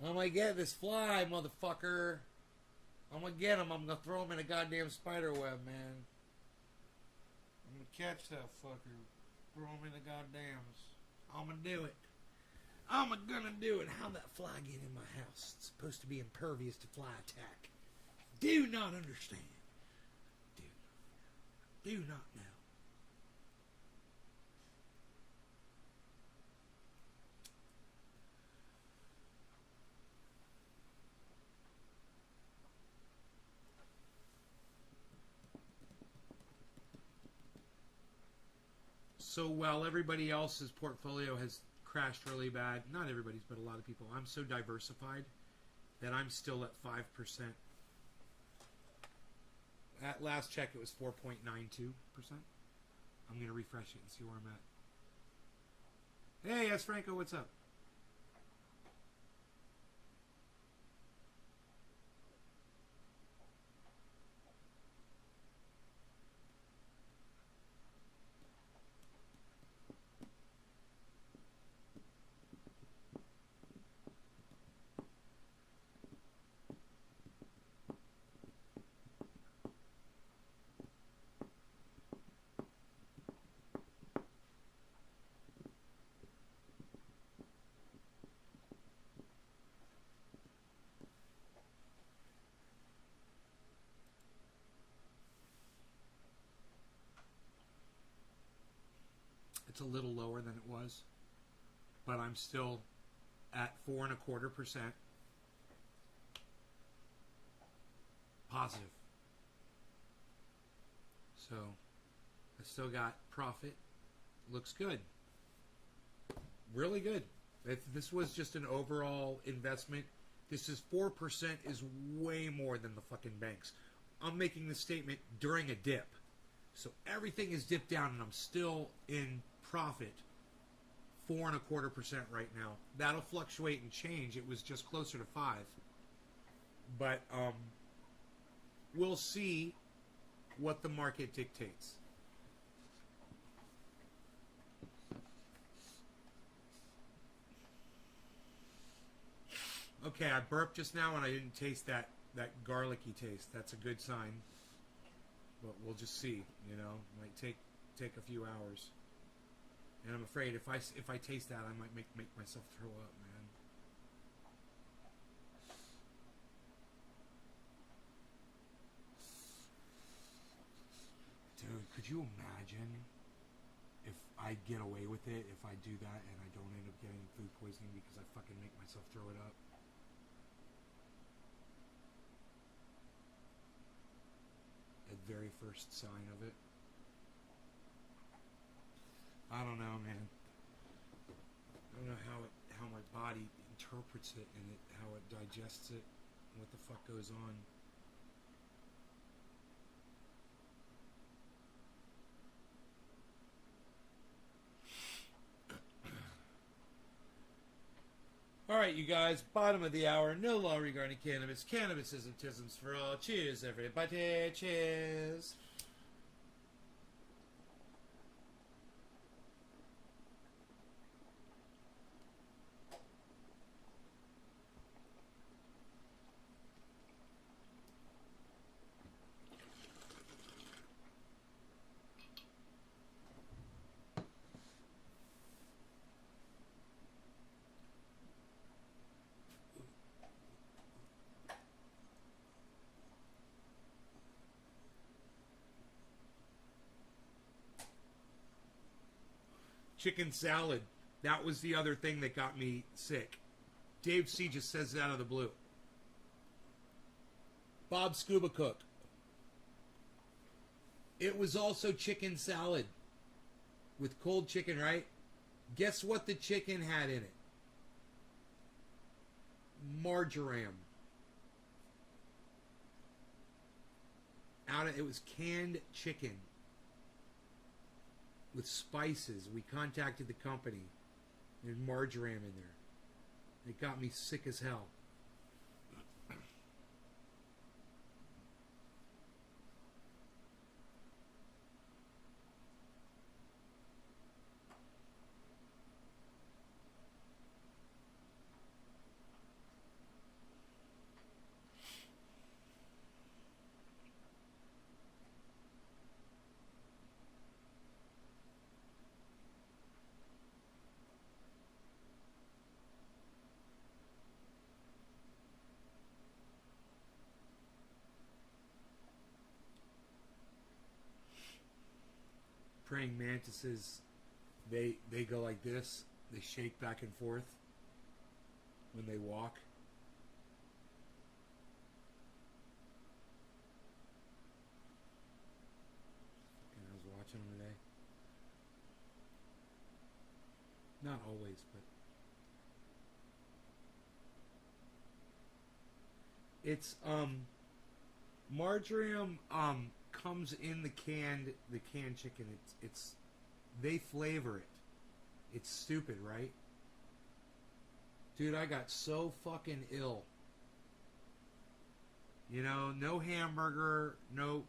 I'm gonna get this fly, motherfucker. I'm gonna get him. I'm gonna throw him in a goddamn spider web, man. I'm gonna catch that fucker. Throw him in the goddams. I'm gonna do it. I'm gonna do it. How'd that fly get in my house? It's supposed to be impervious to fly attack. Do not understand. Do not know. So while everybody else's portfolio has crashed really bad, not everybody's, but a lot of people, I'm so diversified that I'm still at 5%. At last check, it was 4.92%. I'm going to refresh it and see where I'm at. Hey, yes, Franco, what's up? It's a little lower than it was, but I'm still at 4.25% positive. So I still got profit. Looks good. really good. If this was just an overall investment, this is 4% is way more than the fucking banks. I'm making this statement during a dip. So everything is dipped down and I'm still in profit. 4.25% right now. That'll fluctuate and change. It was just closer to 5. But we'll see what the market dictates. Okay, I burped just now and I didn't taste that garlicky taste. That's a good sign. But we'll just see, you know. Might take a few hours. And I'm afraid if I taste that, I might make myself throw up, man. Dude, could you imagine if I get away with it, if I do that and I don't end up getting food poisoning because I fucking make myself throw it up? The very first sign of it. I don't know, man. I don't know how my body interprets it and how it digests it, what the fuck goes on. All right, you guys, bottom of the hour. No law regarding cannabis. Cannabis isn't tisms for all. Cheers, everybody. Cheers. Chicken salad. That was the other thing that got me sick. Dave C. just says it out of the blue. Bob Scuba Cook. It was also chicken salad. With cold chicken, right? Guess what the chicken had in it? Marjoram. It was canned chicken. With spices. We contacted the company. There's marjoram in there. It got me sick as hell. Praying mantises, they go like this. They shake back and forth when they walk. And I was watching them today. Not always, but it's marjoram comes in the canned chicken. It's they flavor it. It's stupid, right? Dude, I got so fucking ill. You know, no hamburger, no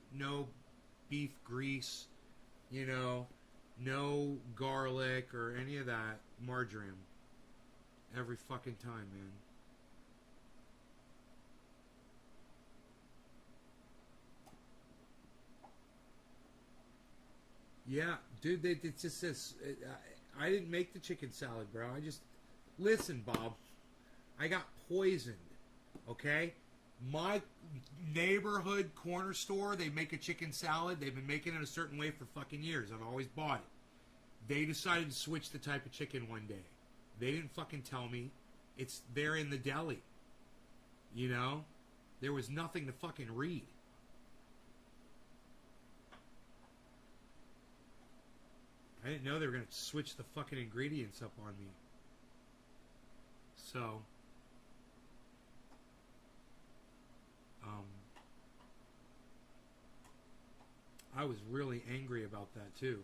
beef grease, you know, no garlic or any of that. Marjoram. Every fucking time, man. Yeah, dude, it just says, I didn't make the chicken salad, bro. I just, listen, Bob, I got poisoned, okay? My neighborhood corner store, they make a chicken salad. They've been making it a certain way for fucking years. I've always bought it. They decided to switch the type of chicken one day. They didn't fucking tell me. It's there in the deli. You know? There was nothing to fucking read. I didn't know they were going to switch the fucking ingredients up on me. So, I was really angry about that too.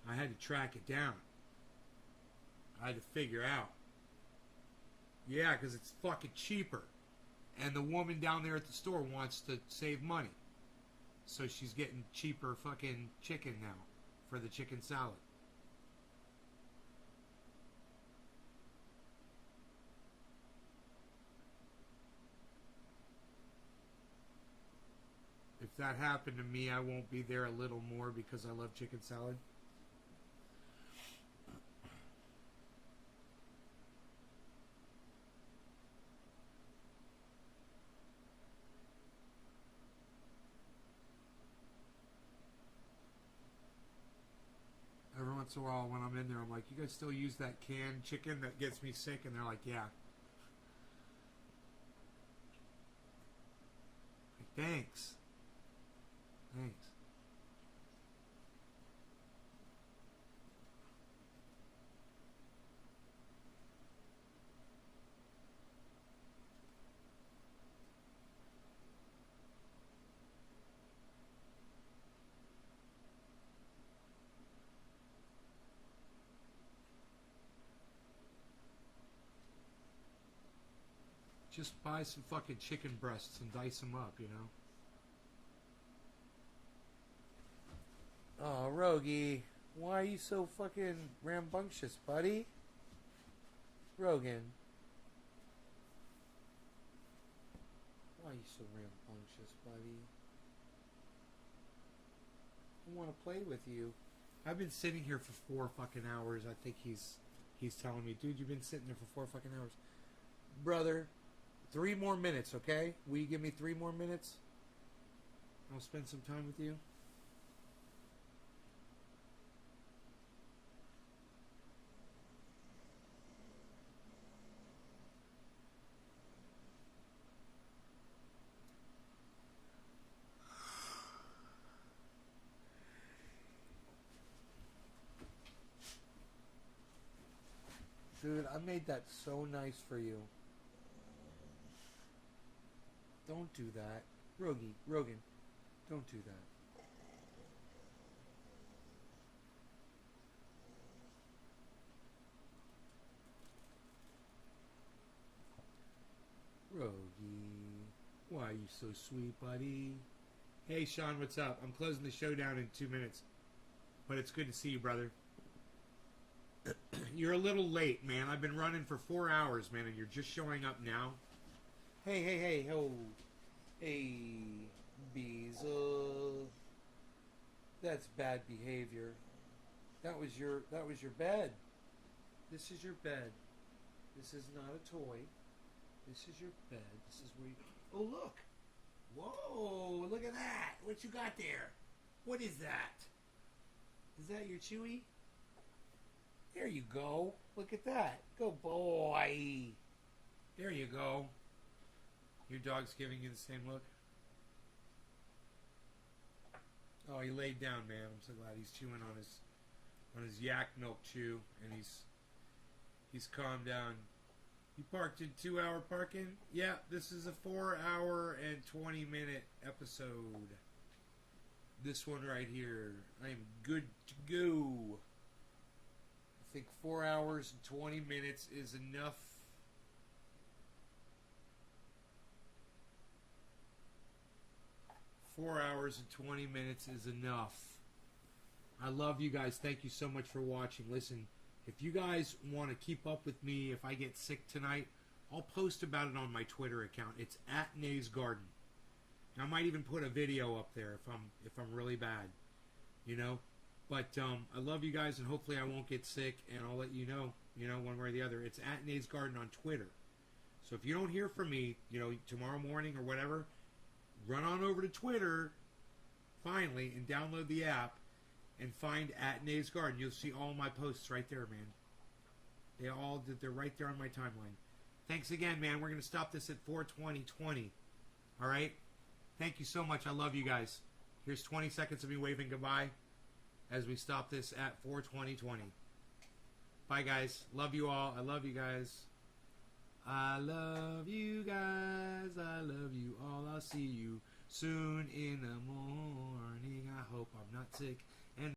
I had to track it down. I had to figure out. Yeah, because it's fucking cheaper. And the woman down there at the store wants to save money. So she's getting cheaper fucking chicken now for the chicken salad. If that happened to me, I won't be there a little more because I love chicken salad. Every once in a while when I'm in there, I'm like, you guys still use that canned chicken that gets me sick? And they're like, yeah. Like, thanks. Thanks. Just buy some fucking chicken breasts and dice them up, you know? Oh, Rogie, why are you so fucking rambunctious, buddy? Rogan. Why are you so rambunctious, buddy? I want to play with you. I've been sitting here for 4 fucking hours. I think he's telling me, dude, you've been sitting there for 4 fucking hours. Brother, 3 more minutes, okay? Will you give me 3 more minutes? I'll spend some time with you. Dude, I made that so nice for you. Don't do that. Rogan, don't do that. Rogie, why are you so sweet, buddy? Hey, Sean, what's up? I'm closing the show down in 2 minutes. But it's good to see you, brother. You're a little late, man. I've been running for 4 hours, man, and you're just showing up now. Hey, ho. Hey, Beezle. That's bad behavior. That was your bed. This is your bed. This is not a toy. This is your bed. This is where you... Oh, look. Whoa, look at that. What you got there? What is that? Is that your Chewy? There you go. Look at that. Good boy. There you go. Your dog's giving you the same look? Oh, he laid down, man. I'm so glad he's chewing on his yak milk chew, and he's calmed down. You parked in 2-hour parking? Yeah, this is a 4-hour and 20-minute episode. This one right here. I am good to go. I think 4 hours and 20 minutes is enough. Four hours and 20 minutes is enough. I love you guys. Thank you so much for watching. Listen, if you guys want to keep up with me, if I get sick tonight, I'll post about it on my Twitter account. It's at Nay's Garden. And I might even put a video up there if I'm really bad, you know. But I love you guys, and hopefully I won't get sick, and I'll let you know, one way or the other. It's at Nay's Garden on Twitter. So if you don't hear from me, tomorrow morning or whatever, run on over to Twitter, finally, and download the app, and find at Nay's Garden. You'll see all my posts right there, man. They're right there on my timeline. Thanks again, man. We're going to stop this at 4:20:20. All right? Thank you so much. I love you guys. Here's 20 seconds of me waving goodbye as we stop this at 4:20:20. Bye, guys. Love you all. I love you guys. I love you guys. I love you all. I'll see you soon in the morning. I hope I'm not sick.